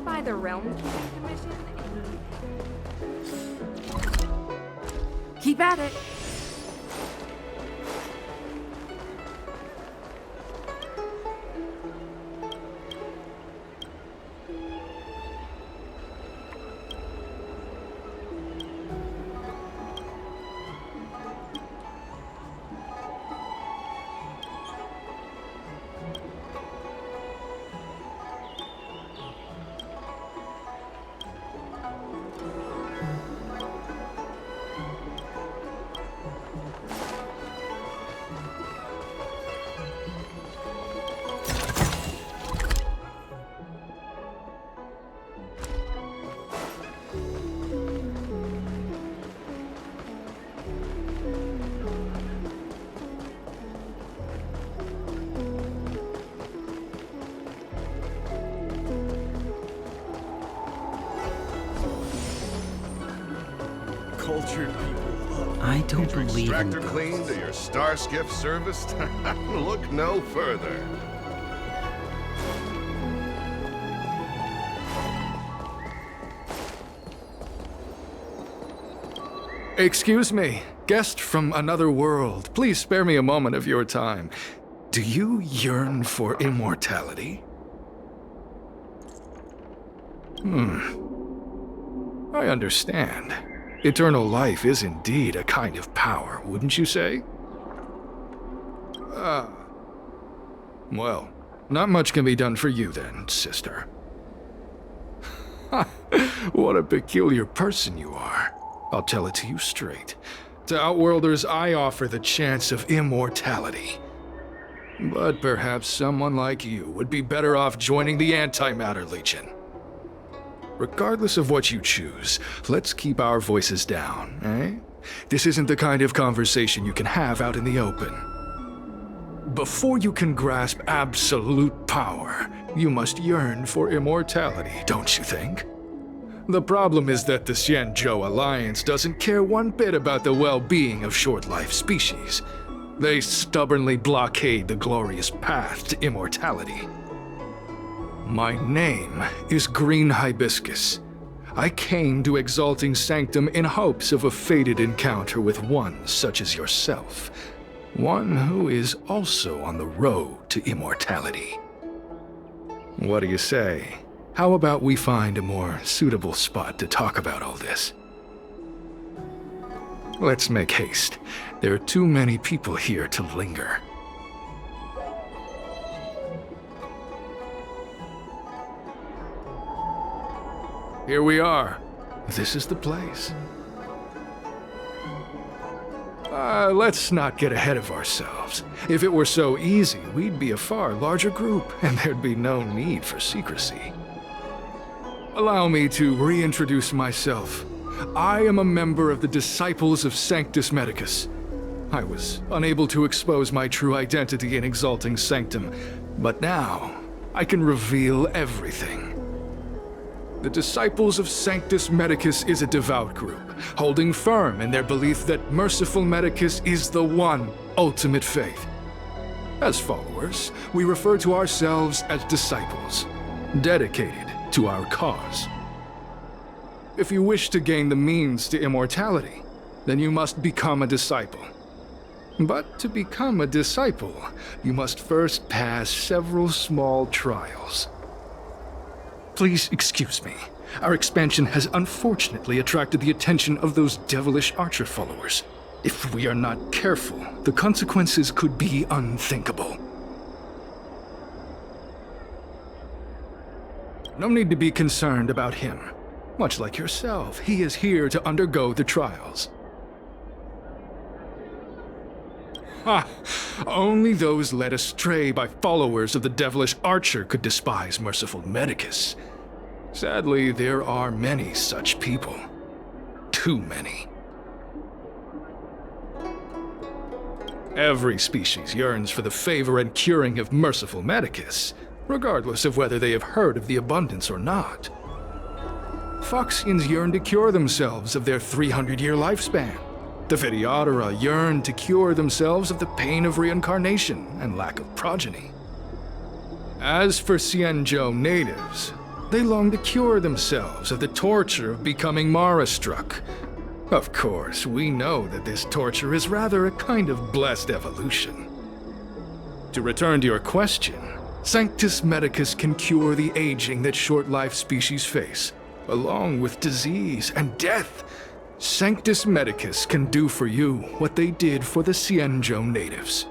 stop by the Realm Keeping Commission and... Keep at it. Cultured people love. I don't believe in Extractor clean to your star skiff serviced? Look no further. Excuse me, guest from another world. Please spare me a moment of your time. Do you yearn for immortality? I understand. Eternal life is indeed a kind of power, wouldn't you say? Well, not much can be done for you then, sister. What a peculiar person you are. I'll tell it to you straight. To Outworlders, I offer the chance of immortality. But perhaps someone like you would be better off joining the Antimatter Legion. Regardless of what you choose, let's keep our voices down, eh? This isn't the kind of conversation you can have out in the open. Before you can grasp absolute power, you must yearn for immortality, don't you think? The problem is that the Xianzhou Alliance doesn't care one bit about the well-being of short-life species. They stubbornly blockade the glorious path to immortality. My name is Green Hibiscus. I came to Exalting Sanctum in hopes of a fated encounter with one such as yourself. One who is also on the road to immortality. What do you say? How about we find a more suitable spot to talk about all this? Let's make haste. There are too many people here to linger. Here we are. This is the place. Let's not get ahead of ourselves. If it were so easy, we'd be a far larger group, and there'd be no need for secrecy. Allow me to reintroduce myself. I am a member of the Disciples of Sanctus Medicus. I was unable to expose my true identity in Exalting Sanctum, but now I can reveal everything. The Disciples of Sanctus Medicus is a devout group, holding firm in their belief that Merciful Medicus is the one ultimate faith. As followers, we refer to ourselves as disciples, dedicated to our cause. If you wish to gain the means to immortality, then you must become a disciple. But to become a disciple, you must first pass several small trials. Please excuse me. Our expansion has unfortunately attracted the attention of those devilish archer followers. If we are not careful, the consequences could be unthinkable. No need to be concerned about him. Much like yourself, he is here to undergo the trials. Ha! Only those led astray by followers of the devilish archer could despise Merciful Medicus. Sadly, there are many such people. Too many. Every species yearns for the favor and curing of Merciful Medicus, regardless of whether they have heard of the abundance or not. Foxians yearn to cure themselves of their 300-year lifespan. The Videodora yearn to cure themselves of the pain of reincarnation and lack of progeny. As for Xianzhou natives, They long to cure themselves of the torture of becoming Mara-struck. Of course, we know that this torture is rather a kind of blessed evolution. To return to your question, Sanctus Medicus can cure the aging that short-lived species face, along with disease and death. Sanctus Medicus can do for you what they did for the Xianzhou natives.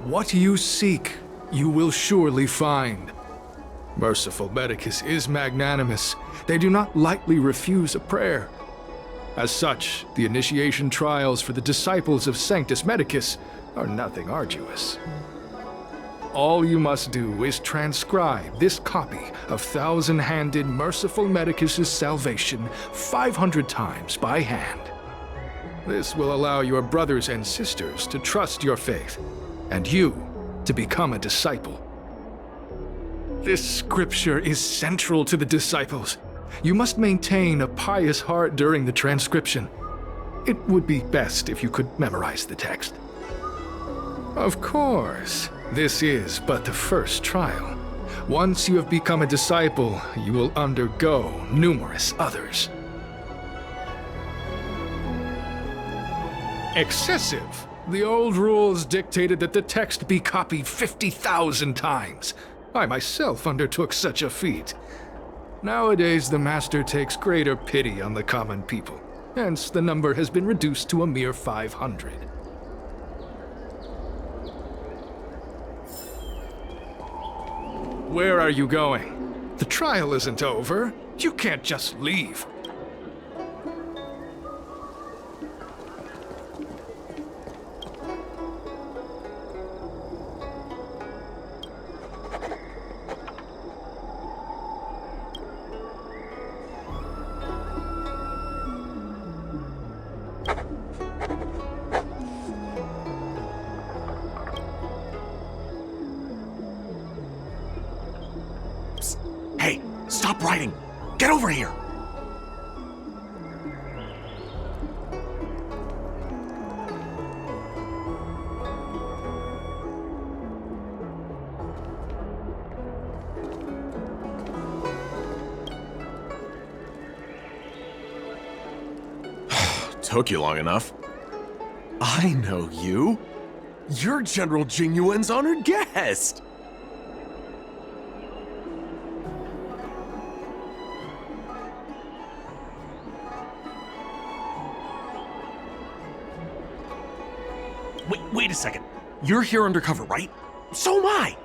What you seek, you will surely find. Merciful Medicus is magnanimous. They do not lightly refuse a prayer. As such, the initiation trials for the disciples of Sanctus Medicus are nothing arduous. All you must do is transcribe this copy of Thousand-Handed Merciful Medicus's Salvation 500 times by hand. This will allow your brothers and sisters to trust your faith, and you to become a disciple. This scripture is central to the disciples. You must maintain a pious heart during the transcription. It would be best if you could memorize the text. Of course, this is but the first trial. Once you have become a disciple, you will undergo numerous others. Excessive. The old rules dictated that the text be copied 50,000 times. I myself undertook such a feat. Nowadays, the Master takes greater pity on the common people. Hence, the number has been reduced to a mere 500. Where are you going? The trial isn't over. You can't just leave. Hey, stop writing! Get over here! Took you long enough. I know you. You're General Jingyuan's honored guest. Wait a second. You're here undercover, right? So am I!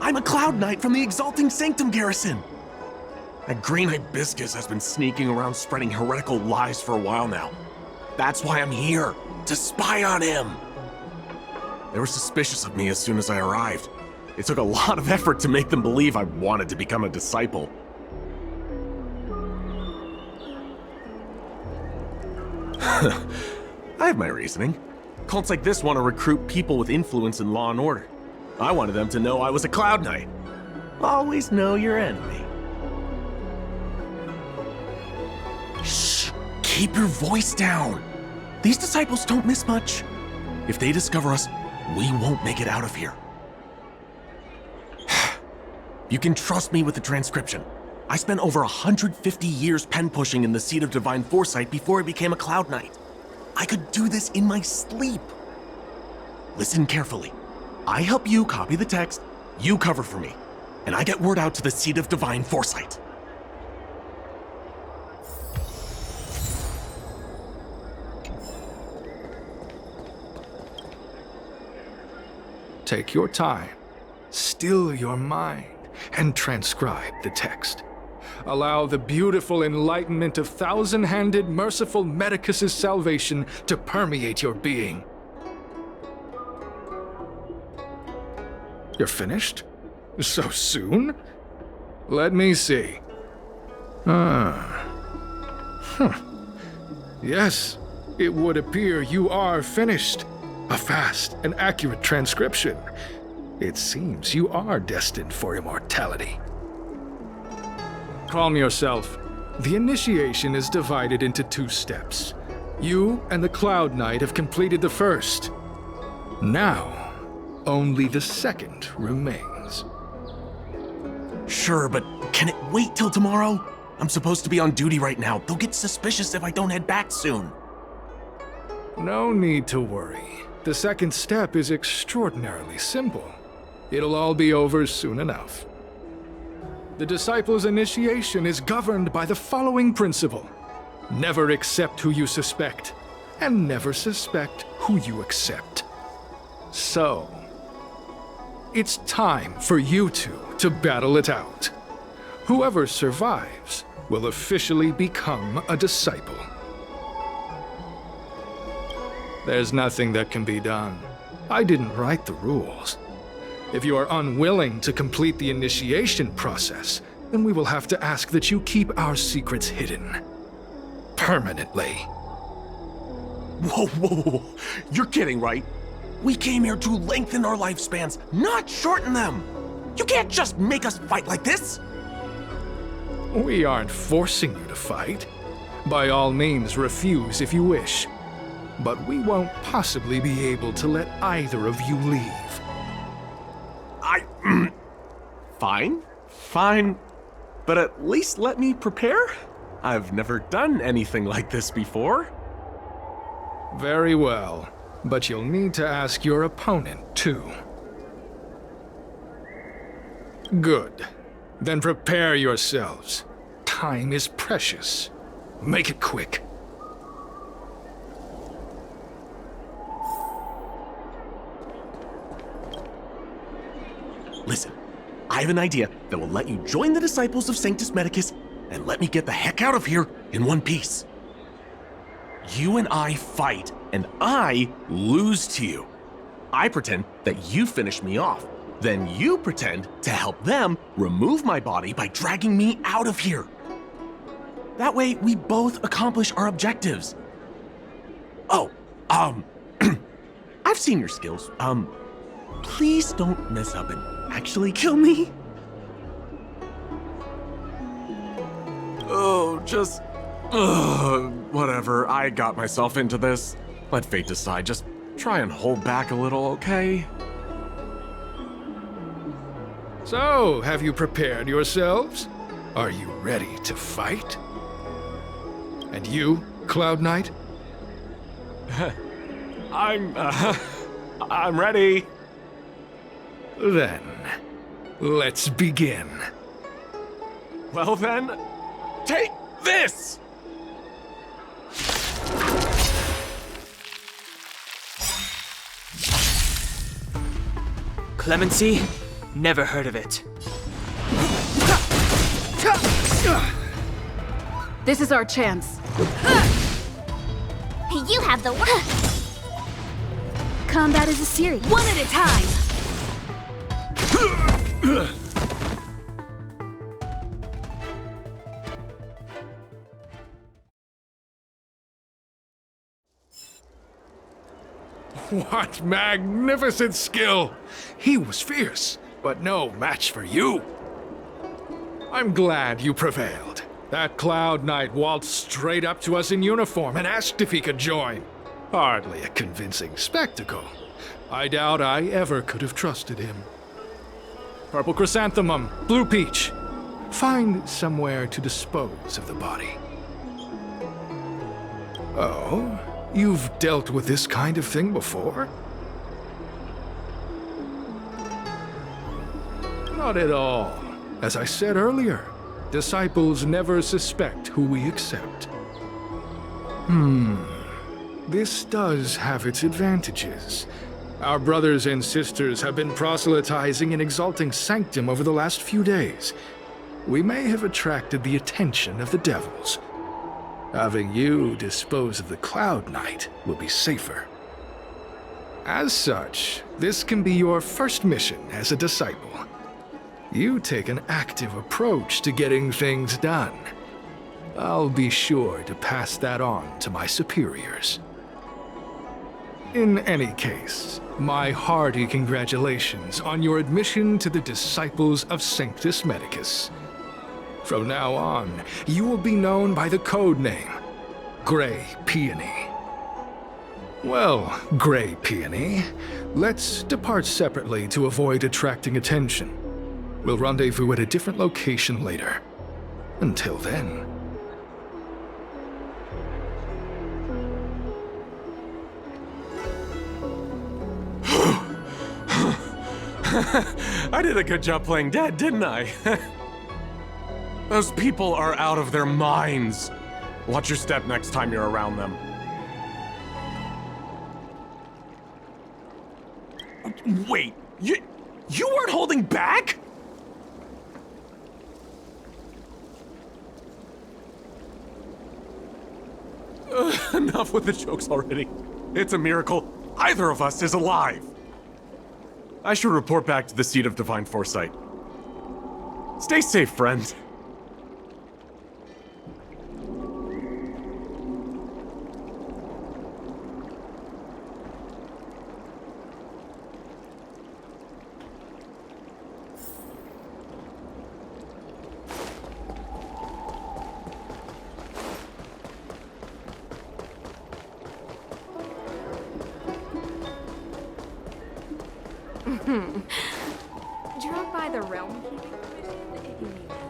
I'm a Cloud Knight from the Exalting Sanctum garrison! That green hibiscus has been sneaking around spreading heretical lies for a while now. That's why I'm here, to spy on him! They were suspicious of me as soon as I arrived. It took a lot of effort to make them believe I wanted to become a disciple. I have my reasoning. Cults like this want to recruit people with influence in law and order. I wanted them to know I was a Cloud Knight. Always know your enemy. Shh! Keep your voice down! These disciples don't miss much. If they discover us, we won't make it out of here. You can trust me with the transcription. I spent over 150 years pen pushing in the Seat of Divine Foresight before I became a Cloud Knight. I could do this in my sleep. Listen carefully. I help you copy the text, you cover for me, and I get word out to the Seat of Divine Foresight. Take your time, still your mind, and transcribe the text. Allow the beautiful enlightenment of Thousand-Handed Merciful Medicus's salvation to permeate your being. You're finished? So soon? Let me see. Yes, it would appear you are finished. A fast and accurate transcription. It seems you are destined for immortality. Calm yourself. The initiation is divided into 2 steps. You and the Cloud Knight have completed the first. Now, only the second remains. Sure, but can it wait till tomorrow? I'm supposed to be on duty right now. They'll get suspicious if I don't head back soon. No need to worry. The second step is extraordinarily simple. It'll all be over soon enough. The disciples' initiation is governed by the following principle. Never accept who you suspect, and never suspect who you accept. So, it's time for you two to battle it out. Whoever survives will officially become a disciple. There's nothing that can be done. I didn't write the rules. If you are unwilling to complete the initiation process, then we will have to ask that you keep our secrets hidden. Permanently. Whoa, whoa, whoa. You're kidding, right? We came here to lengthen our lifespans, not shorten them. You can't just make us fight like this. We aren't forcing you to fight. By all means, refuse if you wish. But we won't possibly be able to let either of you leave. Fine. But at least let me prepare. I've never done anything like this before. Very well, but you'll need to ask your opponent, too. Good. Then prepare yourselves. Time is precious. Make it quick. Listen, I have an idea that will let you join the disciples of Sanctus Medicus and let me get the heck out of here in one piece. You and I fight, and I lose to you. I pretend that you finish me off. Then you pretend to help them remove my body by dragging me out of here. That way, we both accomplish our objectives. Oh, I've seen your skills. Please don't mess up and actually kill me. Oh, just... whatever. I got myself into this. Let fate decide. Just try and hold back a little, okay? So, have you prepared yourselves? Are you ready to fight? And you, Cloud Knight? I'm ready. Then, let's begin. Well then, take this! Clemency? Never heard of it. This is our chance. You have the Combat is a series. One at a time. What magnificent skill! He was fierce, but no match for you. I'm glad you prevailed. That Cloud Knight waltzed straight up to us in uniform and asked if he could join. Hardly a convincing spectacle. I doubt I ever could have trusted him. Purple chrysanthemum, blue peach. Find somewhere to dispose of the body. Oh, you've dealt with this kind of thing before? Not at all. As I said earlier, disciples never suspect who we accept. This does have its advantages. Our brothers and sisters have been proselytizing and exalting Sanctum over the last few days. We may have attracted the attention of the devils. Having you dispose of the Cloud Knight will be safer. As such, this can be your first mission as a disciple. You take an active approach to getting things done. I'll be sure to pass that on to my superiors. In any case, my hearty congratulations on your admission to the Disciples of Sanctus Medicus. From now on, you will be known by the code name, Grey Peony. Well, Grey Peony, let's depart separately to avoid attracting attention. We'll rendezvous at a different location later. Until then... I did a good job playing dead, didn't I? Those people are out of their minds. Watch your step next time you're around them. Wait, you weren't holding back? Enough with the jokes already. It's a miracle either of us is alive. I should report back to the seat of divine foresight. Stay safe, friend. Drop by the Realm Keeping Commission if you need help.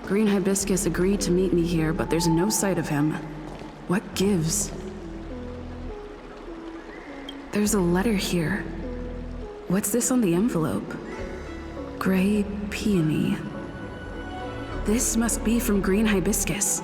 Green Hibiscus agreed to meet me here, but there's no sight of him. What gives? There's a letter here. What's this on the envelope? Gray peony. This must be from Green Hibiscus.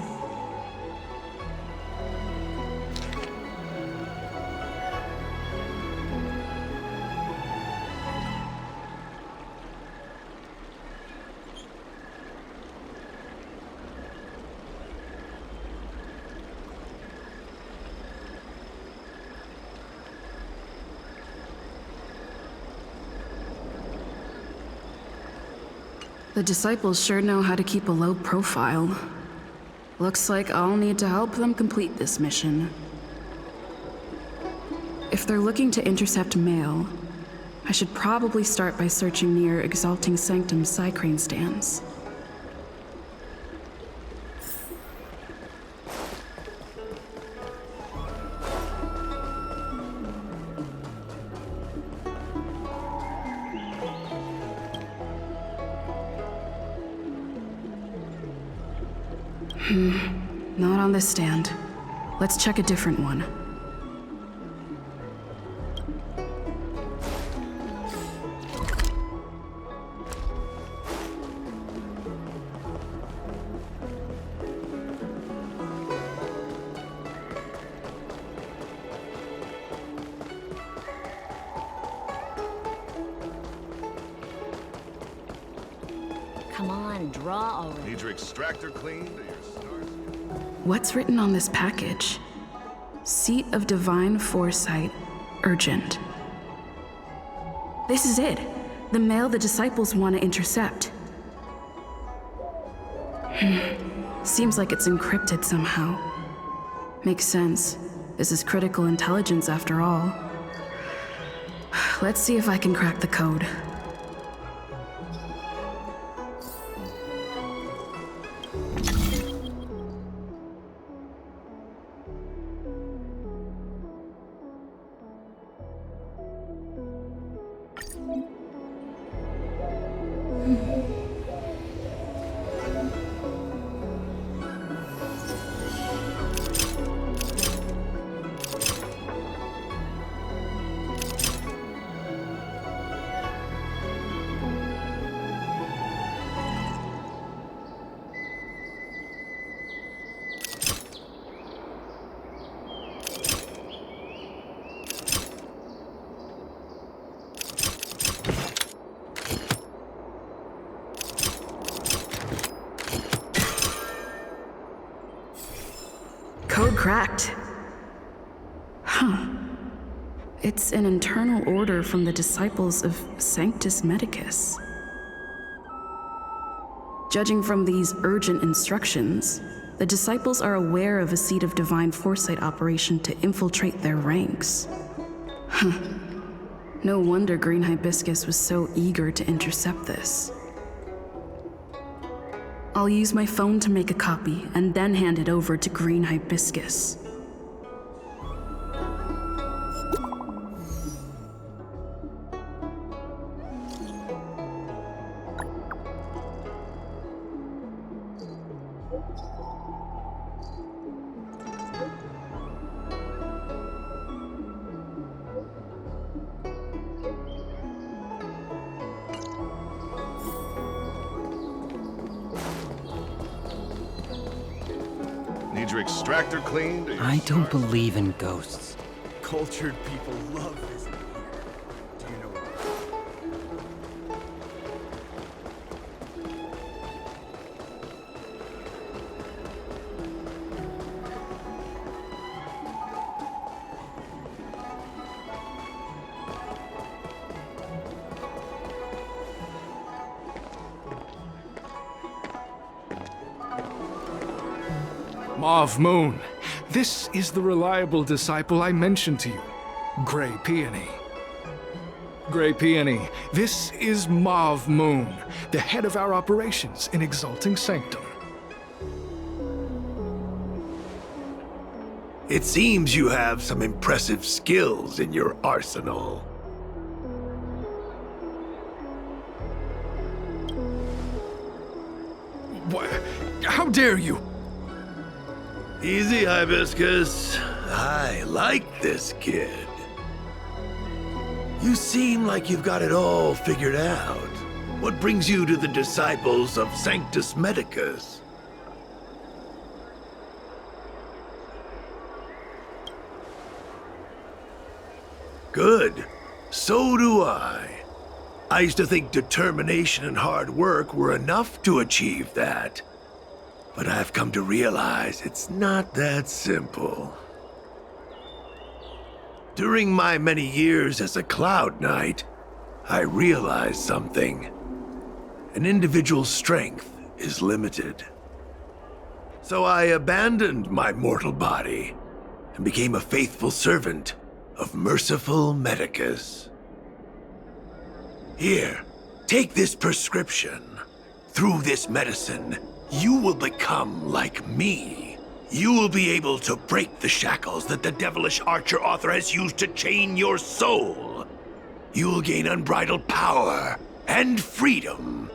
The disciples sure know how to keep a low profile. Looks like I'll need to help them complete this mission. If they're looking to intercept mail, I should probably start by searching near Exalting Sanctum Psycrane stands. Not on this stand. Let's check a different one. Come on, draw already. Need your extractor cleaned or your stars? What's written on this package? Seat of Divine Foresight, urgent. This is it. The mail the disciples want to intercept. Seems like it's encrypted somehow. Makes sense. This is critical intelligence after all. Let's see if I can crack the code. cracked. Huh. It's an internal order from the disciples of Sanctus Medicus. Judging from these urgent instructions, the disciples are aware of a seed of divine foresight operation to infiltrate their ranks. Huh. No wonder Green Hibiscus was so eager to intercept this. I'll use my phone to make a copy and then hand it over to Green Hibiscus. Need your extractor cleaned? I don't believe in ghosts. Cultured people love visiting here. Do you know Mauve Moon, this is the reliable disciple I mentioned to you, Grey Peony. Grey Peony, this is Mauve Moon, the head of our operations in Exalting Sanctum. It seems you have some impressive skills in your arsenal. What? How dare you? Easy, Hibiscus. I like this kid. You seem like you've got it all figured out. What brings you to the disciples of Sanctus Medicus? Good. So do I. I used to think determination and hard work were enough to achieve that. But I've come to realize it's not that simple. During my many years as a Cloud Knight, I realized something. An individual's strength is limited. So I abandoned my mortal body and became a faithful servant of merciful Medicus. Here, take this prescription. Through this medicine, you will become like me. You will be able to break the shackles that the devilish archer author has used to chain your soul. You will gain unbridled power and freedom.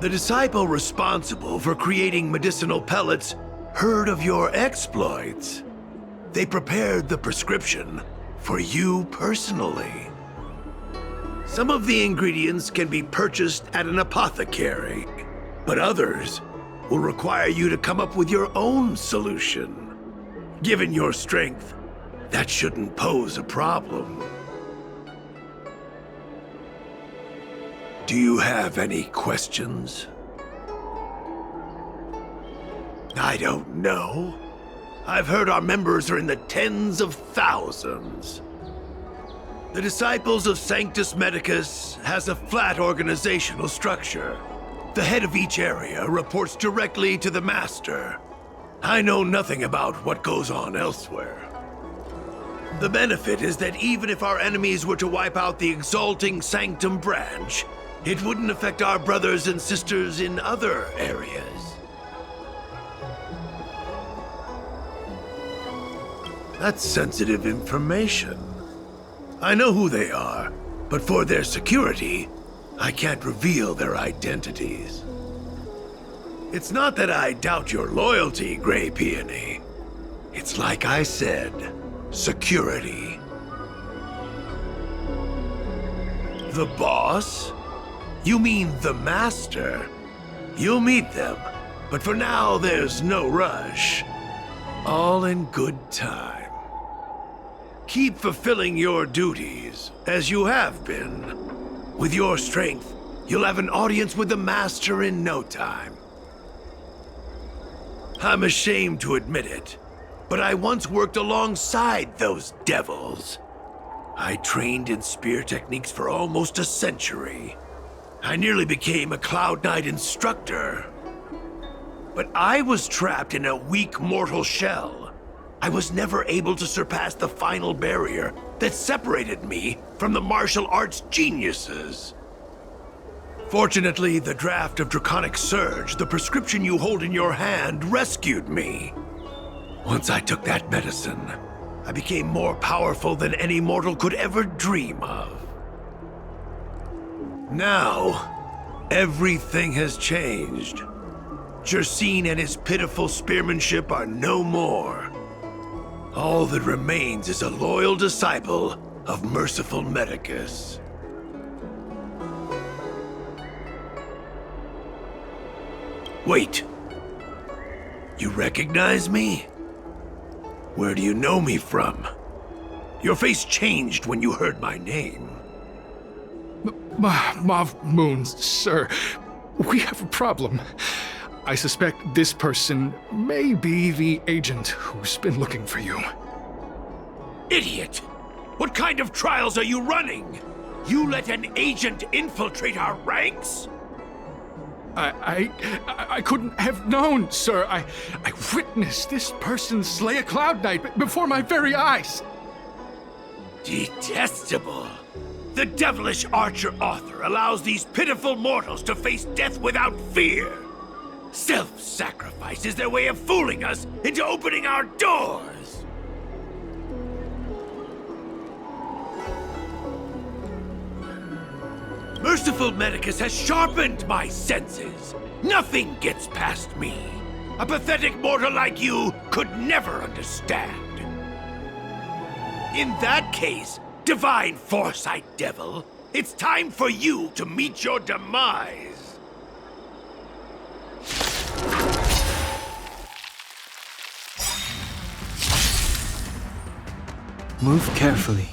The disciple responsible for creating medicinal pellets heard of your exploits. They prepared the prescription for you personally. Some of the ingredients can be purchased at an apothecary, but others will require you to come up with your own solution. Given your strength, that shouldn't pose a problem. Do you have any questions? I don't know. I've heard our members are in the tens of thousands. The Disciples of Sanctus Medicus has a flat organizational structure. The head of each area reports directly to the Master. I know nothing about what goes on elsewhere. The benefit is that even if our enemies were to wipe out the Exalting Sanctum branch, it wouldn't affect our brothers and sisters in other areas. That's sensitive information. I know who they are, but for their security, I can't reveal their identities. It's not that I doubt your loyalty, Grey Peony. It's like I said, security. The boss? You mean the Master? You'll meet them, but for now there's no rush. All in good time. Keep fulfilling your duties, as you have been. With your strength, you'll have an audience with the Master in no time. I'm ashamed to admit it, but I once worked alongside those devils. I trained in spear techniques for almost a century. I nearly became a Cloud Knight instructor. But I was trapped in a weak mortal shell. I was never able to surpass the final barrier that separated me from the martial arts geniuses. Fortunately, the draft of Draconic Surge, the prescription you hold in your hand, rescued me. Once I took that medicine, I became more powerful than any mortal could ever dream of. Now, everything has changed. Jersine and his pitiful spearmanship are no more. All that remains is a loyal disciple of merciful Medicus. Wait. You recognize me? Where do you know me from? Your face changed when you heard my name. Mav Moons, sir. We have a problem. I suspect this person may be the agent who's been looking for you. Idiot! What kind of trials are you running? You let an agent infiltrate our ranks? I couldn't have known, sir. I witnessed this person slay a Cloud Knight before my very eyes. Detestable. The devilish archer author allows these pitiful mortals to face death without fear. Self-sacrifice is their way of fooling us into opening our doors. Merciful Medicus has sharpened my senses. Nothing gets past me. A pathetic mortal like you could never understand. In that case, Divine Foresight Devil, it's time for you to meet your demise. Move carefully.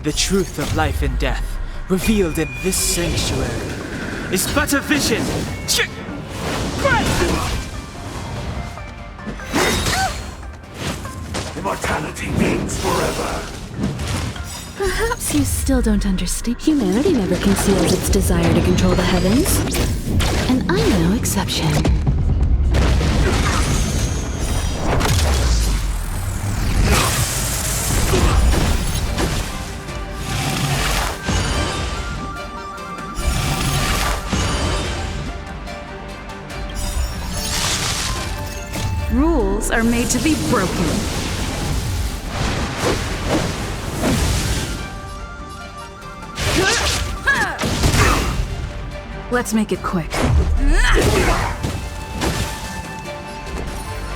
The truth of life and death, revealed in this sanctuary, is but a vision. Immortality means forever. Perhaps you still don't understand. Humanity never conceals its desire to control the heavens. And I'm no exception. Rules are made to be broken. Let's make it quick.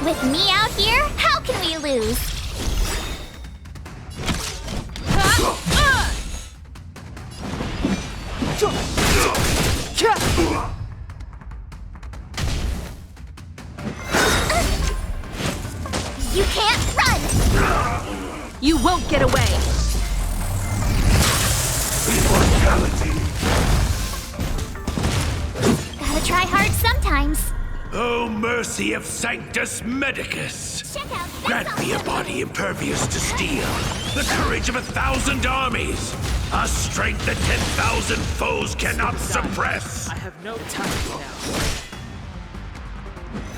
With me out here, how can we lose? You can't run! You won't get away! Immortality. Gotta try hard sometimes. Oh, mercy of Sanctus Medicus! Grant me a body impervious to steel, the courage of 1,000 armies, a strength that 10,000 foes cannot suppress. I have no time now.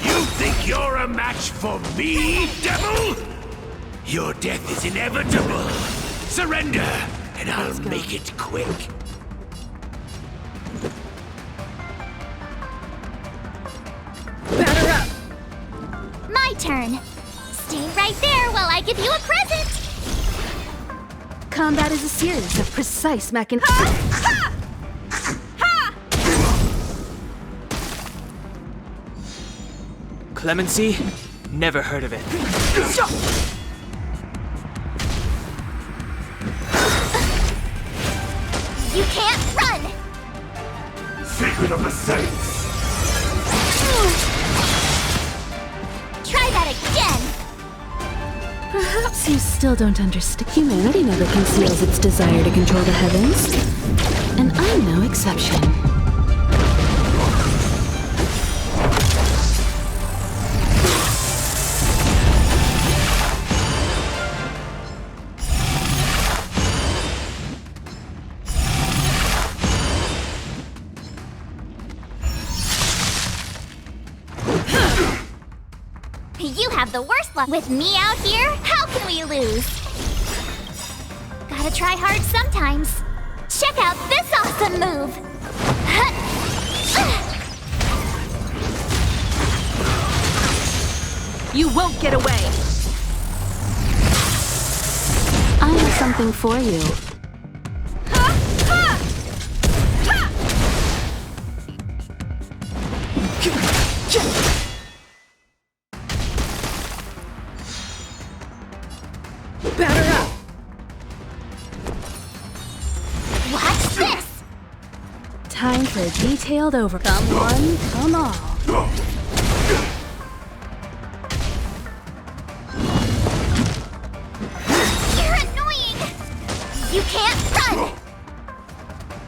You think you're a match for me, devil? Your death is inevitable. Surrender, and I'll make it quick. Batter up! My turn. Stay right there while I give you a present. Combat is a series of precise mechanisms. Clemency? Never heard of it. You can't run! Secret of the Saints! Try that again! Perhaps you still don't understand. Humanity never conceals its desire to control the heavens. I'm no exception. You have the worst luck with me out here. How can we lose? Gotta try hard sometimes. Check out this awesome move. You won't get away. I have something for you. Batter up. Watch this. Time for a detailed over. Come one, come all. You're annoying. You can't run.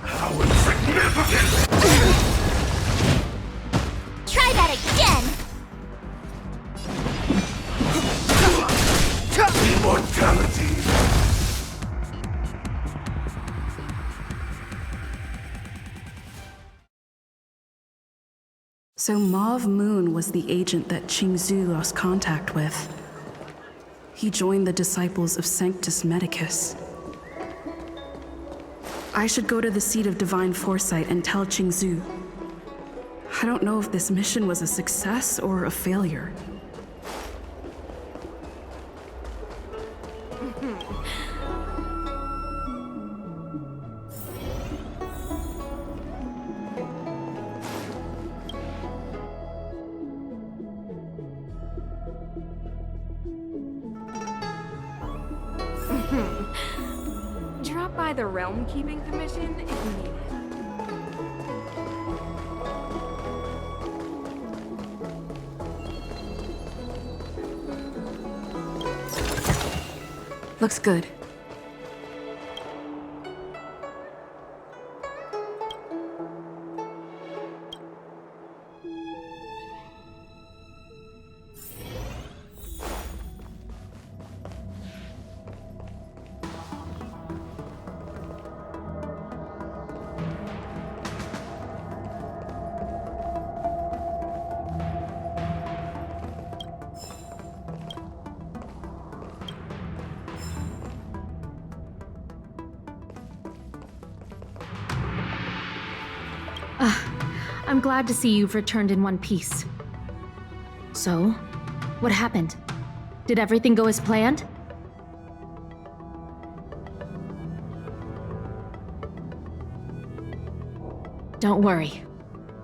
How insignificant! Try that again. Immortality! So Mauve Moon was the agent that Qingzhu lost contact with. He joined the disciples of Sanctus Medicus. I should go to the seat of divine foresight and tell Qingzhu. I don't know if this mission was a success or a failure. Drop by the Realm Keeping Commission if you need it. Looks good. I'm glad to see you've returned in one piece. So, what happened? Did everything go as planned? Don't worry.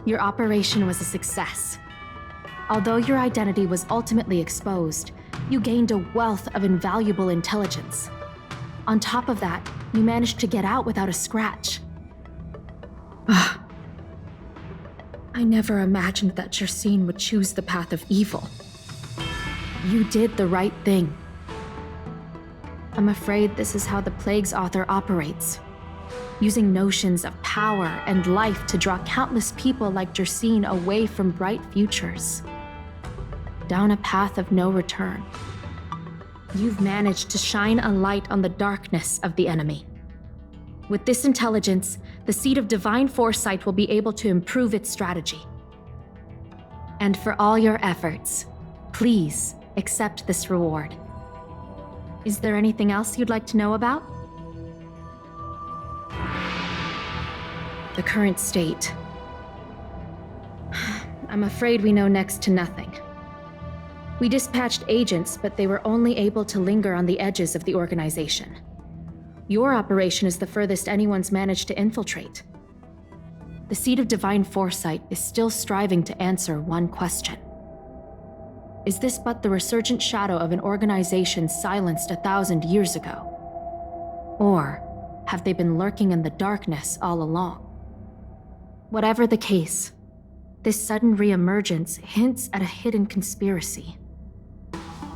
Your operation was a success. Although your identity was ultimately exposed, you gained a wealth of invaluable intelligence. On top of that, you managed to get out without a scratch. I never imagined that Jersine would choose the path of evil. You did the right thing. I'm afraid this is how the Plague's author operates, using notions of power and life to draw countless people like Jersine away from bright futures, down a path of no return. You've managed to shine a light on the darkness of the enemy. With this intelligence, the Seat of Divine Foresight will be able to improve its strategy. And for all your efforts, please accept this reward. Is there anything else you'd like to know about? The current state. I'm afraid we know next to nothing. We dispatched agents, but they were only able to linger on the edges of the organization. Your operation is the furthest anyone's managed to infiltrate. The Seat of Divine Foresight is still striving to answer one question. Is this but the resurgent shadow of an organization silenced 1,000 years ago? Or have they been lurking in the darkness all along? Whatever the case, this sudden reemergence hints at a hidden conspiracy.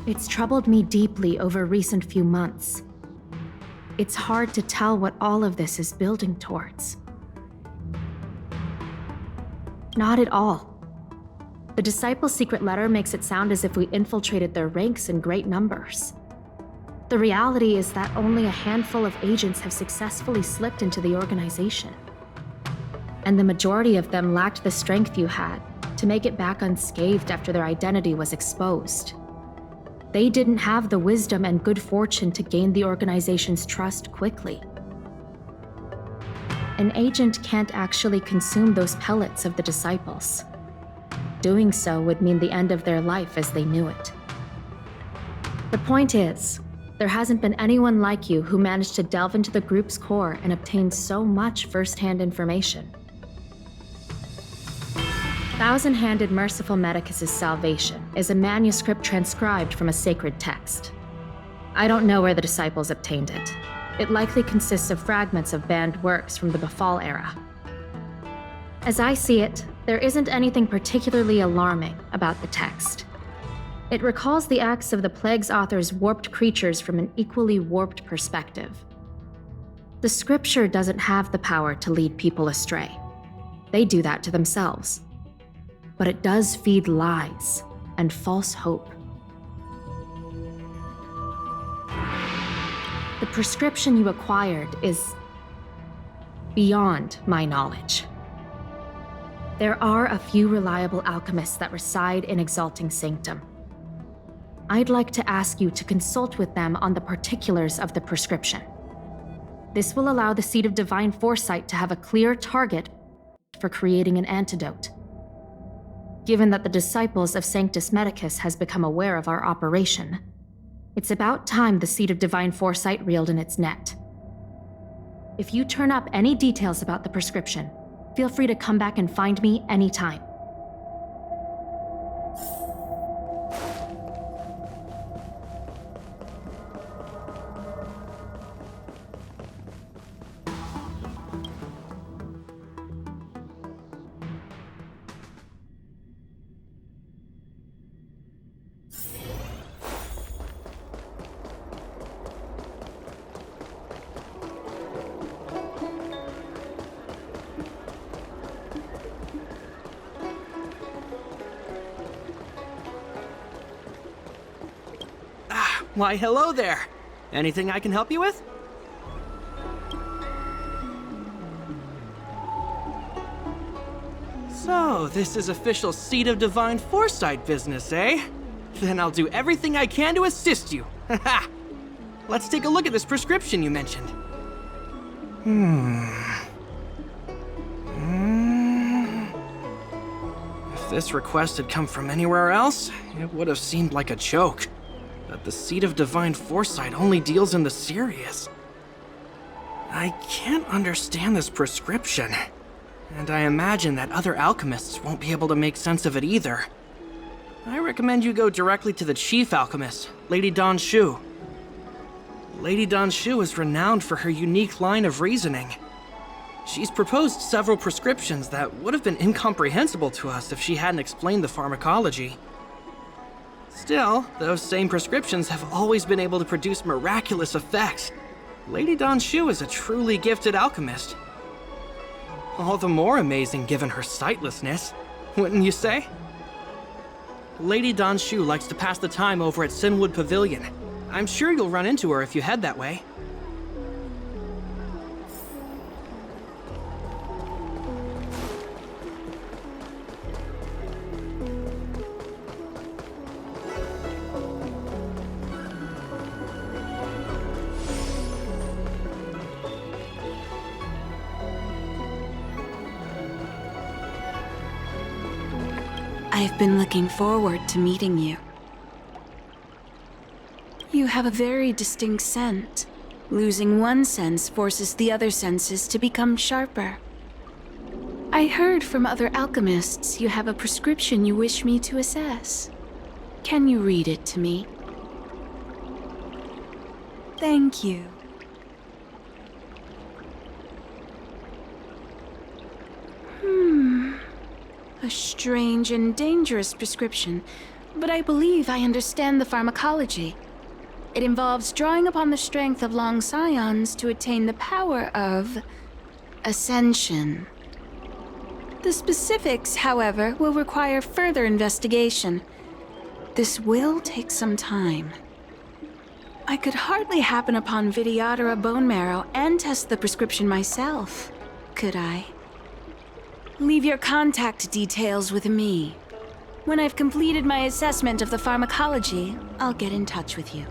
It's troubled me deeply over recent few months. It's hard to tell what all of this is building towards. Not at all. The Disciples' secret letter makes it sound as if we infiltrated their ranks in great numbers. The reality is that only a handful of agents have successfully slipped into the organization. And the majority of them lacked the strength you had to make it back unscathed after their identity was exposed. They didn't have the wisdom and good fortune to gain the organization's trust quickly. An agent can't actually consume those pellets of the Disciples. Doing so would mean the end of their life as they knew it. The point is, there hasn't been anyone like you who managed to delve into the group's core and obtain so much first-hand information. Thousand-Handed Merciful Medicus' Salvation is a manuscript transcribed from a sacred text. I don't know where the Disciples obtained it. It likely consists of fragments of banned works from the Befall era. As I see it, there isn't anything particularly alarming about the text. It recalls the acts of the Plague's author's warped creatures from an equally warped perspective. The scripture doesn't have the power to lead people astray. They do that to themselves. But it does feed lies and false hope. The prescription you acquired is beyond my knowledge. There are a few reliable alchemists that reside in Exalting Sanctum. I'd like to ask you to consult with them on the particulars of the prescription. This will allow the Seed of Divine Foresight to have a clear target for creating an antidote. Given that the Disciples of Sanctus Medicus has become aware of our operation, it's about time the Seed of Divine Foresight reeled in its net. If you turn up any details about the prescription, feel free to come back and find me anytime. Why, hello there. Anything I can help you with? So, this is official Seed of Divine Foresight business, eh? Then I'll do everything I can to assist you. Haha! Let's take a look at this prescription you mentioned. If this request had come from anywhere else, it would have seemed like a joke. But the Seed of Divine Foresight only deals in the serious. I can't understand this prescription, and I imagine that other alchemists won't be able to make sense of it either. I recommend you go directly to the chief alchemist, Lady Dan Shu. Lady Dan Shu is renowned for her unique line of reasoning. She's proposed several prescriptions that would have been incomprehensible to us if she hadn't explained the pharmacology. Still, those same prescriptions have always been able to produce miraculous effects. Lady Dan Shu is a truly gifted alchemist. All the more amazing given her sightlessness, wouldn't you say? Lady Dan Shu likes to pass the time over at Sinwood Pavilion. I'm sure you'll run into her if you head that way. I've been looking forward to meeting you. You have a very distinct scent. Losing one sense forces the other senses to become sharper. I heard from other alchemists you have a prescription you wish me to assess. Can you read it to me? Thank you. A strange and dangerous prescription, but I believe I understand the pharmacology. It involves drawing upon the strength of long scions to attain the power of ascension. The specifics, however, will require further investigation. This will take some time. I could hardly happen upon Vidyadhara bone marrow and test the prescription myself, could I? Leave your contact details with me. When I've completed my assessment of the pharmacology, I'll get in touch with you.